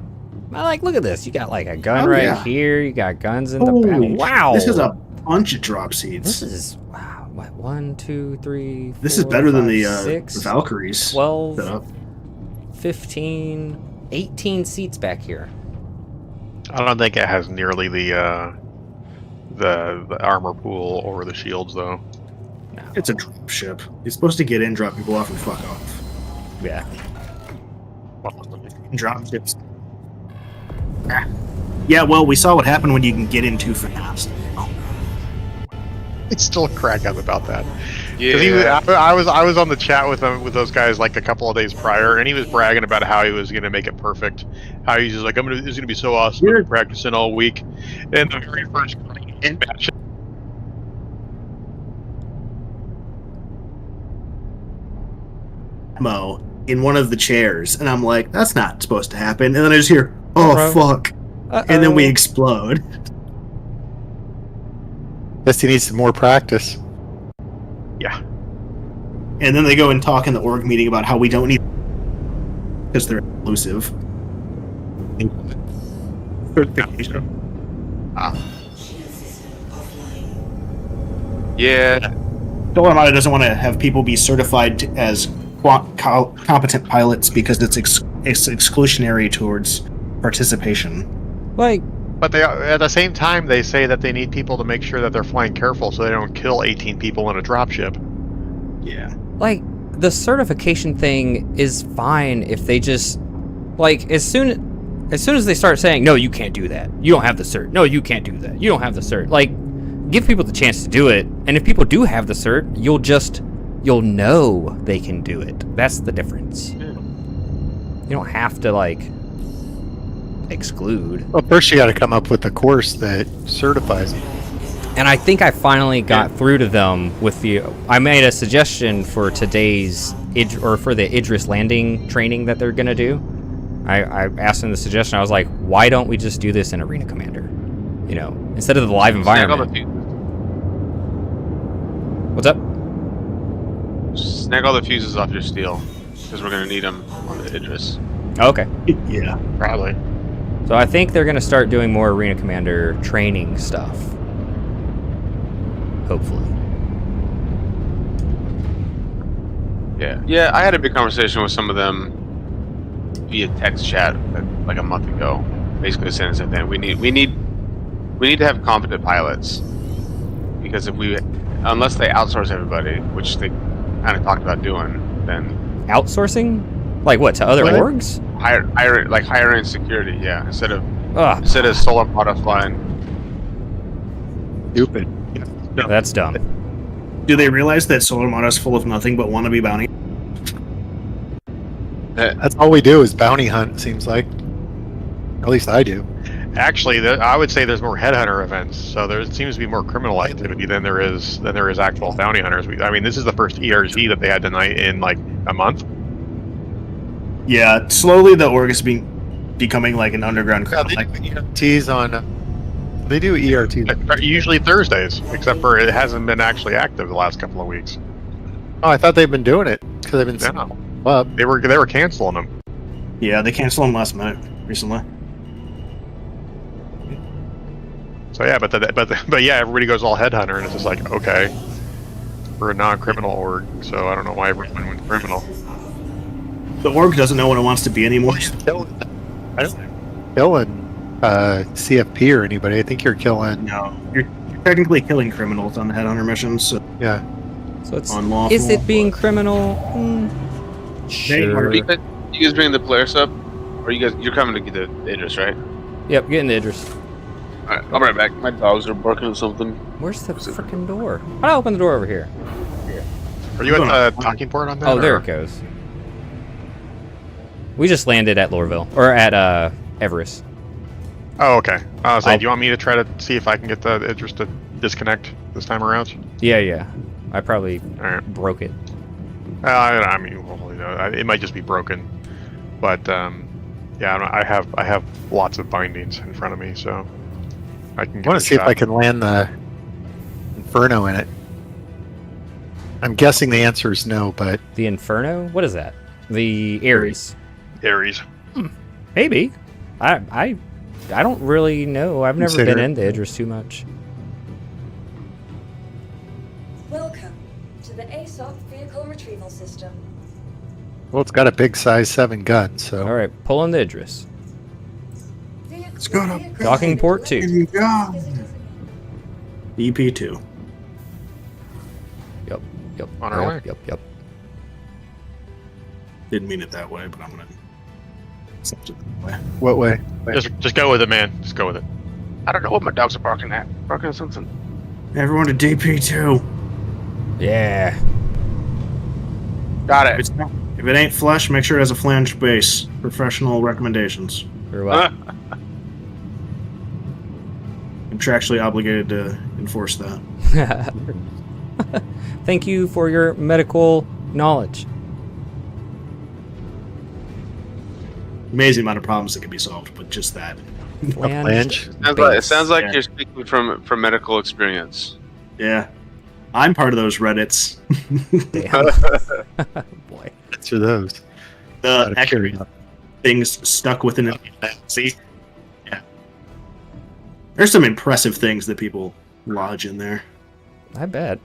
I like. Look at this. You got like a gun Oh, right yeah. here. You got guns in the Holy back. Wow. This is a bunch of drop This seats. is wow. What? 1, 2, 3. This is 4, better than 5, the 6, Valkyries. 12, setup. 15, 18 seats back here. I don't think it has nearly the armor pool or the shields though. No. It's a drop ship. You're supposed to get in, drop people off, and fuck off. Yeah. Drop ships. Ah. Yeah, well, we saw what happened when you can get in too fast. It's still a crack up about that. Yeah. I was on the chat with them with those guys like a couple of days prior, and he was bragging about how he was gonna make it perfect. How he's just like, this is gonna be so awesome. I've been practicing all week, and the very first in match. Mo in one of the chairs, and I'm like, that's not supposed to happen. And then I just hear, oh, Bro. fuck. And then we explode. Guess he needs some more practice. Yeah. And then they go and talk in the org meeting about how we don't need because they're exclusive. Yeah. Bill Armada doesn't want to have people be certified as competent pilots because it's exclusionary towards participation. Like, But they at the same time they say that they need people to make sure that they're flying careful so they don't kill 18 people in a dropship. Yeah. like the certification thing is fine if they just like as soon as they start saying no, you can't do that. You don't have the cert. No, you can't do that. You don't have the cert. Like give people the chance to do it. And if people do have the cert, you'll know they can do it. That's the difference. You don't have to like exclude. Well, first you got to come up with a course that certifies you. And I think I finally got through to them with I made a suggestion for today's for the Idris landing training that they're gonna do. I asked them the suggestion. I was like, why don't we just do this in Arena Commander? You know, instead of the live environment. What's up? Snag all the fuses off your steel, because we're gonna need them on the Idris. Okay. Yeah. Probably. So I think they're gonna start doing more Arena Commander training stuff. Hopefully. Yeah. I had a big conversation with some of them via text chat like a month ago. Basically saying the same thing. We need to have competent pilots, because unless they outsource everybody, which they kind of talked about doing, then outsourcing, like what, to other orgs? Hiring security, yeah. Instead of solo product flying. Stupid. No. That's dumb. Do they realize that Solar Armada is full of nothing but wannabe bounty? That's all we do is bounty hunt, it seems like. At least I do. Actually, I would say there's more headhunter events, so there seems to be more criminal activity than there is actual bounty hunters. I mean, this is the first ERG that they had tonight in like a month. Yeah, slowly the org is becoming like an underground crowd. Yeah, they do ERTs on. They do ERTs. Usually Thursdays, except for it hasn't been actually active the last couple of weeks. Oh, I thought they've been doing it because they've been setting them up. They were canceling them. Yeah, they canceled them last minute recently. So yeah, but yeah, everybody goes all headhunter, and it's just like, okay, we're a non-criminal org, so I don't know why everyone went criminal. The org doesn't know what it wants to be anymore. I don't killing CFP or anybody. I think you're killing. No, you're technically killing criminals on the headhunter missions. So yeah. So it's unlawful. Is it being criminal? Sure. You guys bring the players up, or you're coming to get the Idris, right? Yep, getting the Idris. Alright, I'll be right back. My dogs are barking at something. Where's the freaking door? I'll open the door over here. Are you at the talking port on that? Oh, there it goes. We just landed at Lorville, or at Everest. Oh, okay. So do you want me to try to see if I can get the Idris to disconnect this time around? Yeah. I probably broke it. I mean, well, you know, it might just be broken, but yeah, I have lots of bindings in front of me, so I can. I want to see if I can land the Inferno in it. I'm guessing the answer is no, but the Inferno? What is that? The Ares. Ares. Maybe. I don't really know. I've never been into Idris too much. Welcome to the ASOC Vehicle Retrieval System. well, it's got a big size 7 gun, so. All right, pull in the Idris. Let's go to Docking port 2. EP2. Yep. On our way. Yep. Didn't mean it that way, but I'm gonna accept it that way. What way? Just go with it, man. Just go with it. I don't know what my dogs are barking at. Barking at something. Everyone to DP2. Yeah. Got it. If it ain't flush, make sure it has a flange base. Professional recommendations. Very well. Contractually obligated to enforce that. Thank you for your medical knowledge. Amazing amount of problems that can be solved with just that. Flange? It sounds like you're speaking from medical experience. Yeah. I'm part of those Reddits. Boy. Answer those. The accurate things stuck within it. See? Yeah. There's some impressive things that people lodge in there. I bet.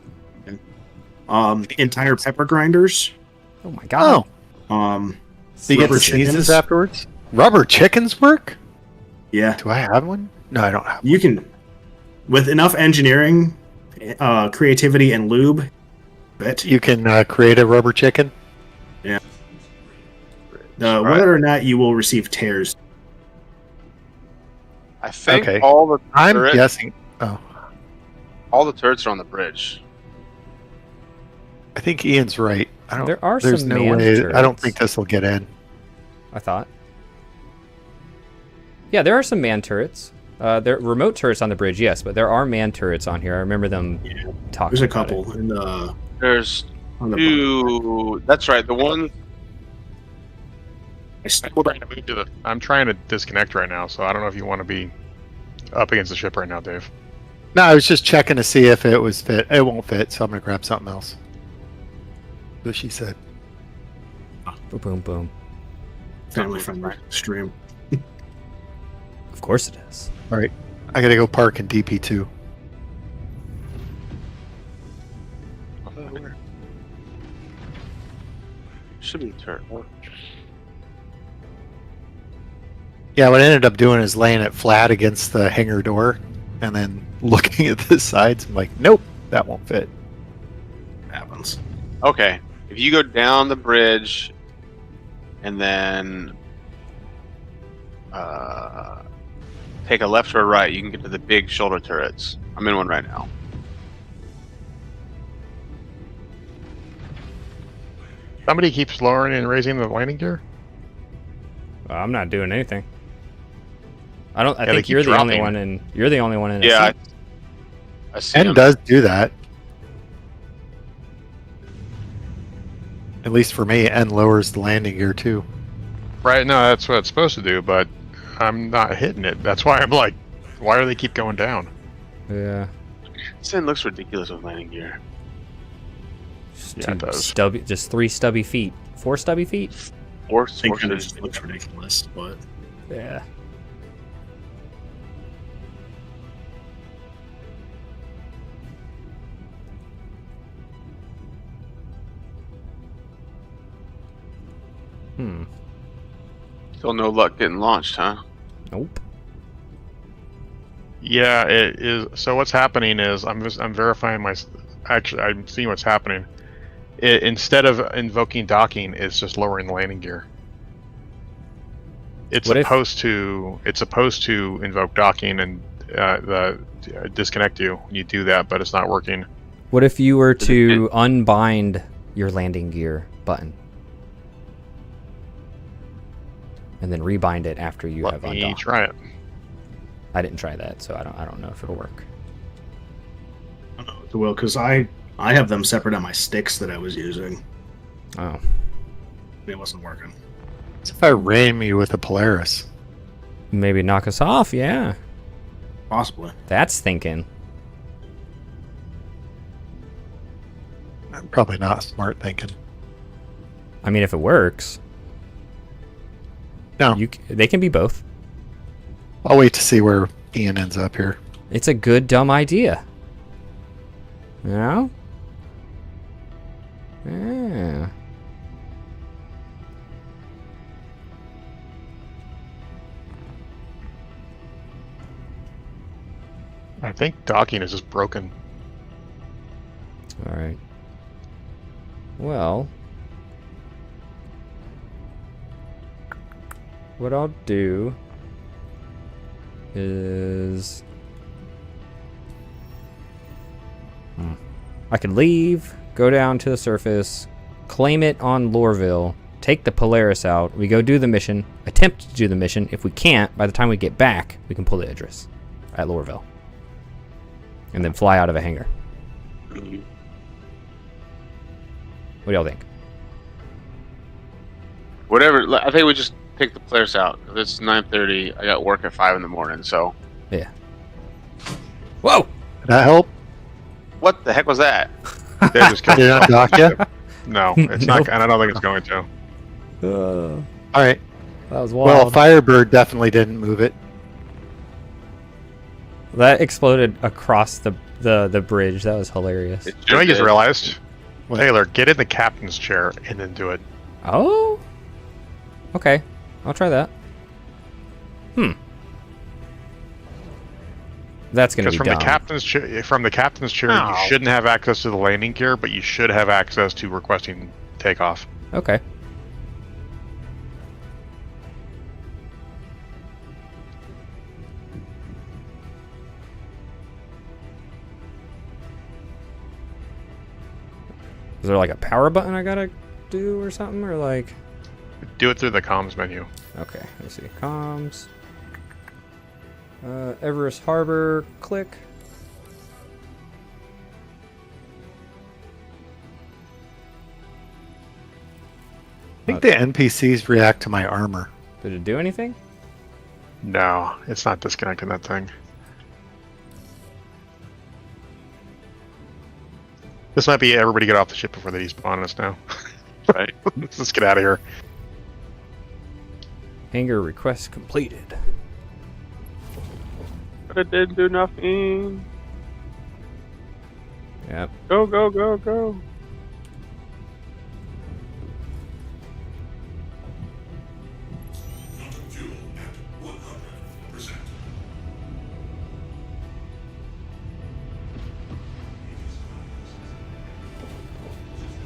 Entire pepper grinders. Oh my god. So you get the sneezes afterwards? Rubber chickens work? Yeah. Do I have one? No, I don't have one. You can, with enough engineering, creativity, and lube, bet you can create a rubber chicken? Yeah. Whether or not you will receive tears. I think Okay. all the I'm guessing. Oh. All the turrets are on the bridge. I think Ian's right. There are There's some no manned way. I don't turrets. think this will get in. I thought. Yeah, there are some man turrets. There are remote turrets on the bridge, yes, but there are man turrets on here. I remember them talking. There's a about couple. it. In the, There's on the 2. That's right. The one. I'm trying to disconnect right now, so I don't know if you want to be up against the ship right now, Dave. No, I was just checking to see if it was fit. It won't fit, so I'm gonna grab something else. What she said. Boom, boom, boom. family friendly stream. Of course it is. All right, I gotta go park in DP2. Should be a turret. Yeah, what I ended up doing is laying it flat against the hangar door, and then looking at the sides. I'm like, nope, that won't fit. Happens. Okay, if you go down the bridge, and then take a left or a right, you can get to the big shoulder turrets. I'm in one right now. Somebody keeps lowering and raising the landing gear. I'm not doing anything. I they think keep you're the only dropping. one in. You're the only one in. Yeah, A seat. I see And them. does do that. At least for me, and lowers the landing gear too. Right, no, that's what it's supposed to do, but I'm not hitting it. That's why I'm like, why do they keep going down? Yeah. This thing looks ridiculous with landing gear. Just Yeah, it does. stubby, just 3 stubby feet. 4 stubby feet. Or I think it just looks ridiculous, but Yeah. Still no luck getting launched, huh? Nope. Yeah, it is. So what's happening is I'm verifying my. Actually, I'm seeing what's happening. Instead of invoking docking, it's just lowering the landing gear. It's supposed to invoke docking and disconnect you when you do that, but it's not working. What if you were to unbind your landing gear button and then rebind it after you have Let me undocked? try it. I didn't try that, so I don't know if it'll work. I don't know if it will, because I have them separate on my sticks that I was using. Oh. It wasn't working. What if I ram you with a Polaris? Maybe knock us off, yeah. Possibly. That's thinking. Probably not smart thinking. I mean, if it works. No. They can be both. I'll wait to see where Ian ends up here. It's a good dumb idea. You know? Yeah. I think docking is just broken. All right. Well, what I'll do is I can leave, go down to the surface, claim it on Lorville, take the Polaris out, we go do the mission, attempt to do the mission. If we can't, by the time we get back, we can pull the Idris at Lorville. And then fly out of a hangar. What do y'all think? Whatever. I think we just take the players out. It's 9:30. I got work at 5 in the morning. So. Yeah. Whoa! Did that help? What the heck was that? They just Did it undock you? No, it's not, and I don't think it's going to. All right. That was Well, wild. Firebird definitely didn't move it. That exploded across the bridge. That was hilarious. You know, I just realized, Taylor, get in the captain's chair and then do it. Oh. Okay, I'll try that. That's gonna be Because dumb. from the captain's chair, you shouldn't have access to the landing gear, but you should have access to requesting takeoff. Okay. Is there like a power button I gotta do or something, or like? Do it through the comms menu. Okay, let me see. Comms. Everest Harbor. Click. I think the NPCs react to my armor. Did it do anything? No, it's not disconnecting that thing. This might be everybody get off the ship before they despawn us now. Right? Let's just get out of here. Hangar request completed. But it didn't do nothing. Yep. Go, go, go, go.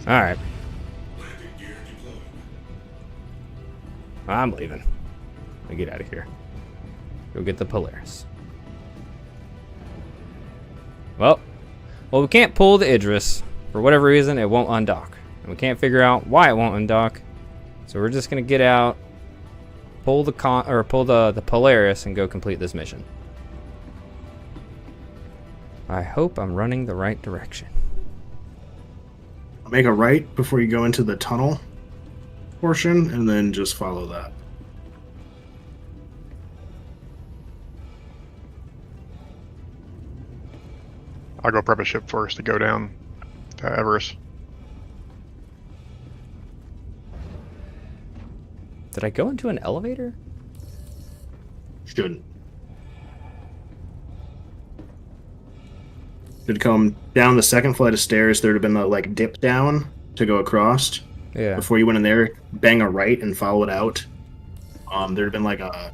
All right. I'm leaving. Let me get out of here. Go get the Polaris. Well, we can't pull the Idris. For whatever reason, it won't undock. And we can't figure out why it won't undock. So we're just gonna get out, pull the the Polaris and go complete this mission. I hope I'm running the right direction. Make a right before you go into the tunnel portion, and then just follow that. I'll go prep a ship first to go down to Everest. Did I go into an elevator? Shouldn't. Should come down the second flight of stairs. There'd have been a like dip down to go across. Yeah. Before you went in there, bang a right and follow it out. There'd have been like a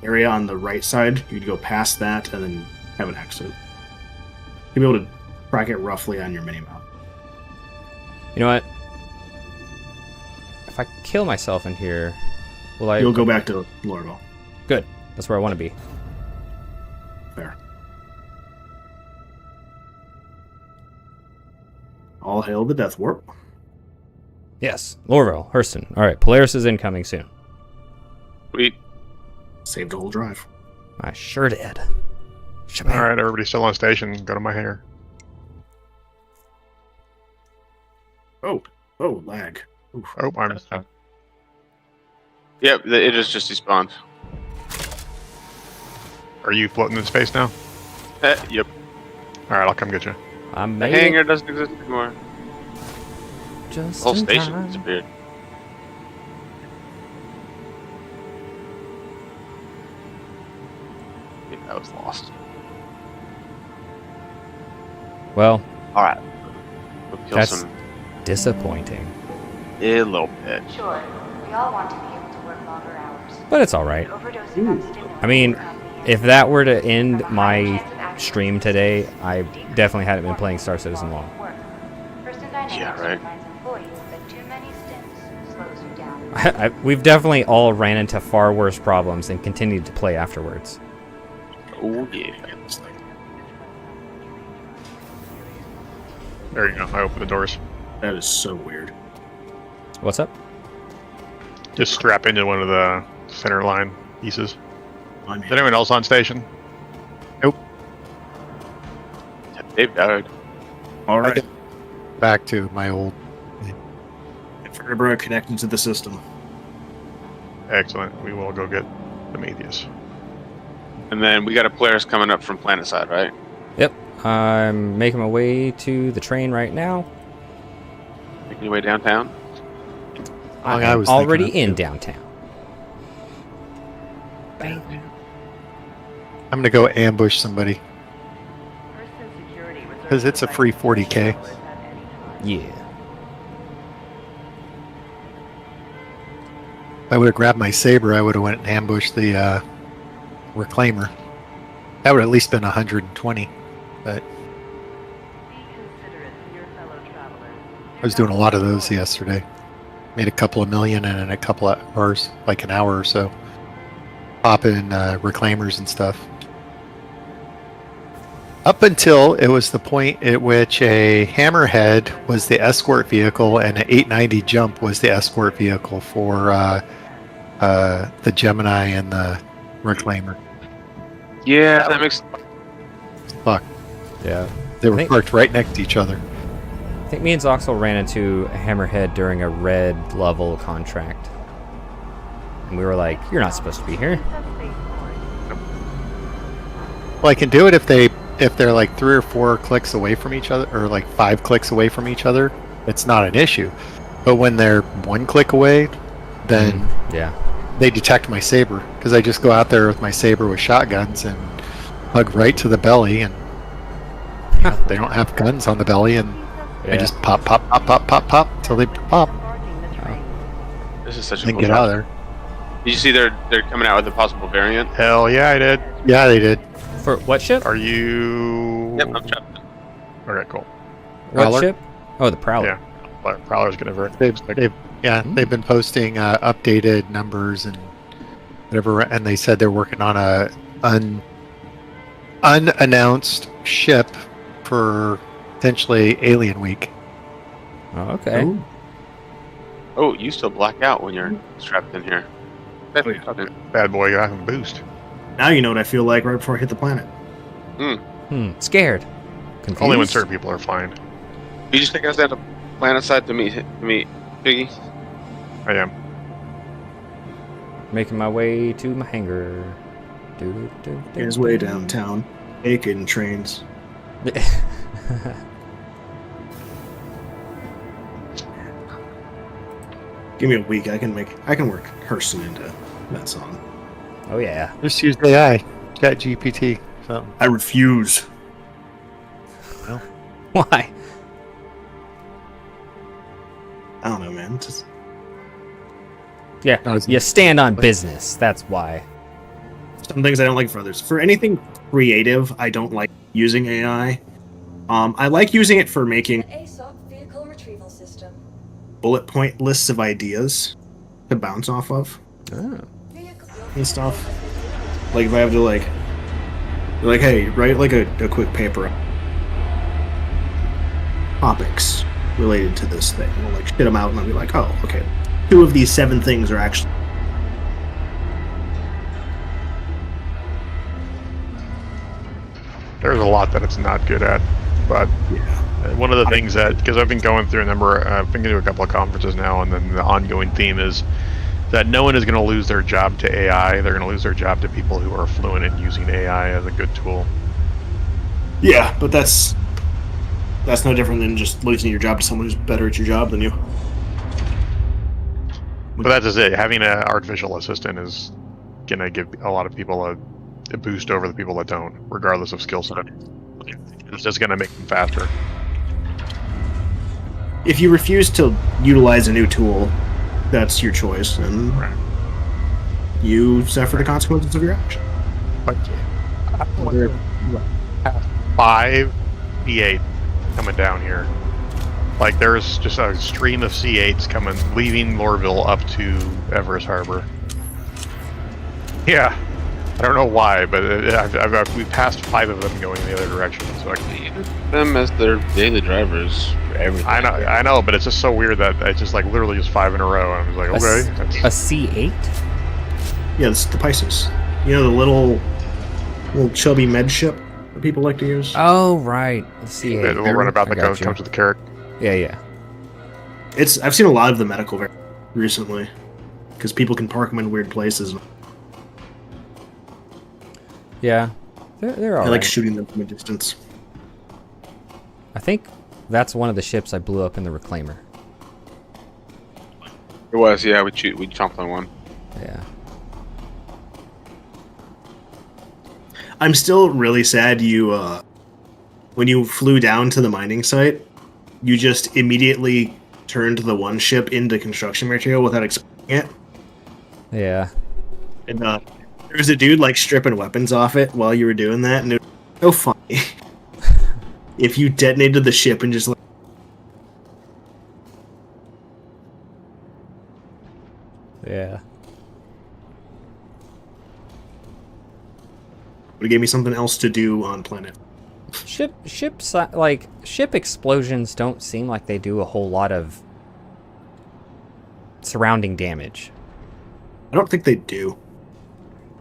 area on the right side. You could go past that and then have an exit. You'd be able to track it roughly on your minimap. You know what? If I kill myself in here, will I? You'll go back to Lorville. Good. That's where I want to be. Fair. All hail the Death Warp. Yes. Lorville, Hurston. All right. Polaris is incoming soon. Sweet. Saved the whole drive. I sure did. All right, everybody's still on station. Go to my hangar. Oh, lag. Oof. Oh, I'm. Yep, it is just despawned. Are you floating in space now? Yep. All right, I'll come get you. I The made hangar it doesn't exist anymore. just The whole in station time. disappeared. Yeah, I was lost. Well, Alright. We'll kill that's some. disappointing. A little bit. Sure, we all want to be able to work longer hours. But it's all right. Overdosing on stimulants I mean, can be if that were to end from a higher my chance of accidents stream today, I decreased definitely hadn't been playing performance Star Citizen long. while at work. Person Dynamics Yeah, right. reminds employees that too many stims slows you down. We've definitely all ran into far worse problems and continued to play afterwards. Oh, yeah. There you go. I opened the doors. That is so weird. What's up? Just strap into one of the center line pieces. I mean, Is anyone else on station? Dave died. all right. Back to my old. Vertebra connected to the system. Excellent. We will go get Prometheus. And then we got a Polaris coming up from planet side, right? Yep. I'm making my way to the train right now. Making your way downtown. I I'm was thinking already of in too. downtown. I'm gonna go ambush somebody because it's a free 40k. Yeah. If I would have grabbed my saber, I would have went and ambushed the reclaimer. That would have at least been 120. But I was doing a lot of those yesterday. Made a couple of million in a couple of hours, like an hour or so. Pop in reclaimers and stuff. Up until it was the point at which a Hammerhead was the escort vehicle and an 890 Jump was the escort vehicle for the Gemini and the Reclaimer. Yeah, that makes. Fuck. Yeah. They I were think- parked right next to each other. I think me and Zoxel ran into a Hammerhead during a red level contract. And we were like, you're not supposed to be here. Well, I can do it if they're like 3 or 4 clicks away from each other, or like 5 clicks away from each other. It's not an issue. But when they're 1 click away, then Yeah. they detect my saber, because I just go out there with my saber with shotguns and hug right to the belly, and they don't have guns on the belly, and I just pop, pop, pop, pop, pop, pop until they pop, This is such a and cool get shot. out of there. Did you see they're coming out with a possible variant? Hell yeah, I did. Yeah, they did. For what ship? Are you? Yep, I'm trapped. Okay, cool. What Prowler? ship? Oh, the Prowler. Yeah, Prowler's gonna vary. They've been posting updated numbers and whatever, and they said they're working on a unannounced ship for potentially Alien Week. Oh, okay. Ooh. Oh, you still black out when you're strapped in here. Oh, Bad boy, you have him boost. Now you know what I feel like right before I hit the planet. Scared. Confused. Only when certain people are fine. You just taking us down to planet side to meet Piggy. I am. Making my way to my hangar. His way downtown, taking trains. Give me a week, I can work Hurston into that song. Oh yeah. Just use AI, Chat GPT. So I refuse. Why? I don't know, man. Just Yeah. Not as- You stand on business. That's why. some things I don't like for others. For anything creative, I don't like using AI. I like using it for making The ASOP vehicle retrieval system. bullet point lists of ideas to bounce off of Oh. Vehicle. and stuff. Like if I have to like hey, write like a quick paper on topics related to this thing. We'll like shit them out and I'll be like, oh, okay. 2 of these 7 things are actually There's a lot that it's not good at, but one of the things that, because I've been going through I've been going to a couple of conferences now, and then the ongoing theme is that no one is going to lose their job to AI. They're going to lose their job to people who are fluent in using AI as a good tool. Yeah, but that's no different than just losing your job to someone who's better at your job than you. But that's just it. Having an artificial assistant is going to give a lot of people a boost over the people that don't, regardless of skill set. It's just going to make them faster. If you refuse to utilize a new tool, that's your choice, and Right. you suffer the consequences of your action. But there are 5 C8 coming down here. Like there's just a stream of C8s coming, leaving Lorville up to Everest Harbor. Yeah, I don't know why, but we passed 5 of them going in the other direction. So Them as their daily drivers for everything. I know, but it's just so weird that it's just like literally just 5 in a row. And I was like, okay, A C8? Yeah, it's the Pisces. You know, the little chubby med ship that people like to use? Oh, right. The C8. we'll run about I the got coast, you. comes with the carrot. Yeah. I've seen a lot of the medical recently, because people can park them in weird places. Yeah. They're I all like right. shooting them from a distance. I think that's one of the ships I blew up in the Reclaimer. It was, yeah. We chomped on one. Yeah. I'm still really sad you, when you flew down to the mining site, you just immediately turned the one ship into construction material without explaining it. Yeah. And there was a dude like stripping weapons off it while you were doing that, and it was so funny. If you detonated the ship and just like, Yeah. would have gave me something else to do on planet. Ship explosions don't seem like they do a whole lot of surrounding damage. I don't think they do.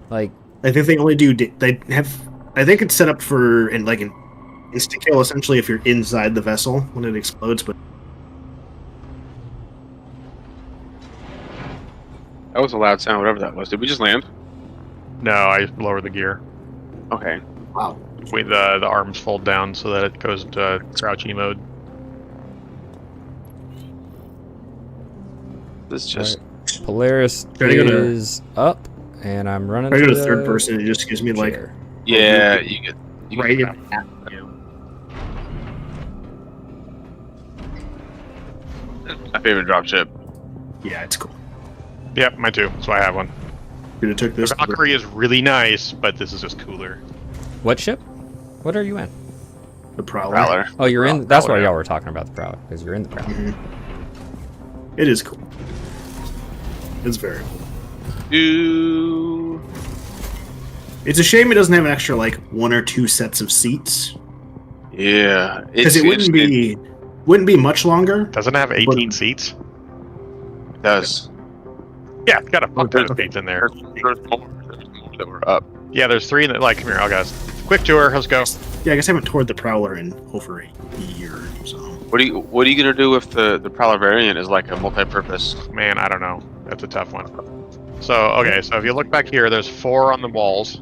Like, I think they only do. They have. I think it's set up for an instant kill essentially if you're inside the vessel when it explodes. But That was a loud sound, whatever that was. Did we just land? No, I lowered the gear. Okay. wow, Wait, the arms fold down so that it goes into crouchy mode. This just... Polaris Try to go to- is up, and I'm running if I go to to the third person, it just gives me like chair. Yeah, you get... right in. My favorite dropship. Yeah, it's cool. Yep, mine too. So I have one. Could have took this. The Valkyrie is really nice, but this is just cooler. What ship? What are you in? The Prowler. Prowler. Oh, you're in. That's why Prowler, y'all were talking about the Prowler, because you're in the Prowler. Mhm. It is cool. It's very cool. Ooh. It's a shame it doesn't have an extra like 1 or 2 sets of seats Yeah. because it wouldn't be much longer. Doesn't it have 18 seats? It does. Yeah, it's got a fuck ton of seats in there. There's more that were up. Yeah, there's 3 that, like, come here, I'll guys. Quick tour, let's go. Yeah, I guess I haven't toured the Prowler in over a year or so. What are you gonna do if the Prowler variant is like a multi-purpose? Man, I don't know. That's a tough one. So, okay, so if you look back here, there's 4 on the walls.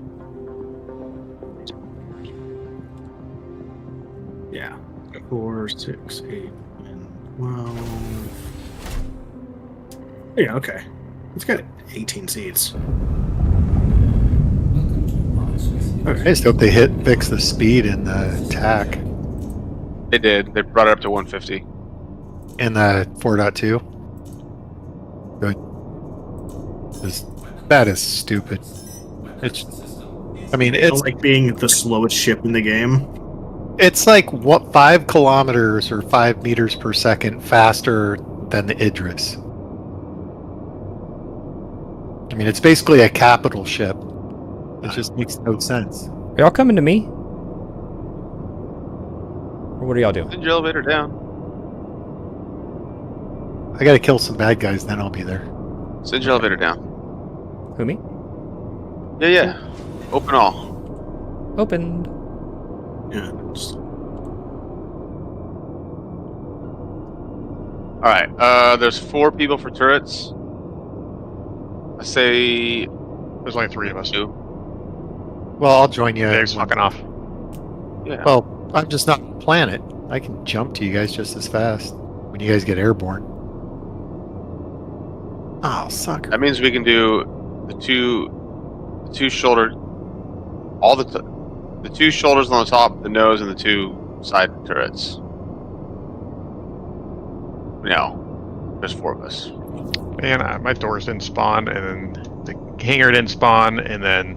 Yeah. 4, 6, 8, and 12. Yeah, okay. It's got 18 seats. I just hope they fix the speed in the TAC They did. They brought it up to 150. in the 4.2. Good. That is stupid. It's. I mean, I it's don't like being the slowest ship in the game. it's like what 5 kilometers or 5 meters per second faster than the Idris. I mean, it's basically a capital ship. It just makes no sense. Are y'all coming to me? Or what are y'all doing? Send your elevator down. I gotta kill some bad guys, then I'll be there. Send your elevator down. Who, me? Yeah. Open all. Opened. Yeah. Just, Alright, there's 4 people for turrets. I say There's only 3 of us. 2. Well, I'll join you. Dave's fucking off. Yeah. Well, I'm just not on the planet. I can jump to you guys just as fast when you guys get airborne. Oh, sucker. That means we can do the two shoulder, all the 2 shoulders on the top, the nose, and the 2 side turrets. No, there's 4 of us. Man, my doors didn't spawn, and then the hangar didn't spawn, and then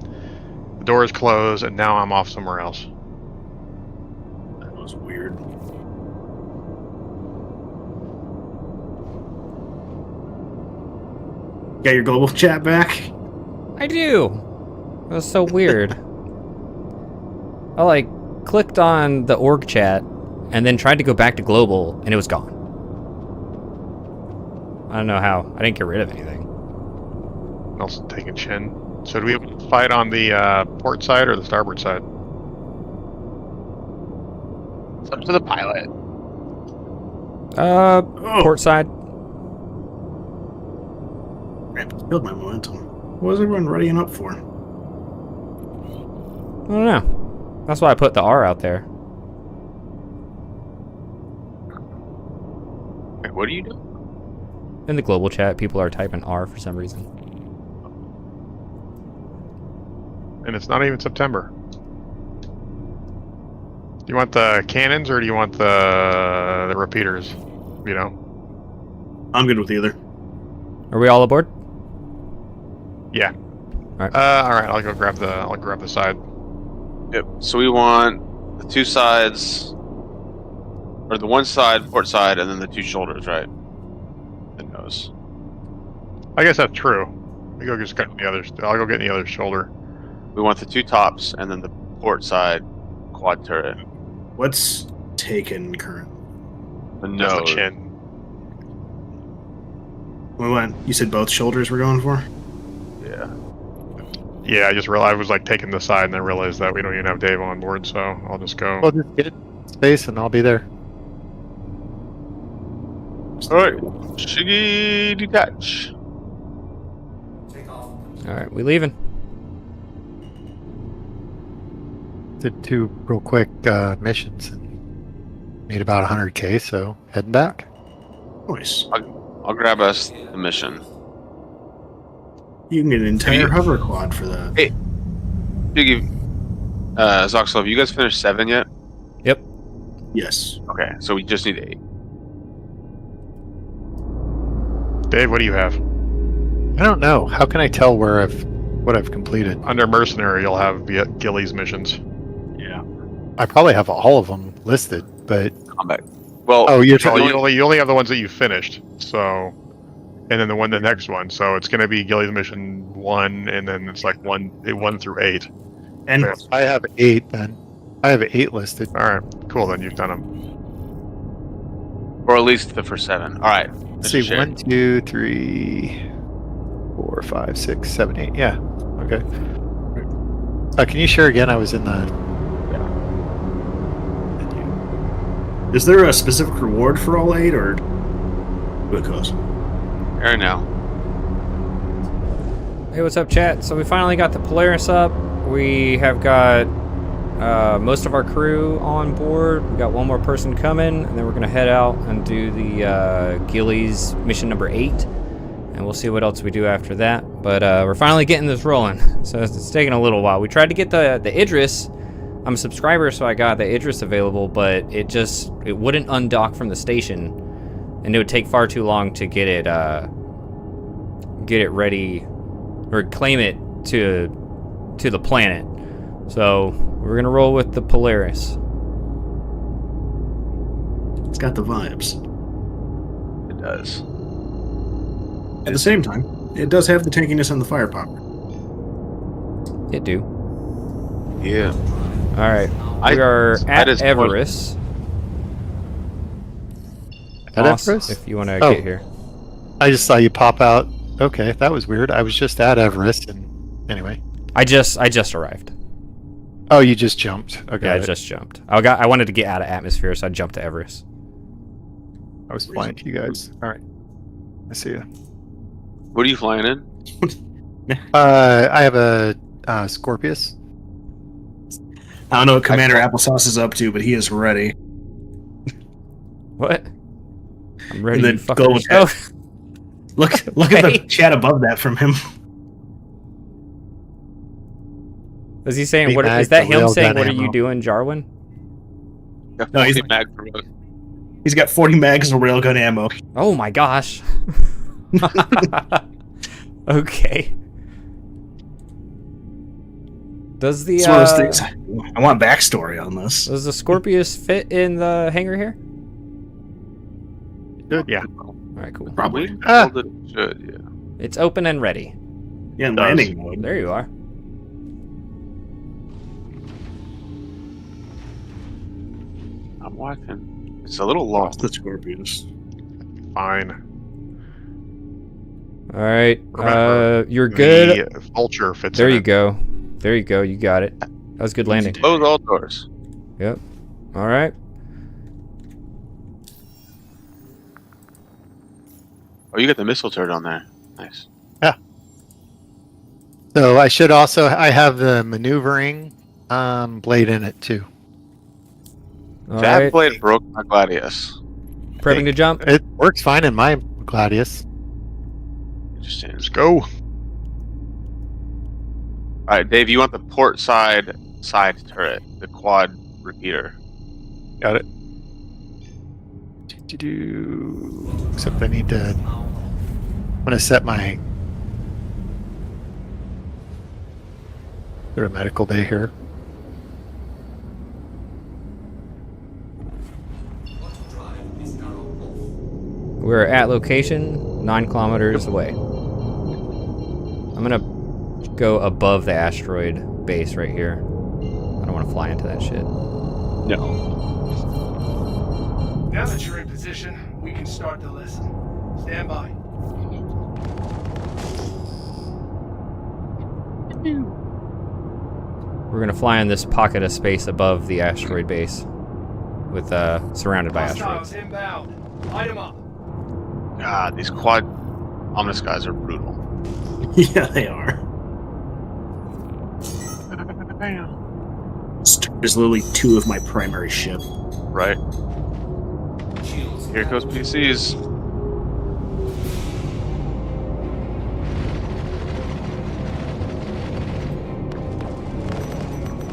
the doors closed, and now I'm off somewhere else. that was weird. Got your global chat back? I do. That was so weird. I like clicked on the org chat and then tried to go back to global and it was gone. I don't know how. I didn't get rid of anything. Also taking chin. So do we fight on the port side or the starboard side? It's up to the pilot. Port side. Crap, it's killed my momentum. What was everyone readying up for? I don't know. That's why I put the R out there. Wait, what are you doing? In the global chat, people are typing R for some reason. And it's not even September. Do you want the cannons or do you want the repeaters? You know? I'm good with either. Are we all aboard? Yeah. Alright. Alright, I'll grab the side. Yep. So we want the 2 sides, or the 1 side, port side, and then the 2 shoulders, right? The nose. I guess that's true. We go just get the other. I'll go get the other shoulder. We want the 2 tops, and then the port side quad turret. What's taken currently? The That's the nose. chin. You said both shoulders we're going for? Yeah. Yeah, I just realized I was like taking the side, and I realized that we don't even have Dave on board, so I'll just go. Well, just get space and I'll be there. Alright. Shiggy detach. All right, we leaving. Did 2 real quick missions and made about 100K, so heading back. Nice. I'll grab us the mission. You can get an entire hover quad for that. Hey, Shiggy, Zoxlov, you guys finished 7 yet? Yep. Yes. Okay, so we just need 8. Dave, what do you have? I don't know. How can I tell what I've completed? Under mercenary, you'll have GILLY'S missions. Yeah. I probably have all of them listed, but Combat. Well, oh, you're Well, talking. you only have the ones that you finished, so, and then the next one. So it's gonna be GILLY'S mission 1, and then it's like 1 through 8. And Yeah. I have 8 then. I have 8 listed. All right, cool. Then you've done them. or at least the first 7. All right. Let's see, 1, 2, 3, 4, 5, 6, 7, 8. Yeah. Okay. Can you share again? I was in the. is there a specific reward for all 8, or what goes? Right now. Hey, what's up, chat? So we finally got the Polaris up. We have got most of our crew on board. We got one more person coming, and then we're gonna head out and do the GILLY'S mission number 8, and we'll see what else we do after that. But we're finally getting this rolling, so it's taking a little while. We tried to get the Idris. I'm a subscriber, so I got the Idris available, but it wouldn't undock from the station, and it would take far too long to get it ready or claim it to the planet. So we're gonna roll with the Polaris. It's got the vibes. It does. At the same time, it does have the tankiness and the firepower. It do. Yeah. All right, I- we are I at just- Everest. At Moss, Everest? if you want to Oh. get here. I just saw you pop out. Okay, that was weird. I was just at Everest, and anyway. I just arrived. Oh, you just jumped. Okay. Yeah, I just jumped. I wanted to get out of atmosphere, so I jumped to Everest. I was flying to you guys. All right. I see you. What are you flying in? I have a Scorpius. I don't know what Commander Applesauce is up to, but he is ready. What? I'm ready And then to fuck go with with yourself. Look at the chat above that from him. Is he saying, Big what mag is that for him rail saying, gun what are ammo. you doing, Jarwin? No, he's- He's got 40 mags of railgun ammo. Oh my gosh. Okay. Does the It's one of those things. I want backstory on this. does the Scorpius fit in the hangar here? Good. Yeah. All right, cool. Probably. It should, yeah. It's open and ready. Yeah, in Does. landing mode. There you are. I'm watching. It's a little lost. The Scorpius. Fine. All right. Remember, You're good. The vulture fits. There in you it. go. There you go. You got it. That was a good landing. Close all doors. Yep. All right. Oh, you got the missile turret on there. Nice. So I should also. I have the maneuvering blade in it too. All That right. blade broke my Gladius. Prepping to jump. It works fine in my Gladius. Interesting. Let's go. All right, Dave, you want the port side turret, the quad repeater. Got it. Except I need to. I'm gonna set my. There a medical bay here. We're at location 9 kilometers away. I'm gonna go above the asteroid base right here. I don't want to fly into that shit. No. Now that you're in position, we can start the lesson. Stand by. We're gonna fly in this pocket of space above the asteroid base, with surrounded by asteroids. Hostiles inbound. Light them up. God, these quad ominous guys are brutal. Yeah, they are. There's literally 2 of my primary ship. Right. Here goes PCs.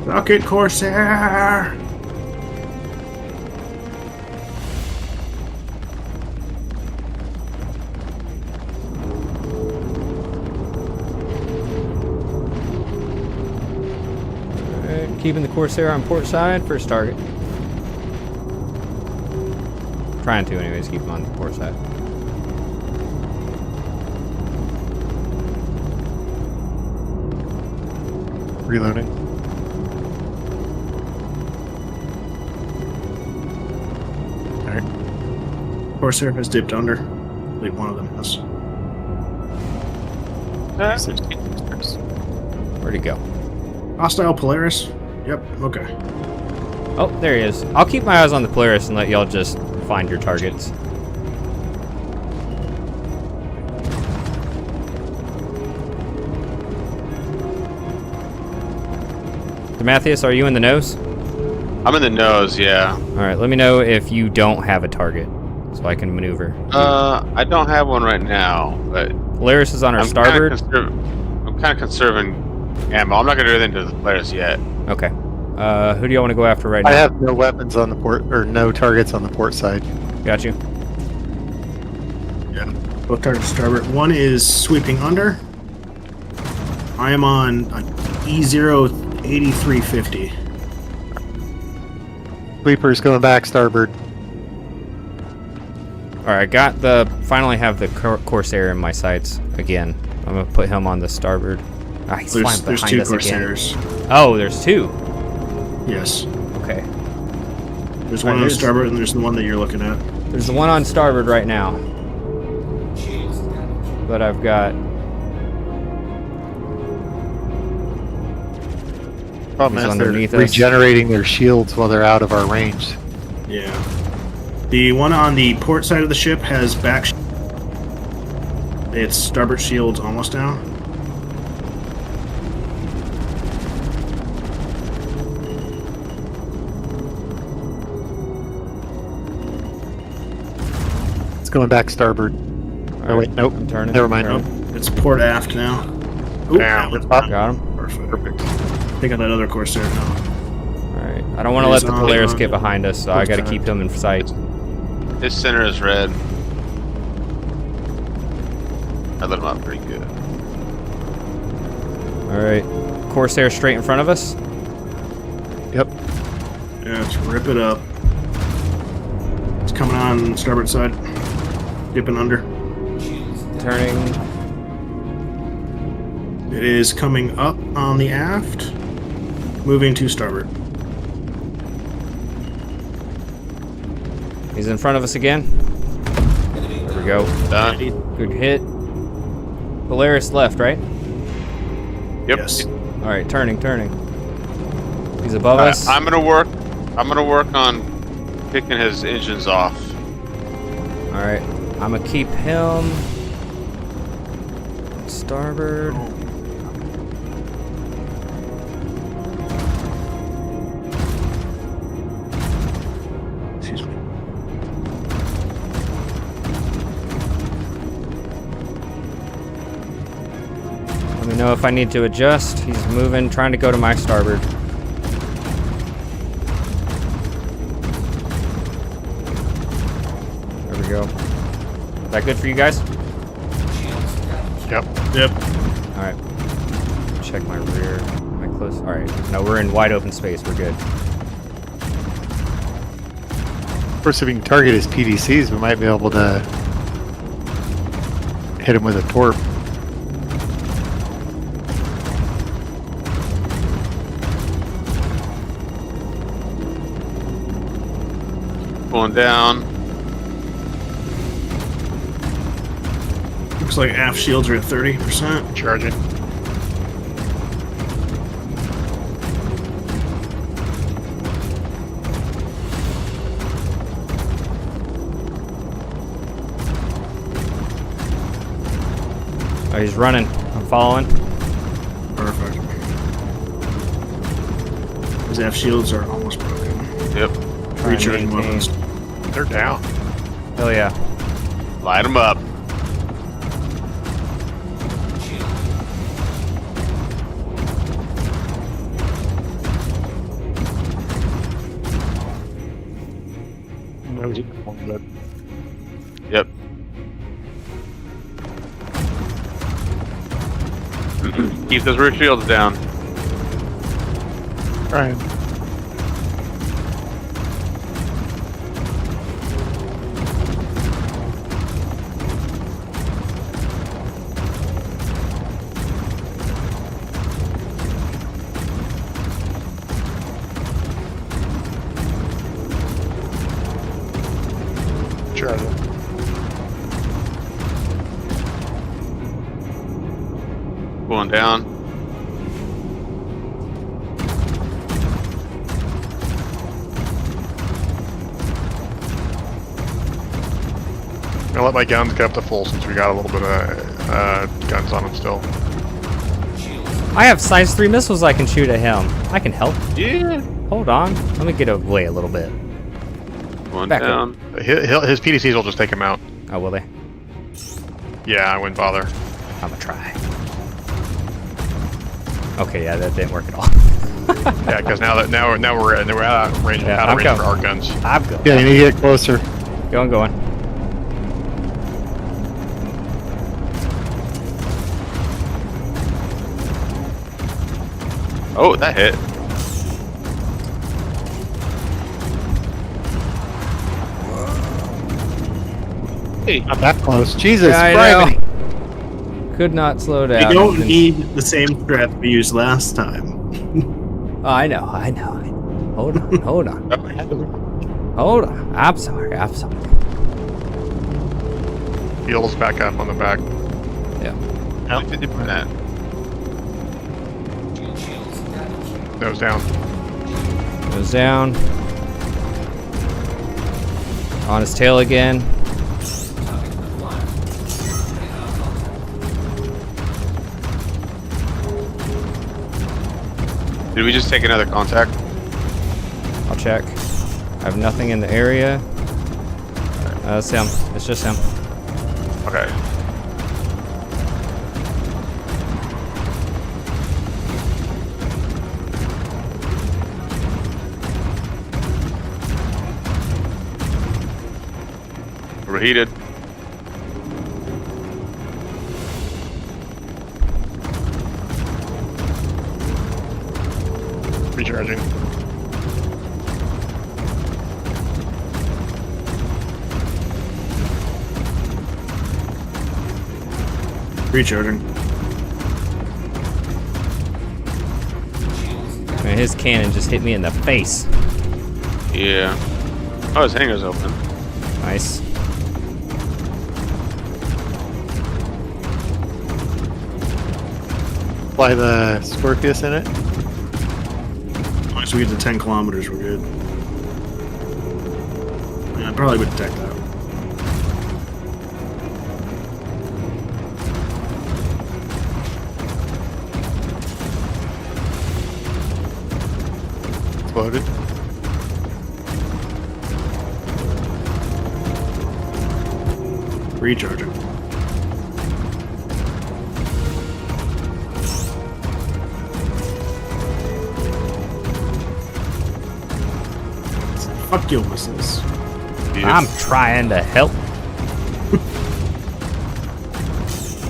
Rocket Corsair! Alright, keeping the Corsair on port side, first target. Trying to anyways, keep them on the port side. Reloading. Alright. Corsair has dipped under. I believe one of them has. Where'd he go? Hostile Polaris? Yep, okay. Oh, there he is. I'll keep my eyes on the Polaris and let y'all just find your targets. Demathius, are you in the nose? I'm in the nose, yeah. Alright, let me know if you don't have a target, so I can maneuver. I don't have one right now, but Polaris is on our starboard. I'm kind of conserving ammo. I'm not going to do anything to the players yet. Okay. Who do y'all want to go after right now? I have no weapons on the port, or no targets on the port side. Got you. Yeah. Both targets starboard. One is sweeping under. I am on E0 8350. Sweeper's going back starboard. Alright, finally have the Corsair in my sights again. I'm gonna put him on the starboard. Ah, he's flying There's behind 2 us Corsairs. again. Oh, there's 2. Yes. Okay. There's one on the starboard and there's the one that you're looking at. There's the one on starboard right now. But I've got... Problem is underneath they're us. regenerating their shields while they're out of our range. Yeah. The one on the port side of the ship has back. Its starboard shield's almost down. It's going back starboard. Oh wait, nope. I'm turning. Never mind. Turning. Nope. It's port aft now. Oop, Damn, that's up. Got him. Perfect. Take out that other Corsair now. Alright. I don't want to let the Polaris get behind us, so I gotta keep him in sight. His center is red. I lit him up pretty good. Alright. Corsair straight in front of us. Yep. Yeah, let's rip it up. It's coming on starboard side. Dipping under. Turning. It is coming up on the aft. Moving to starboard. He's in front of us again. There we go. Done. Good hit. Polaris left, right? Yep. Yes. Alright, turning. He's above us. I'm gonna work on picking his engines off. Alright. I'm gonna keep him starboard. Excuse me. Let me know if I need to adjust. He's moving, trying to go to my starboard. There we go. Is that good for you guys? Yep. Alright. Check my rear. Am I close? Alright. No, we're in wide open space. We're good. Of course, if we can target his PDCs, we might be able to hit him with a torp. Going down. Looks like aft shields are at 30%. Charging. Oh, he's running. I'm following. Perfect. His aft shields are almost broken. Yep. Recharging weapons. They're down. Hell yeah. Light them up. Yep. Keep those rear shields down. Trying. Charging. Going down. I'll let my guns get up to full since we got a little bit of guns on them still. I have size 3 missiles I can shoot at him. I can help. Yeah. Hold on. Let me get away a little bit. Going Back down. His PDCs will just take him out. Oh, will they? Yeah, I wouldn't bother. I'm gonna try. Okay, yeah, that didn't work at all. Yeah, because now we're out of range, Yeah, out I'm of range for coming. our guns. I'm going. Yeah, you need to get closer. Going. Oh, that hit. Hey. Not that close. Jesus, Yeah, I Brian. Could not slow down. You don't need the same strat we used last time. Oh, I know. Hold on. Hold on. I'm sorry. Heals back up on the back. Yeah. 50%. Nose down. Goes down. On his tail again. Did we just take another contact? I'll check. I have nothing in the area. It's him. It's just him. Okay. Overheated. Recharging. Recharging. Man, his cannon just hit me in the face. Yeah. Oh, his hangar's open. Nice. Fly the Scorpius in it. Once we get to 10 kilometers, we're good. Yeah, I probably would detect that. Exploded. Recharging. Fuck your missiles. Yeah. I'm trying to help.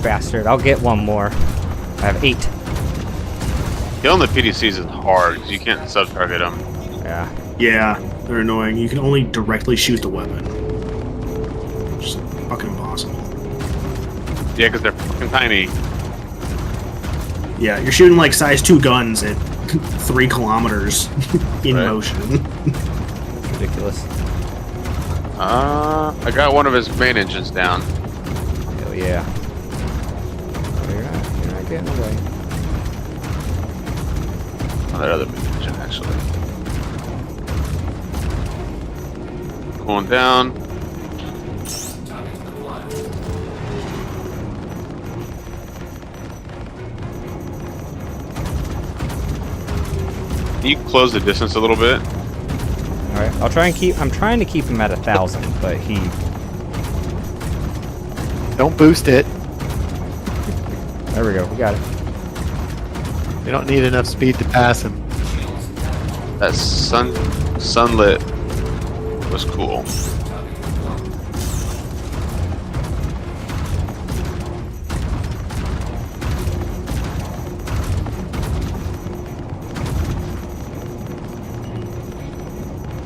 Bastard. I'll get one more. I have 8. Killing the PDCs is hard because you can't sub-target them. Yeah. Yeah, they're annoying. You can only directly shoot the weapon. Just fucking impossible. Yeah, because they're fucking tiny. Yeah, you're shooting like size 2 guns at 3 kilometers in Right. motion. Ridiculous. I got one of his main engines down. Hell yeah. Oh, you're not getting away. On that other main engine, actually. Going down. Can you close the distance a little bit? Alright, I'm trying to keep him at 1,000, but he... Don't boost it. There we go, we got it. We don't need enough speed to pass him. That sunlit was cool.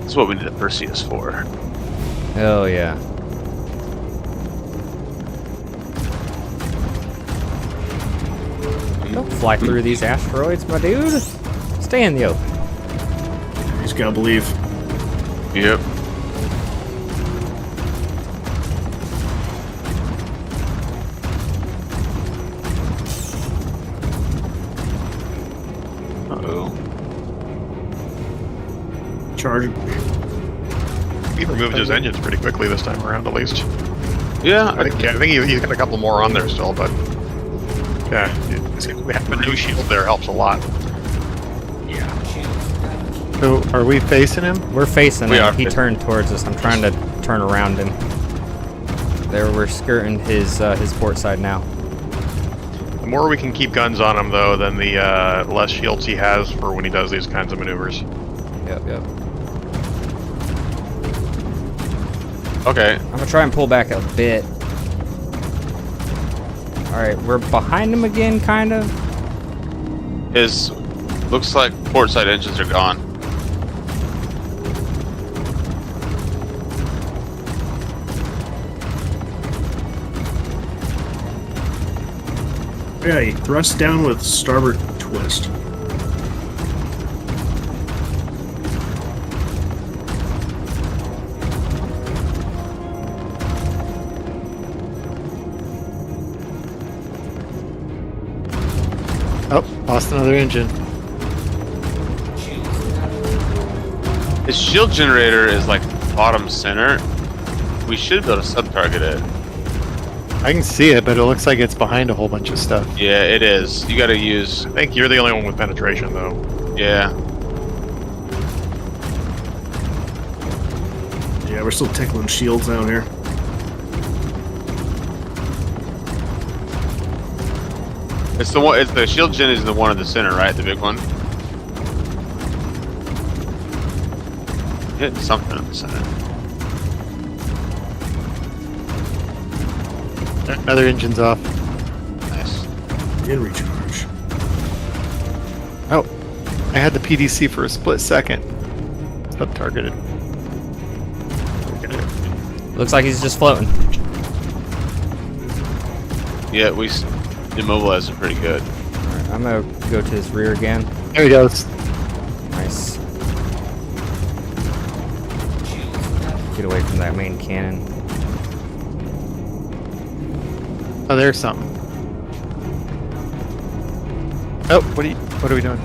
That's what we need the Perseus for. Hell yeah. Don't fly through these asteroids, my dude. Stay in the open. You just gotta believe. Yep. Uh-oh. Charge. He removed his engines pretty quickly this time around, at least. Yeah, I think he's got a couple more on there still, but yeah, we have a new shield there helps a lot. So, are we facing him? We're facing We him. are He facing- turned towards us. I'm trying to turn around him. There, we're skirting his port side now. The more we can keep guns on him, though, then the less shields he has for when he does these kinds of maneuvers. Yep. okay. I'm gonna try and pull back a bit. Alright, we're behind him again, kind of. His looks like port side engines are gone. Yeah, he thrusts down with starboard twist. Oh, lost another engine. His shield generator is like bottom center. We should be able to sub-target it. I can see it, but it looks like it's behind a whole bunch of stuff. Yeah, it is. You gotta use... I think you're the only one with penetration, though. Yeah. Yeah, we're still tickling shields down here. It's the one. It's the shield gen is the one in the center, right? The big one. Hitting something in the center. Another engine's off. Nice. In recharge. Oh, I had the PDC for a split second. Sub-targeted. Looks like he's just floating. Yeah, we immobilized him pretty good. Alright, I'm gonna go to his rear again. There he goes. Nice. Get away from that main cannon. Oh, there's something. Oh, what are we doing?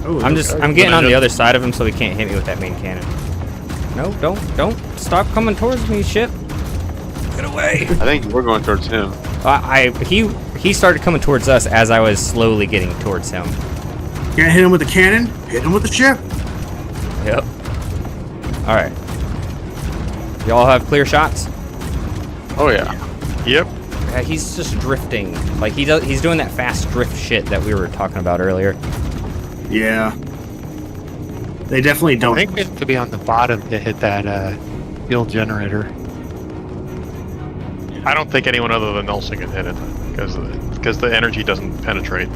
Oh, I'm getting on the other side of him so he can't hit me with that main cannon. No, don't stop coming towards me, ship. Get away. I think we're going towards him. He started coming towards us as I was slowly getting towards him. Can't hit him with the cannon. Hit him with the ship. Yep. All right. Y'all have clear shots? Oh yeah. Yep. Yeah, he's just drifting. Like he's doing that fast drift shit that we were talking about earlier. Yeah. They definitely I don't. think we have to be on the bottom to hit that fuel generator. I don't think anyone other than Nelson can hit it because the energy doesn't penetrate.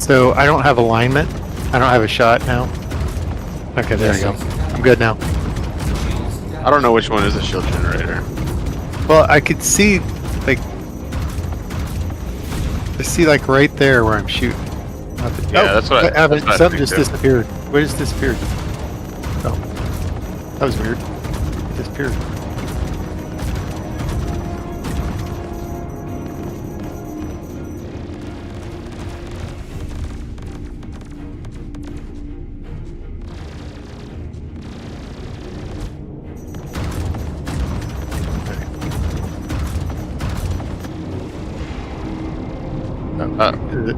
So I don't have alignment. I don't have a shot now. Okay, there we go. I'm good now. I don't know which one is the shield generator. Well, I could see, like, right there where I'm shooting. Yeah, that's what I haven't. think Something just too. disappeared. Where just disappeared? Oh, That was weird. Disappeared.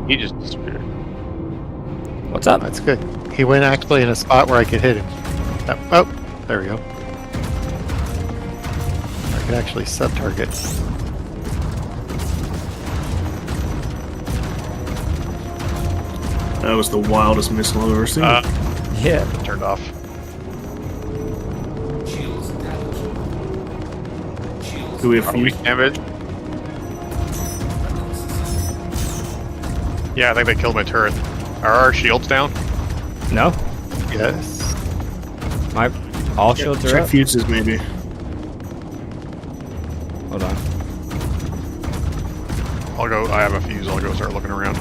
He just disappeared. What's up? That's good. He went actually in a spot where I could hit him. Oh, there we go. I can actually sub-target. That was the wildest missile I've ever seen. Yeah. Turned off. Do we have Are we damaged? Yeah, I think they killed my turret. Are our shields down? No? Yes. All shields are check up. fuses, maybe. Hold on. I'll go. I have a fuse. I'll go start looking around.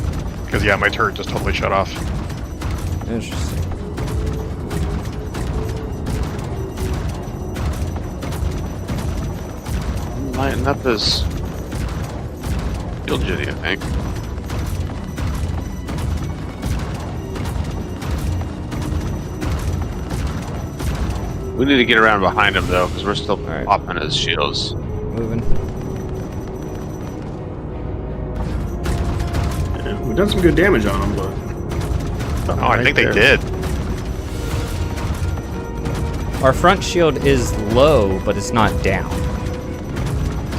Because yeah, my turret just totally shut off. Interesting. Lighten up this field jetty, I think. We need to get around behind him though, because we're still popping his shields. Moving. Yeah, we've done some good damage on them, but Oh, I think they did. Our front shield is low, but it's not down.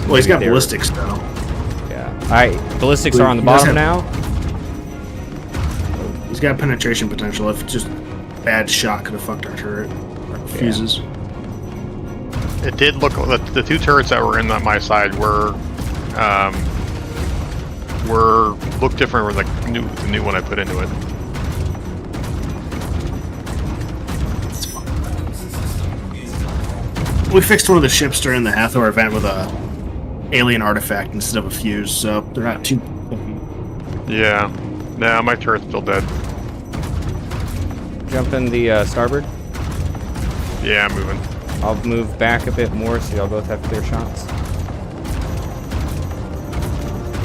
well, he's got Maybe ballistics though. Yeah. Alright, ballistics are on the bottom now. He's got penetration potential. If just bad shot could have fucked our turret. Fuses. It did look. The two turrets that were in my side were looked different with the new one I put into it. We fixed one of the ships during the Hathor event with a alien artifact instead of a fuse, so they're not too. Yeah. Nah, my turret's still dead. Jump in the starboard. Yeah, I'm moving. I'll move back a bit more so y'all both have clear shots.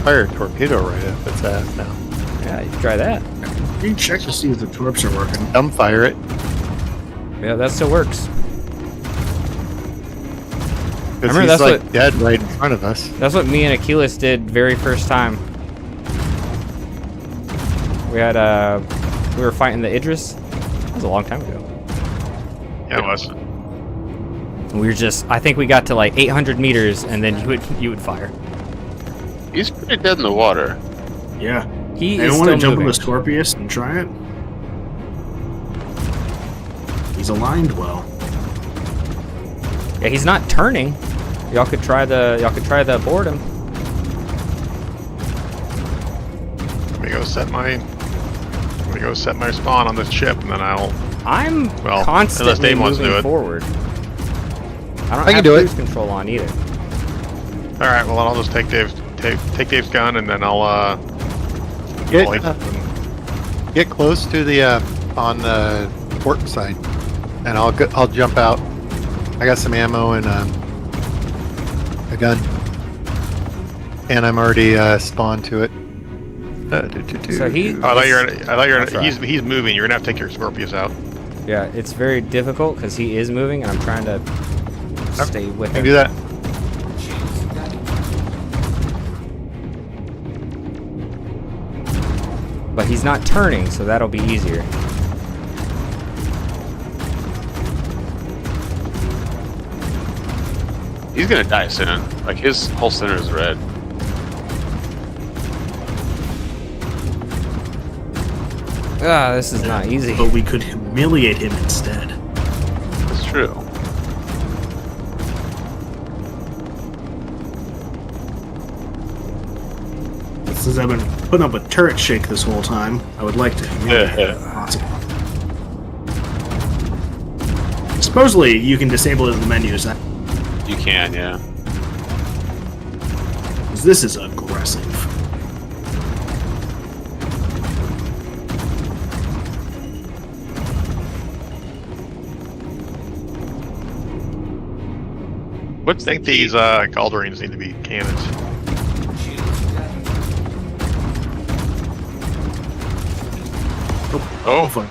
Fire a torpedo right up its ass now. Yeah, you can try that. You can check to see if the torps are working. Dumbfire it. Yeah, that still works. Because remember he's that's like what- dead right in front of us. That's what me and Achilles did very first time. We had we were fighting the Idris. That was a long time ago. Yeah, it was. We were just, I think we got to like 800 meters and then you would fire. He's pretty dead in the water. Yeah. He I is don't want to still jump on moving. the Scorpius and try it. He's aligned well. Yeah, he's not turning. Y'all could try the boredom. Let me go set my spawn on this ship, and then I'm Well, unless constantly Dave wants to do moving it. forward. I don't I can have do it. cruise control on either. All right. Well, I'll just take Dave's gun, and then I'll Get close to the on the port side, and I'll jump out. I got some ammo and a gun, and I'm already spawned to it. So he. I thought you're. That's right. He's moving. You're gonna have to take your Scorpius out. Yeah, it's very difficult because he is moving, and I'm trying to stay with I him. can do that. But he's not turning, so that'll be easier. He's gonna die soon. Like his whole center is red. This is not easy. But we could humiliate him instead. That's true. Since I've been putting up a turret shake this whole time, I would like to humiliate him if possible. Supposedly, you can disable it in the menus. You can, yeah. This is aggressive. What's I think these Galdarines need to be cannons. Oh, Fine.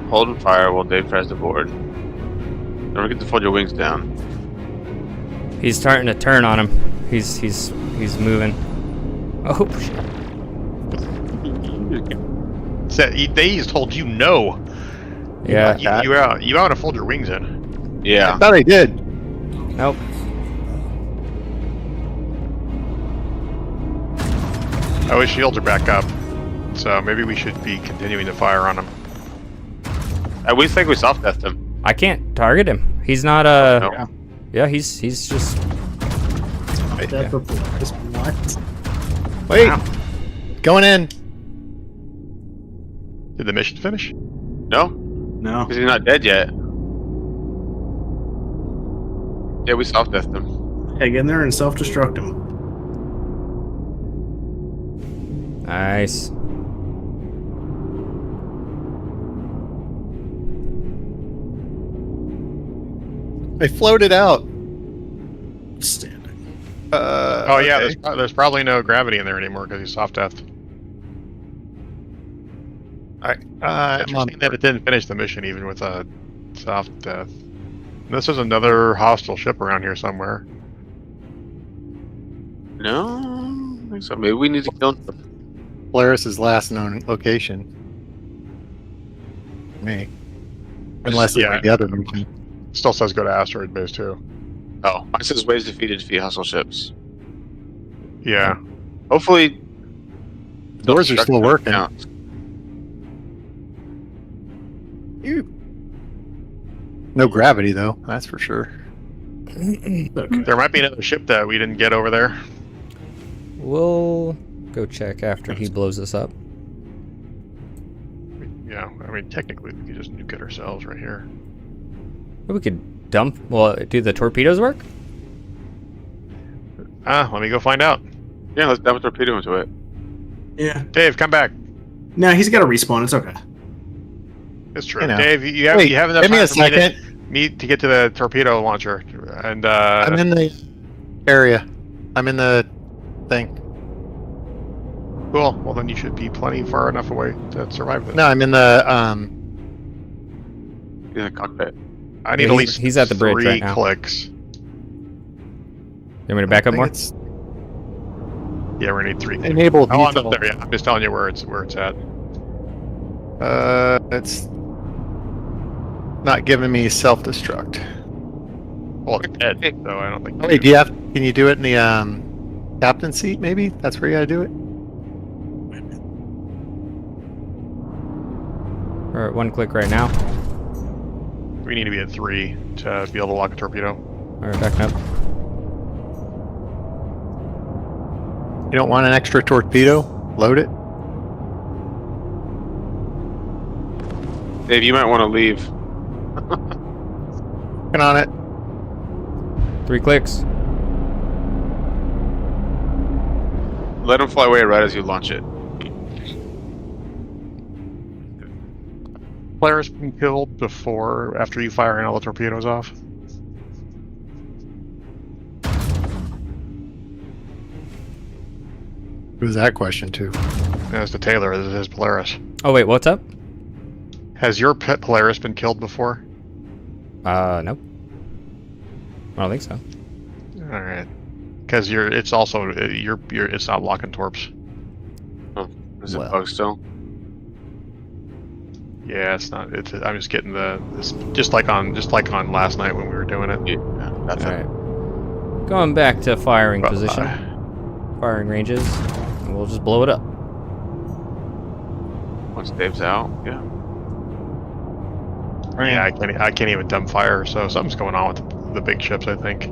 hold and fire while Dave tries to board. Don't forget to fold your wings down. He's starting to turn on him. He's moving. Oh shit. They just told you no. Yeah. You ought to fold your wings in. Yeah. I thought I did. Nope. Oh, his shields are back up. So maybe we should be continuing to fire on him. We think we soft deathed him. I can't target him. He's not No. Yeah, he's just Death for Polaris. What? Wait. Going in. Did the mission finish? No? No. Because he's not dead yet. Yeah, we soft deathed him. Hey, get in there and self-destruct him. nice. I floated out. Standing. Oh yeah, Okay. there's probably no gravity in there anymore because he's soft death. I'm on. Interesting that it didn't finish the mission even with a soft death. This is another hostile ship around here somewhere. No? I don't think so. Maybe we need to kill him. Polaris' last known location. Me. Unless it's Yeah. like the other mission. Still says go to asteroid base too. Oh, mine says ways defeated, defeat hostile ships. Yeah. Hopefully, Doors are still working. counts. No gravity though, that's for sure. There might be another ship that we didn't get over there. We'll go check after he blows us up. Yeah, I mean technically we could just nuke it ourselves right here. We could dump. Well, do the torpedoes work? Let me go find out. Yeah, let's dump a torpedo into it. Yeah. Dave, come back. No, he's got to respawn. It's okay. It's true. You know. Dave, you have Wait, enough give me time a for me second. to get to the torpedo launcher. And I'm in the area. I'm in the thing. cool. Well, then you should be plenty far enough away to survive this. No, I'm in the In the cockpit. I need Yeah, at least he's at the bridge 3 right now. clicks. You want me to back up more? Yeah, we need 3. Enable Oh, I'm VTOL. up there. Yeah, I'm just telling you where it's at. It's not giving me self-destruct. Well, it's dead, so I don't think. Oh, wait, can you do it in the captain seat? Maybe that's where you gotta do it. We're at 1 click right now. We need to be at 3 to be able to lock a torpedo. All right, backing up. You don't want an extra torpedo? Load it. Dave, you might want to leave. Working on it. 3 clicks. Let him fly away right as you launch it. Player's been killed before, after you firing all the torpedoes off. Who was that question to? As to Taylor, this is Polaris. Oh wait, what's up? Has your pet Polaris been killed before? Nope. I don't think so. All right, because it's also it's not locking torps. Oh, is it Well. bug still? Yeah, it's not. I'm just getting just like on last night when we were doing it. Yeah, that's All it. right. Going back to firing But, position, firing ranges, and we'll just blow it up. Once Dave's out, yeah. Yeah, I can't even dump fire, so something's going on with the big ships, I think.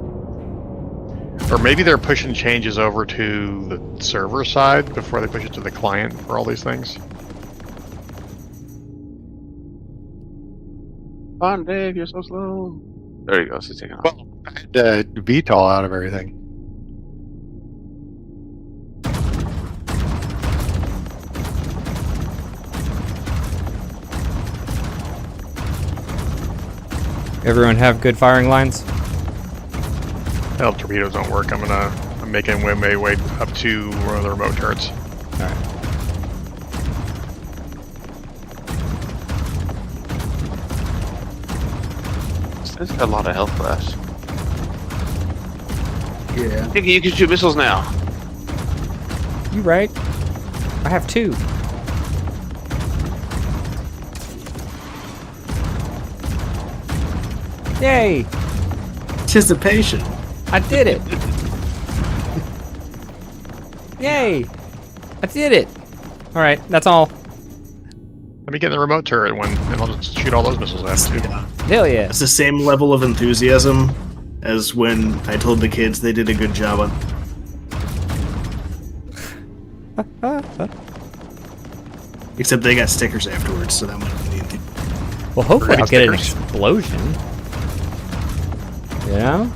Or maybe they're pushing changes over to the server side before they push it to the client for all these things. Come on, Dave, you're so slow. There you go, so taking off. Well, I had VTOL out of everything. Everyone have good firing lines? Well, torpedoes don't work. I'm making my way up to one of the remote turrets. Alright. It's got a lot of health left. Yeah. I think you can shoot missiles now. You right. I have 2. Yay! Anticipation. I did it! Yay! I did it! Alright, that's all. Let me get in the remote turret one, and I'll just shoot all those missiles at you. Hell yeah. It's the same level of enthusiasm as when I told the kids they did a good job on. Except they got stickers afterwards, so that might be neat. Well, hopefully I'll get an stickers. explosion. You know?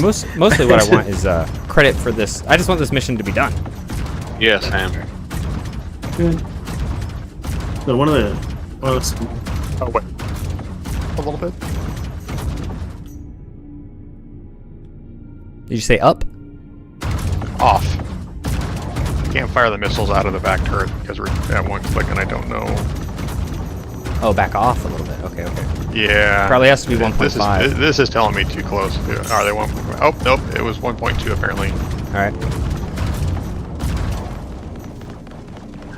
Mostly what I want is credit for this. I just want this mission to be done. Yes, I am. Good. So one of the Oh, wait. A little bit. Did you say up? Off. Can't fire the missiles out of the back turret because we're at one click and I don't know. Oh, back off a little bit. Okay, okay. Yeah. Probably has to be This 1.5. this is telling me too close. Are they 1? Oh, nope. It was 1.2 apparently. Alright.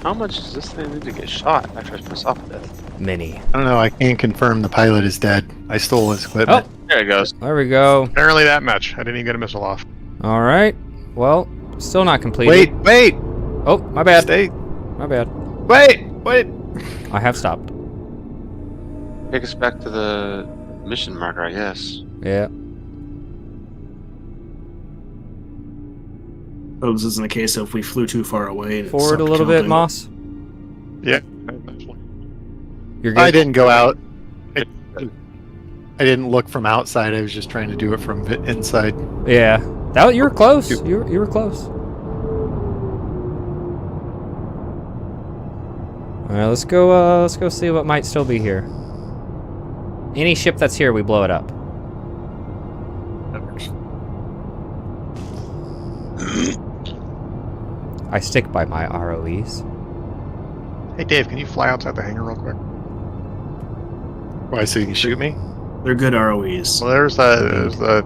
How much does this thing need to get shot after it's pissed off with it? Mini. I don't know. I can't confirm the pilot is dead. I stole his equipment. There it goes. There we go. Apparently that much. I didn't even get a missile off. Alright. Well, still not completed. Wait! Oh, my bad. Stay. My bad. Wait! I have stopped. Take us back to the mission marker, I guess. Yeah. Oh, this isn't a case of we flew too far away. And it Forward a sucked little bit, counting. Moss. Yeah. You're good. I didn't go out. I didn't look from outside. I was just trying to do it from inside. Yeah. That you were close. You were close. All right, let's go see what might still be here. Any ship that's here, we blow it up. I stick by my ROEs. Hey Dave, can you fly outside the hangar real quick? Why, so you can shoot me? They're good ROEs. Well, there's the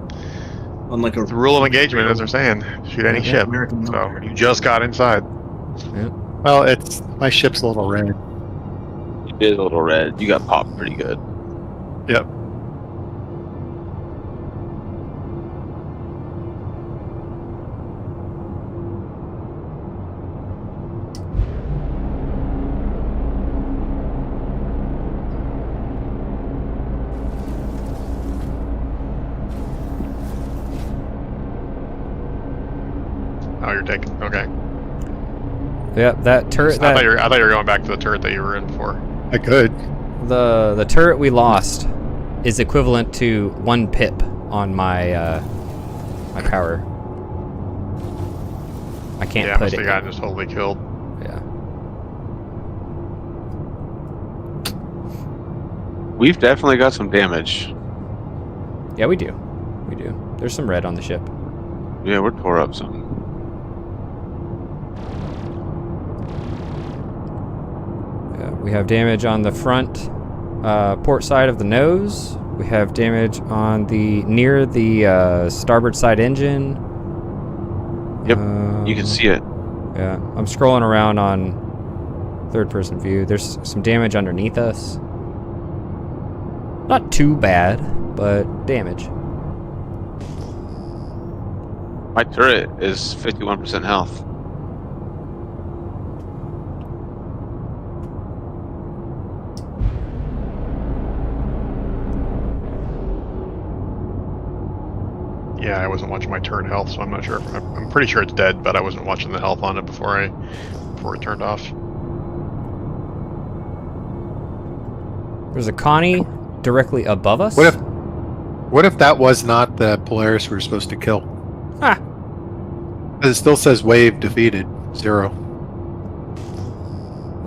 Unlike a rule of engagement, as they're saying. Shoot any Yeah, ship. American So military. you just got inside. Well, it's my ship's a little red. You did a little red. You got popped pretty good. Yep. Oh, you're taking. Okay. Yeah, that turret. I thought you were going back to the turret that you were in before. I could. The turret we lost is equivalent to 1 pip on my my power. I can't Yeah, put must it. have gotten just totally killed. Yeah. We've definitely got some damage. Yeah, we do. We do. There's some red on the ship. Yeah, we're tore up some. Yeah, we have damage on the front port side of the nose. We have damage on the near the starboard side engine. Yep, you can see it. Yeah, I'm scrolling around on third-person view. There's some damage underneath us. Not too bad, but damage. My turret is 51% health. Yeah, I wasn't watching my turret health, so I'm not sure. I'm pretty sure it's dead, but I wasn't watching the health on it before it turned off. There's a Connie directly above us. What if that was not the Polaris we were supposed to kill? Ah. It still says wave defeated 0.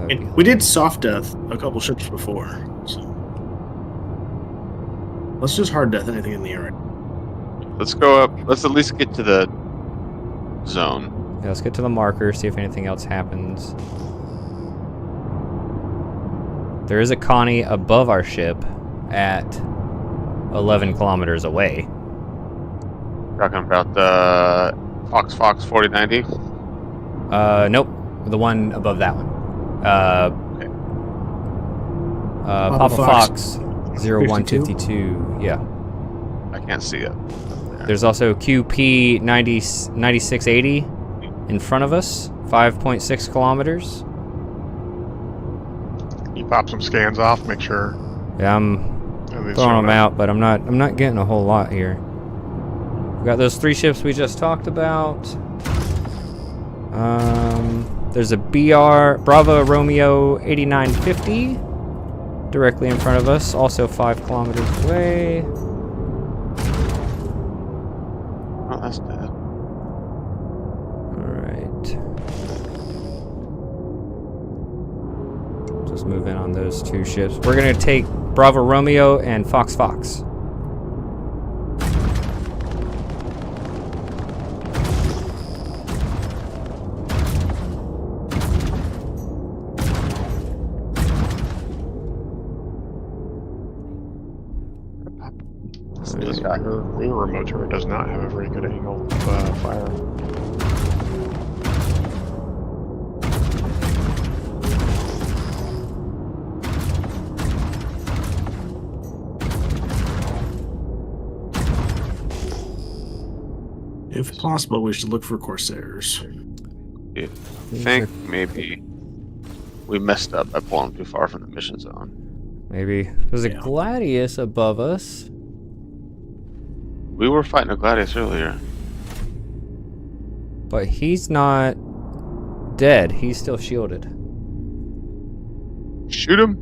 And we did soft death a couple ships before. So. Let's just hard death anything in the area. Let's go up. Let's at least get to the zone. Yeah, let's get to the marker, see if anything else happens. There is a Connie above our ship at 11 kilometers away. Talking about the Fox 4090. Nope, the one above that one. Okay. Papa Fox 0152. Yeah. I can't see it. There's also QP 9680 in front of us, 5.6 kilometers. You pop some scans off, make sure. Yeah, I'm throwing them out, but I'm not getting a whole lot here. We got those 3 ships we just talked about. There's a Bravo Romeo 8950 directly in front of us, also 5 kilometers away. Oh, that's dead. Alright. Just move in on those 2 ships. We're gonna take Bravo Romeo and Fox. Your remote turret does not have a very good angle of fire. If possible, we should look for Corsairs. I think maybe we messed up by pulling too far from the mission zone. Maybe. There's a Gladius above us. We were fighting a Gladius earlier. But he's not dead. He's still shielded. Shoot him.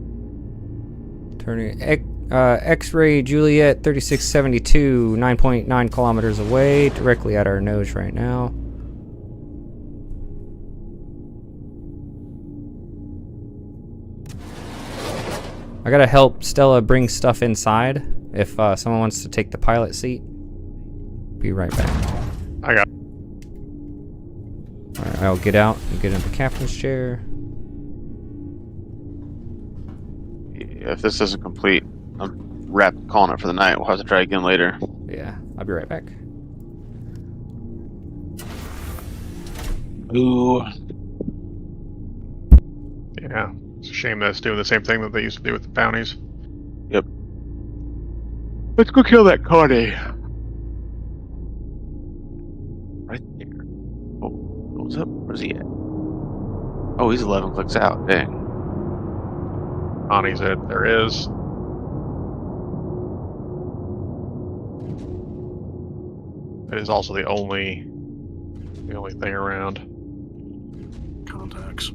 Turning X-ray Juliet 3672, 9.9 kilometers away, directly at our nose right now. I gotta help Stella bring stuff inside if someone wants to take the pilot seat. Be right back. I got. Alright, I'll get out and get in the captain's chair. Yeah, if this isn't complete, I'm calling it for the night. We'll have to try again later. Yeah, I'll be right back. Ooh. Yeah, it's a shame that it's doing the same thing that they used to do with the bounties. Yep. Let's go kill that Connie. Right there. Oh, what's up? Where's he at? Oh, he's 11 clicks out. Dang. Connie's it. There is. It is also the only thing around. Contacts.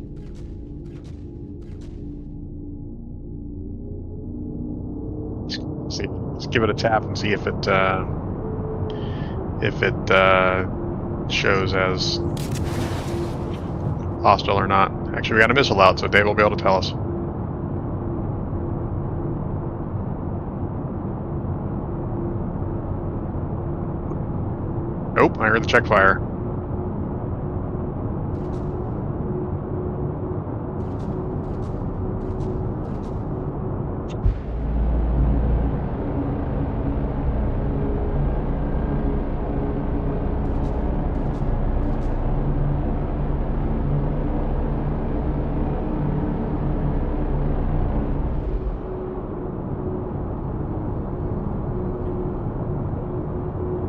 Let's give it a tap and see if it shows as hostile or not. Actually, we got a missile out, so Dave will be able to tell us. Nope, I heard the check fire.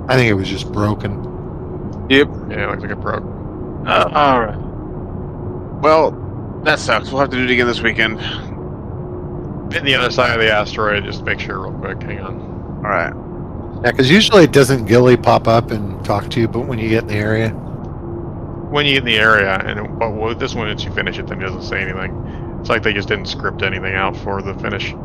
I think it was just broken. Yep. Yeah, it looks like it broke. Alright. Well, that sucks. We'll have to do it again this weekend. Hit the other side of the asteroid, just to make sure real quick. Hang on. Alright. Yeah, because usually it doesn't Gilly pop up and talk to you, but when you get in the area. When you get in the area, but with this one, once you finish it, then it doesn't say anything. It's like they just didn't script anything out for the finish.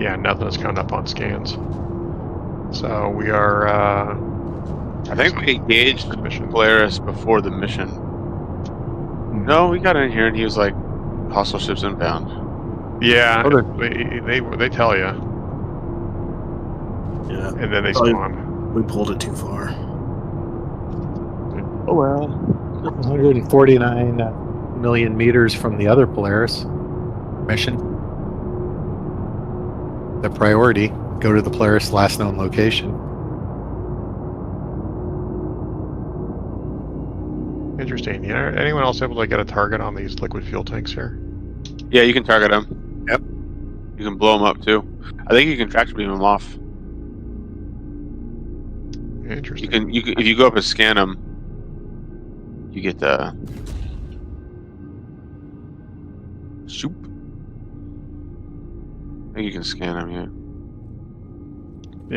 Yeah, nothing is coming up on scans. So we are. I think we engaged the mission. Polaris before the mission. No, we got in here and he was like, hostile ships inbound. Yeah, Oh, they tell you, Yeah. and then they Probably- spawn. We pulled it too far. Oh well. 149 million meters from the other Polaris mission. The priority, go to the Polaris last known location. Interesting. Yeah. Anyone else able to get a target on these liquid fuel tanks here? Yeah, you can target them. Yep. You can blow them up too. I think you can tractor beam them off. Interesting. You can if you go up and scan them, you get the shoop. I think you can scan them. Yeah.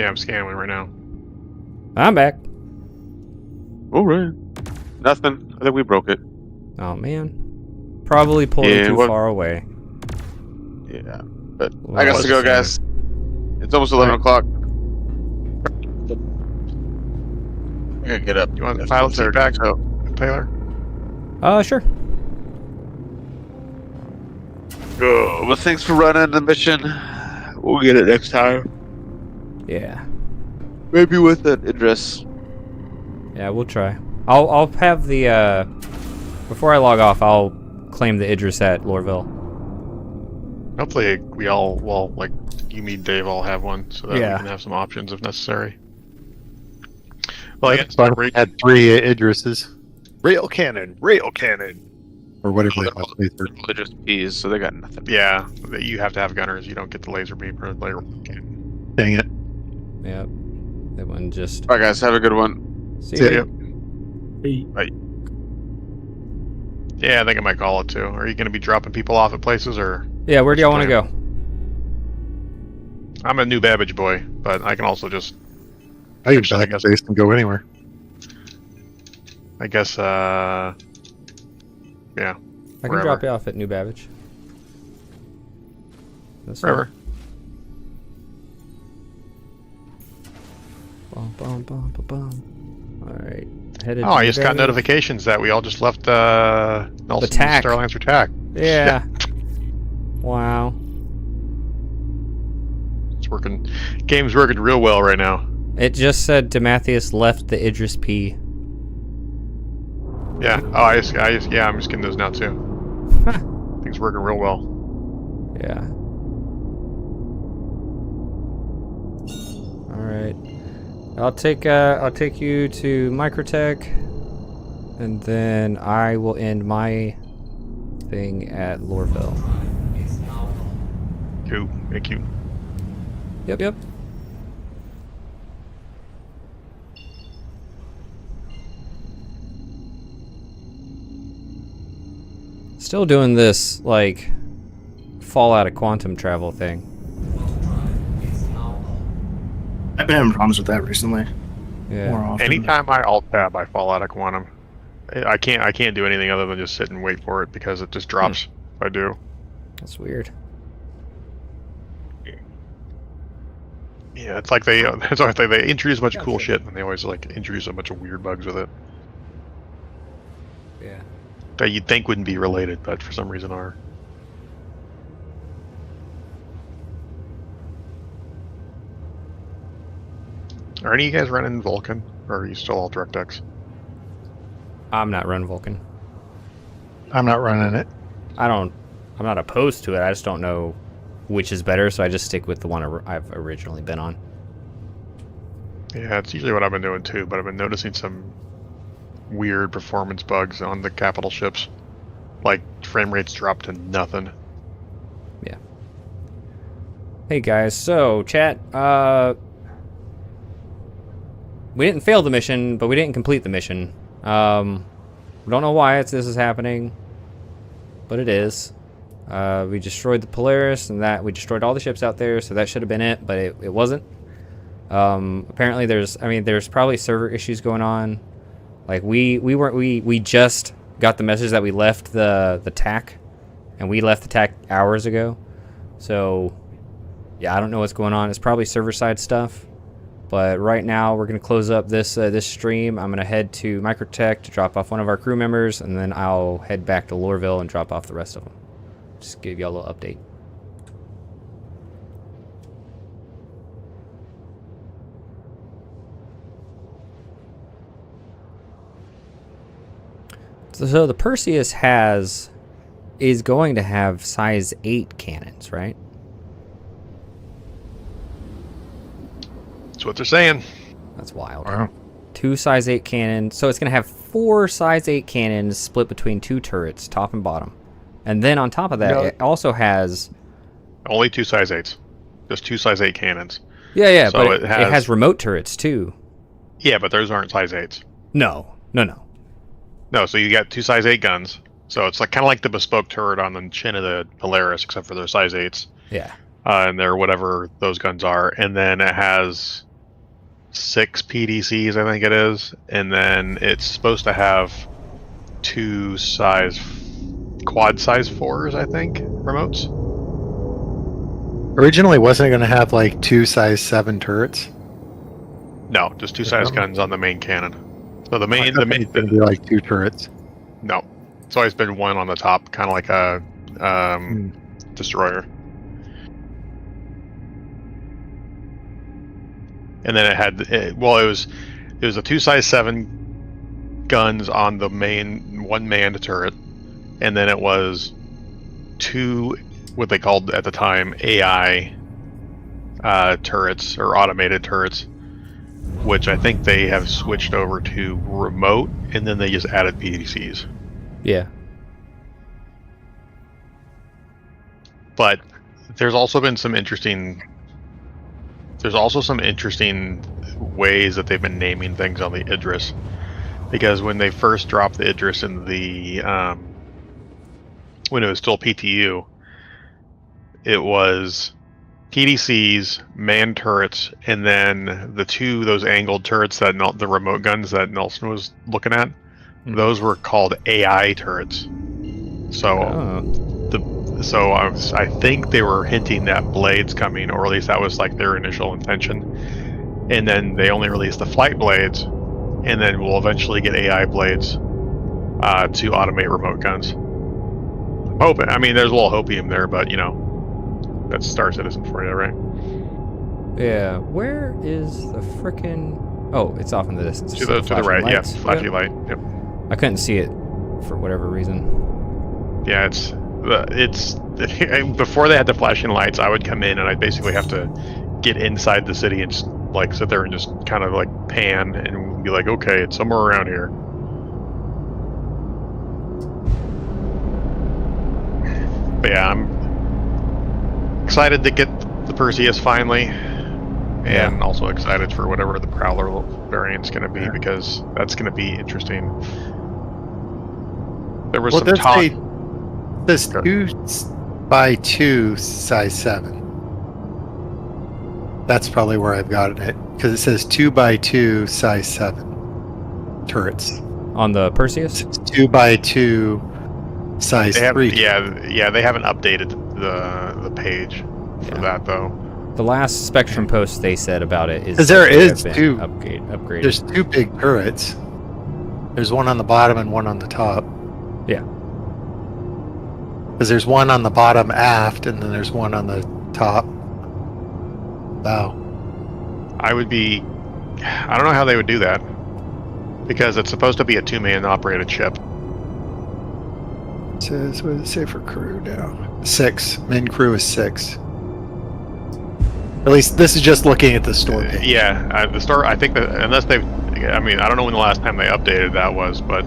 Yeah, I'm scanning right now. I'm back. Oh right. Nothing. I think we broke it. Oh man. Probably pulled it too far away. Yeah. But Well, I got was to go, scanning. guys. It's almost 11 o'clock. I gotta get up. You want the pilot seat back, Taylor? Sure. Oh, but thanks for running the mission. We'll get it next time. Yeah. Maybe with an address. Yeah, we'll try. I'll have the before I log off, I'll claim the Idris at Lorville. Hopefully we all, well, like you, me, Dave all have one, so that Yeah. we can have some options if necessary. Well, I guess So I had 3 Idrises. Rail cannon, or whatever they call it. They're just P's, so they got nothing. Yeah, you have to have gunners. You don't get the laser beam or laser cannon. Dang it. Yep. That one just. Alright, guys, have a good one. See See ya. ya. Yeah, I think I might call it too. Are you going to be dropping people off at places, or? Yeah, where do y'all want to go? I'm a New Babbage boy, but I can also just, I can Actually, I back guess- base and go anywhere. I guess, yeah. I can Wherever. drop you off at New Babbage. That's Wherever. Bum, bum, bum, bum, bum. Alright. Headed Oh, to I New just got Babbage. notifications that we all just left Nelson TAC. Starlancer TAC. Yeah. Wow. It's working. Game's working real well right now. It just said Demathius left the Idris P. Yeah. Oh, I'm just getting those now too. Things working real well. Yeah. Alright. I'll take you to Microtech, and then I will end my thing at Lorville. Cool. Thank you. Yep. Still doing this, like, Fallout of quantum travel thing. I've been having problems with that recently. More Yeah. often. Anytime I alt tab, I fall out of quantum. I can't do anything other than just sit and wait for it because it just drops if I do. That's weird. Yeah, it's like they introduce a bunch of cool shit and they always like introduce a bunch of weird bugs with it Yeah. that you'd think wouldn't be related, but for some reason are. Are any of you guys running Vulcan, or are you still all DirectX? I'm not running Vulcan. I'm not running it. I'm not opposed to it. I just don't know which is better, so I just stick with the one I've originally been on. Yeah, it's usually what I've been doing too, but I've been noticing some weird performance bugs on the capital ships. Like, frame rates drop to nothing. Yeah. Hey guys, so chat, we didn't fail the mission, but we didn't complete the mission. We don't know why this is happening, but it is. We destroyed the Polaris, and that we destroyed all the ships out there, so that should have been it, but it wasn't. Apparently there's probably server issues going on. Like we just got the message that we left the TAC, and we left the TAC hours ago. So yeah, I don't know what's going on. It's probably server-side stuff. But right now, we're going to close up this stream. I'm going to head to Microtech to drop off one of our crew members, and then I'll head back to Loreville and drop off the rest of them. Just give y'all a little update. So the Perseus is going to have size 8 cannons, right? That's what they're saying. That's wild. Wow. 2 size 8 cannons. So it's going to have 4 size 8 cannons split between 2 turrets, top and bottom. And then on top of that, it also has... Only 2 size 8s. Just 2 size 8 cannons. Yeah, so but it has remote turrets too. Yeah, but those aren't size 8s. No. No, so you got 2 size 8 guns. So it's like kind of like the bespoke turret on the chin of the Polaris, except for their size 8s. Yeah. And they're whatever those guns are. And then it has 6 PDCs, I think it is. And then it's supposed to have 2 quad size 4s, I think, remotes. Originally, wasn't it going to have like 2 size 7 turrets? No, just 2 size guns on the main cannon. So the main, it's going to be like 2 turrets. No, it's always been 1 on the top, kind of like a destroyer. And then it was a 2 size 7 guns on the main 1 manned turret, and then it was 2 what they called at the time AI turrets or automated turrets, which I think they have switched over to remote, and then they just added PDCs. Yeah. But there's also been some interesting ways that they've been naming things on the Idris, because when they first dropped the Idris in the when it was still PTU, it was PDCs, manned turrets, and then those angled turrets that the remote guns that Nelson was looking at, those were called AI turrets. So I think they were hinting at blades coming, or at least that was like their initial intention. And then they only released the flight blades, and then we'll eventually get AI blades to automate remote guns. Hoping, I mean, there's a little hopium there, but you know, that's Star Citizen for you, right? Yeah. Where is the frickin'... Oh, it's off in the distance. To the right, lights. Yeah, flashy light. Yep. I couldn't see it for whatever reason. Yeah, it's before they had the flashing lights, I would come in and I'd basically have to get inside the city and just like sit there and just kind of like pan and be like, okay, it's somewhere around here. But yeah, I'm excited to get the Perseus finally, and also excited for whatever the Prowler variant's going to be, because that's going to be interesting. There was some talk. This 2 by 2 size 7. That's probably where I've gotten it, because it says 2 by 2 size 7 turrets On the Perseus? It's 2 by 2 size 3. Yeah, they haven't updated the page for that though. The last Spectrum post they said about it is because there is been 2 upgraded. There's 2 big turrets. There's one on the bottom and one on the top. Yeah. Because there's one on the bottom aft, and then there's one on the top bow. I don't know how they would do that, because it's supposed to be a 2-man operated ship. It says, what does it say for crew now? 6. Main crew is 6. At least this is just looking at the store page. Yeah, the store. I think that unless they've, I mean, I don't know when the last time they updated that was, but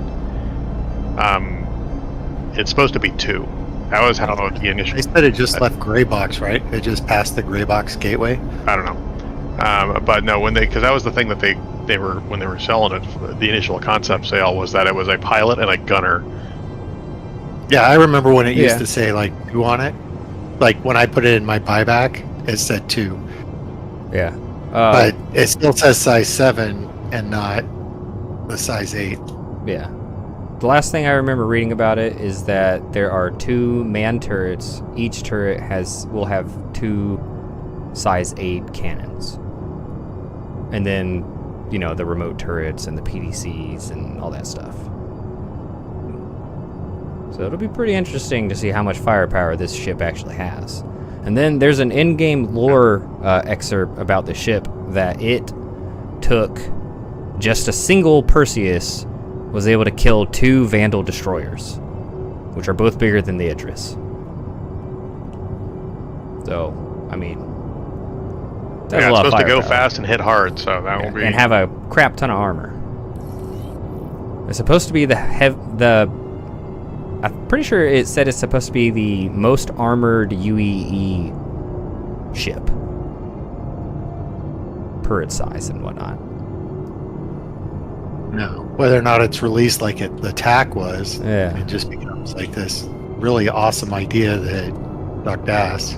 it's supposed to be 2. That was how the initial. They said it just left gray box, right? It just passed the gray box gateway. I don't know, but no, because that was the thing that they were when they were selling it. The initial concept sale was that it was a pilot and a gunner. Yeah, I remember when it used to say like 2 on it. Like when I put it in my buyback, it said 2. Yeah. But it still says size 7 and not the size 8. Yeah. The last thing I remember reading about it is that there are 2 man turrets. Each turret will have 2 size 8 cannons. And then, the remote turrets and the PDCs and all that stuff. So it'll be pretty interesting to see how much firepower this ship actually has. And then there's an in-game lore excerpt about the ship that it took just a single Perseus was able to kill 2 Vandal destroyers, which are both bigger than the Idris. So, I mean, that's a lot it's supposed of to go firepower. fast and hit hard, so that will be. And have a crap ton of armor. It's supposed to be I'm pretty sure it said it's supposed to be the most armored UEE ship per its size and whatnot. No, whether or not it's released like the TAC was, Yeah. it just becomes like this really awesome idea that sucked ass.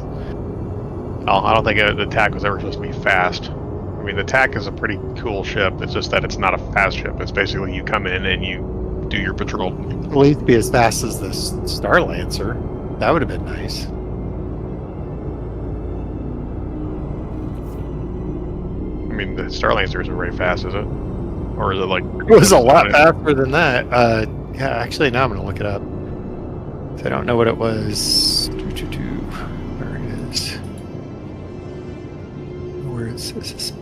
I don't think the TAC was ever supposed to be fast. I mean, the TAC is a pretty cool ship. It's just that it's not a fast ship. It's basically you come in and you do your patrol. At least be as fast as the Star Lancer. That would have been nice. I mean, the Star Lancer isn't very fast, is it? Or is it like? It was a lot faster than that. Yeah, actually, now I'm going to look it up. I don't know what it was. Where it is. Where it says.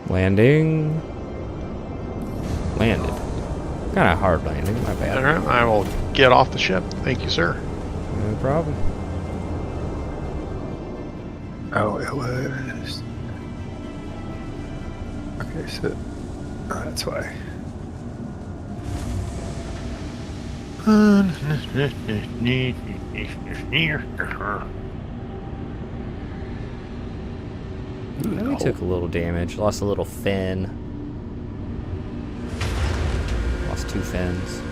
Landing. Landed. Kind of hard landing, my bad. All right, I will get off the ship. Thank you, sir. No problem. Oh, it was. Okay, so that's why. We took a little damage. Lost a little fin. Lost 2 fins.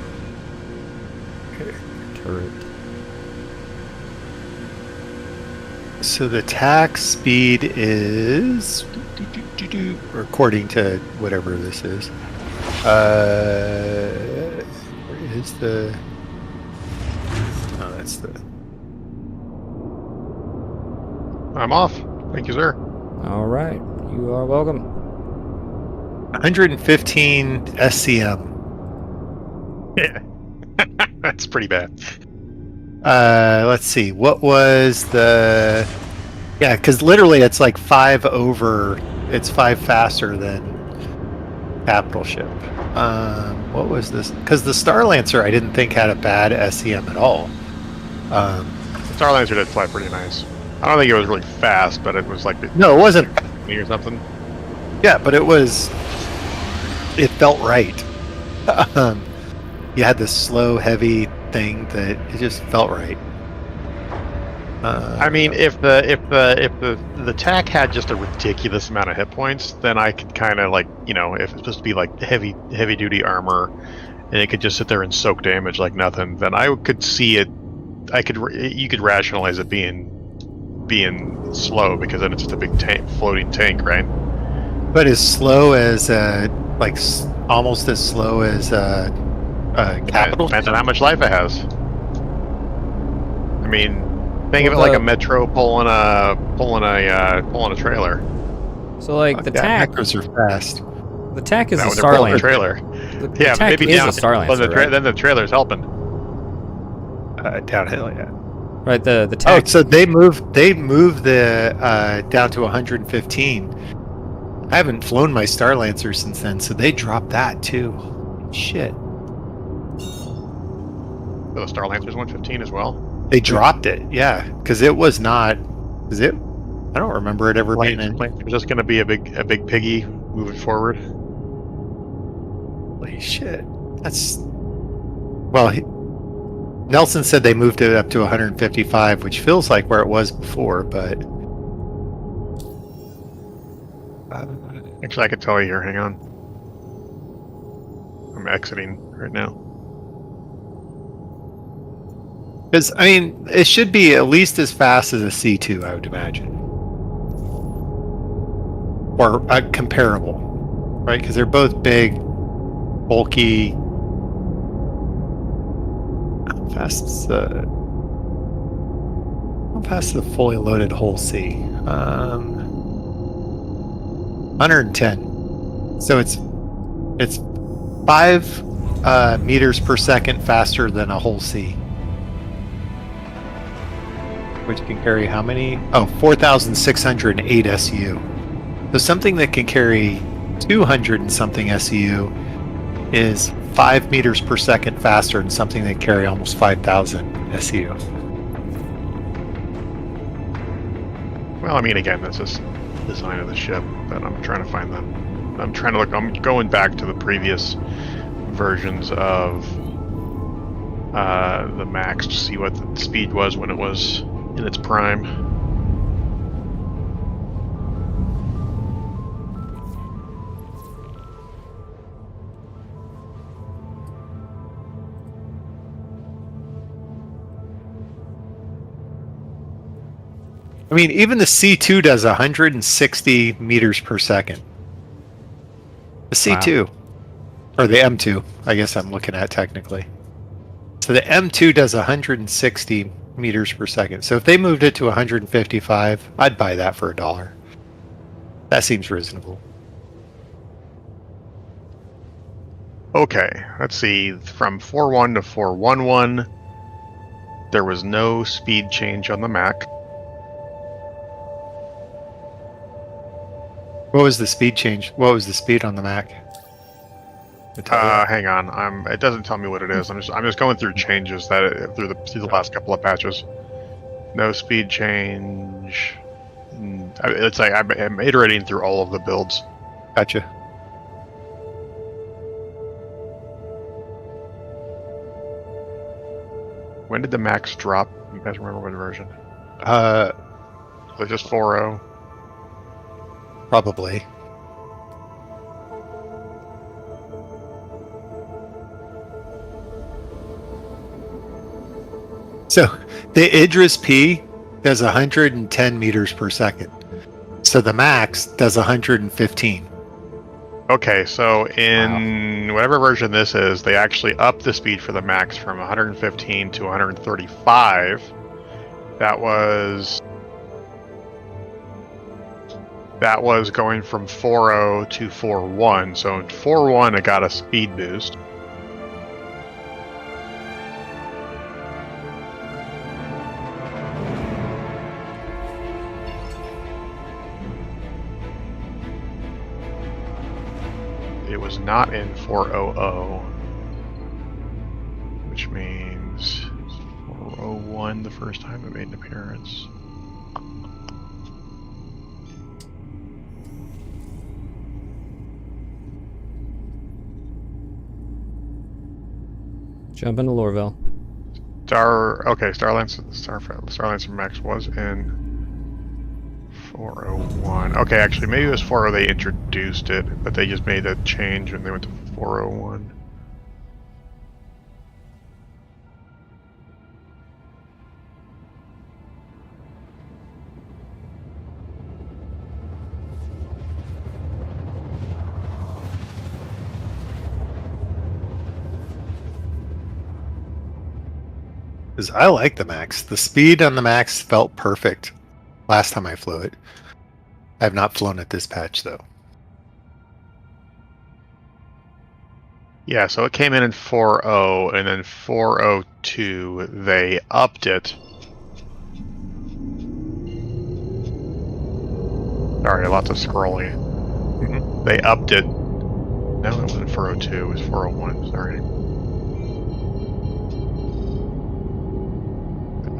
Okay. Turret. So the tax speed is, according to whatever this is, where is the, oh, that's the, I'm off. Thank you, sir. All right. You are welcome. 115 SCM. Yeah. That's pretty bad. Let's see. What was the? Yeah, because literally it's like 5 over. It's 5 faster than capital ship. What was this? Because the Star Lancer I didn't think had a bad SCM at all. Star Lancer did fly pretty nice. I don't think it was really fast, but it was like No, it wasn't. or something. Yeah, but it was. It felt right. You had this slow, heavy thing that it just felt right. I mean, if the TAC had just a ridiculous amount of hit points, then I could kind of like, if it's supposed to be like heavy duty armor, and it could just sit there and soak damage like nothing, then I could see it. You could rationalize it being slow because then it's just a big floating tank, right? But as slow as almost as slow as capital. Depends on how much life it has. I mean, think of it like a metro pulling a trailer. So like the TAC. Macros are fast. The TAC is Not a when they're Star pulling a Lancer. trailer. The Yeah, TAC maybe is down. a Star Well, Lancer, right? then the trailer's helping. Downhill, yeah. Right. The Oh, TAC. so they moved the down to 115. I haven't flown my Star Lancer since then, so they dropped that too. Shit. So the Star Lancer's 115 as well. They dropped it, yeah, because it was not. Is it? I don't remember it ever being in. It's just going to be a big piggy moving forward. Holy shit. That's. Well, Nelson said they moved it up to 155, which feels like where it was before, but. Actually, I can tell you here. Hang on. I'm exiting right now. Because, I mean, it should be at least as fast as a C2, I would imagine. Or comparable, right? Because they're both big, bulky. How fast is the fully loaded hull C? 110. So it's 5 meters per second faster than a hull C. Which can carry how many? Oh, 4,608 SU. So something that can carry 200 and something SU is 5 meters per second faster than something that can carry almost 5,000 SU. Well, I mean, again, that's just design of the ship, but I'm trying to find them. I'm trying to look. I'm going back to the previous versions of the Max to see what the speed was when it was in its prime. I mean, even the C2 does 160 meters per second. The C2, or the M2, I guess I'm looking at technically. So the M2 does 160 meters per second. So if they moved it to 155, I'd buy that for $1. That seems reasonable. Okay, let's see. From 4.1 to 4.11, there was no speed change on the Mac. What was the speed change? What was the speed on the Mac? Hang on. It doesn't tell me what it is. I'm just going through changes that through the last couple of patches. No speed change. It's like I'm iterating through all of the builds. Gotcha. When did the Max drop? You guys remember what version? Was it just 4.0? Probably. So the Idris P does 110 meters per second. So the Max does 115. Okay, so in whatever version this is, they actually upped the speed for the Max from 115 to 135. That was going from 4.0 to 4.1. So in 4.1, it got a speed boost. It was not in 4.00, which means 4.01 the first time it made an appearance. Jump into Lorville. Starlancer Max was in 4.01. Okay, actually, maybe it was 4.0 they introduced it, but they just made a change when they went to 4.01. Because I like the Max. The speed on the Max felt perfect last time I flew it. I have not flown it this patch, though. Yeah, so it came in 4.0, and then 4.02 they upped it. Sorry, lots of scrolling. They upped it. No, it wasn't 4.02, it was 4.01, sorry.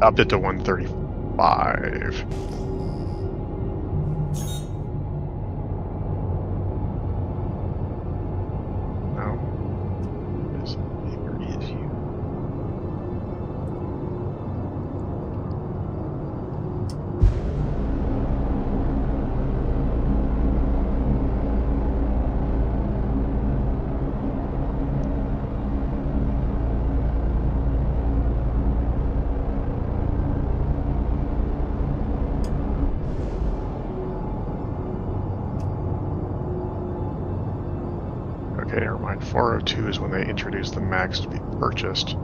Upped it to 135. No. Where is you? Okay, never mind. 402 is when they introduced the max to be purchased.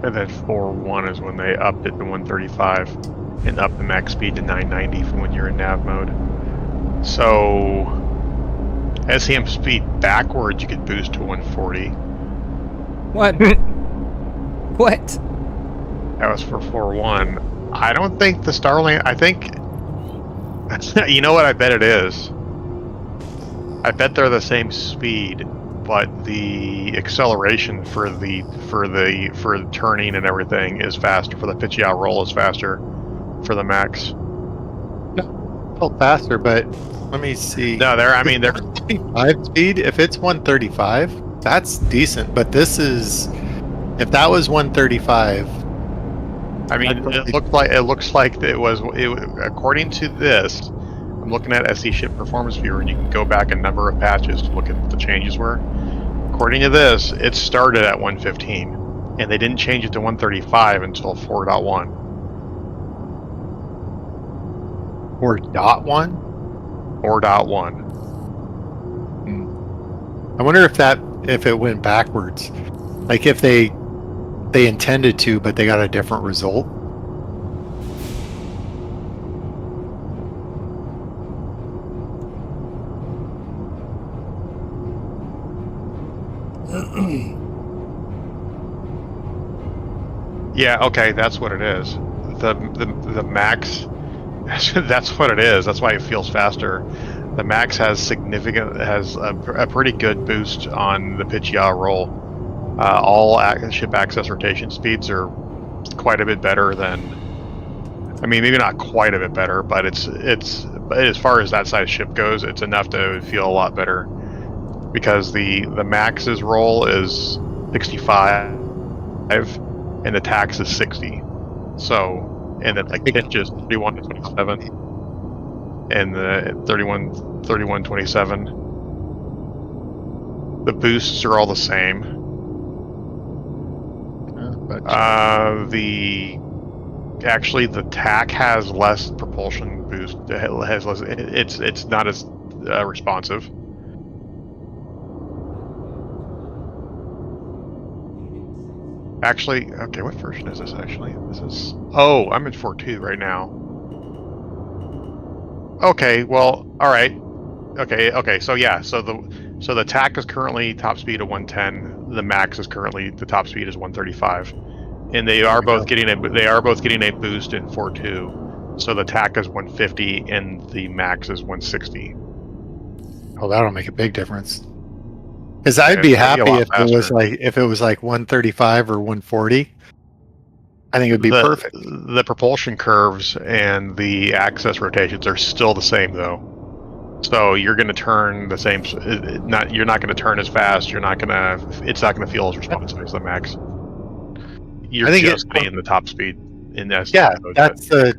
And then 4.1 is when they upped it to 135 and upped the max speed to 990 from when you're in nav mode. So, SEM speed backwards, you could boost to 140. What? What? That was for 4.1. I don't think the Starlink. I think. You know what? I bet it is. I bet they're the same speed, but the acceleration for the turning and everything is faster. For the pitchy out roll is faster. For the max. Felt faster, but let me see. No, they're. I mean, they're 135 speed. If it's 135, that's decent. But this is, if that was 135. I mean, it looks like it was. According to this, I'm looking at SE Ship Performance Viewer, and you can go back a number of patches to look at what the changes were. According to this, it started at 115, and they didn't change it to 135 until 4.1. 4.1? 4.1. I wonder if it went backwards, like if they intended to, but they got a different result. Yeah, okay, that's what it is. The max, that's what it is. That's why it feels faster. The max has a pretty good boost on the pitch yaw roll. All ship access rotation speeds are quite a bit better than. I mean, maybe not quite a bit better, but it's as far as that size ship goes, it's enough to feel a lot better. Because the max's roll is 65, and the tax is 60. So, and then like pitch is 31 to 27, and the 31.27. The boosts are all the same. Actually the TAC has less propulsion boost. It has less. It's not as responsive. Actually, okay, what version is this actually? This is... Oh, I'm in 4.2 right now. Okay, well, alright. Okay, so yeah, so the TAC is currently top speed of 110. The max is currently, the top speed is 135. And they are both getting a boost in 4.2. So the TAC is 150 and the max is 160. Oh, that'll make a big difference. Because I'd be happy if it was like 135 or 140. I think it would be perfect. The propulsion curves and the access rotations are still the same though. So you're going to turn the same. You're not going to turn as fast. It's not going to feel as responsive as the max. You're just getting the top speed in this. Yeah, that's the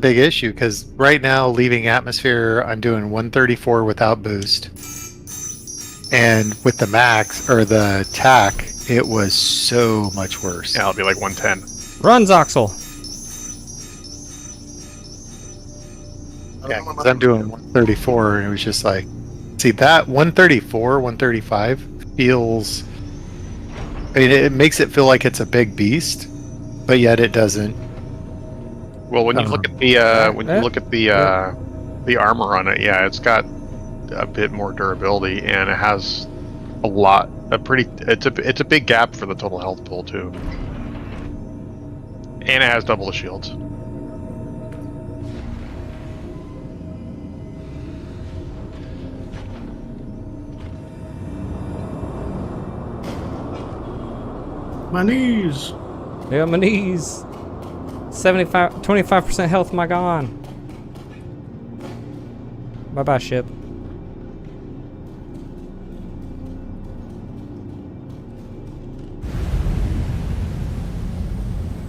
big issue. Because right now, leaving atmosphere, I'm doing 134 without boost. And with the max, or the TAC, it was so much worse. Yeah, it'll be like 110. Run, Zoxel! Yeah, because I'm doing 134, and it was just like... See, that 134, 135 feels... I mean, it makes it feel like it's a big beast, but yet it doesn't. Well, when you look at the the armor on it, yeah, it's got a bit more durability, and it has it's a big gap for the total health pool too, and it has double the shields. My knees. Yeah, my knees. 25% health, my gone. Bye-bye, ship.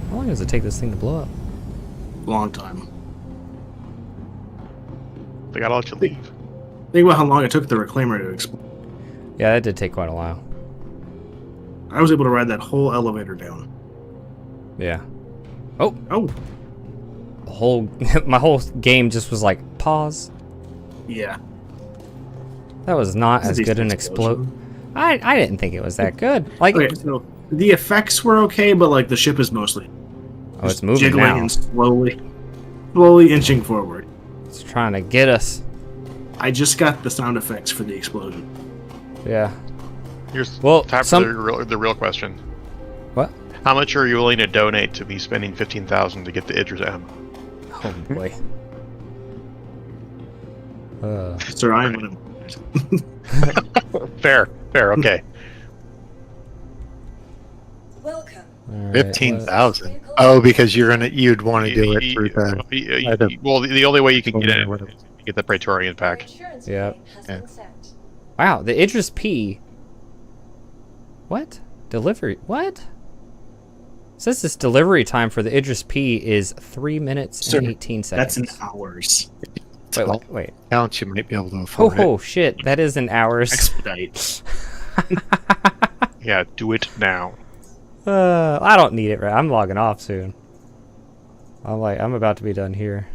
How long does it take this thing to blow up? Long time. They gotta let you leave. Think about how long it took the reclaimer to explode. Yeah, that did take quite a while. I was able to ride that whole elevator down. Yeah. Oh, Oh, the whole my whole game just was like pause. yeah. That was not This as is good an explosion. explode. I didn't think it was that good. Like, Okay, so the effects were okay, but like the ship is mostly oh, it's moving jiggling now. and slowly inching forward. It's trying to get us. I just got the sound effects for the explosion. Yeah. Here's Well, time some- for the real question. What? How much are you willing to donate to me spending 15,000 to get the Idris M? Oh boy. Sir, I am one of Fair, okay. Welcome. Alright, 15,000. Oh, because you'd want to do it through the. Well, the only way you can get it Whatever. is to get the Praetorian Your pack. insurance Yep. claim has Yeah. been set. Wow, the Idris P. What? Delivery? What? It says this delivery time for the Idris P is 3 minutes Sir, and 18 That's seconds. in hours. Wait. Counts, you might be able to afford Oh shit, that is in hours. Expedite. Yeah, do it now. I don't need it, right? I'm logging off soon. I'm about to be done here.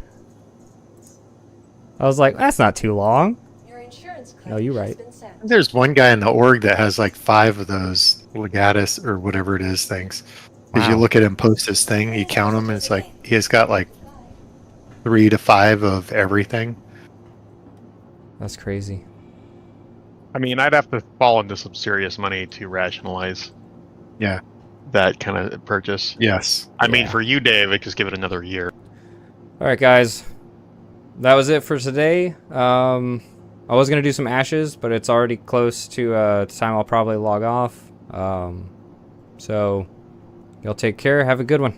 I was like, that's not too long. Your insurance claim No, you're has right. been set. it. There's one guy in the org that has like 5 of those legatus or whatever it is things. Because you Wow. look at him post his thing, you count him, and it's like he has got like 3 to 5 of everything. That's crazy. I mean, I'd have to fall into some serious money to rationalize Yeah. that kind of purchase. Yes. I mean, Yeah. for you, Dave, just give it another year. Alright, guys. That was it for today. I was going to do some ashes, but it's already close to time I'll probably log off. So, y'all take care. Have a good one.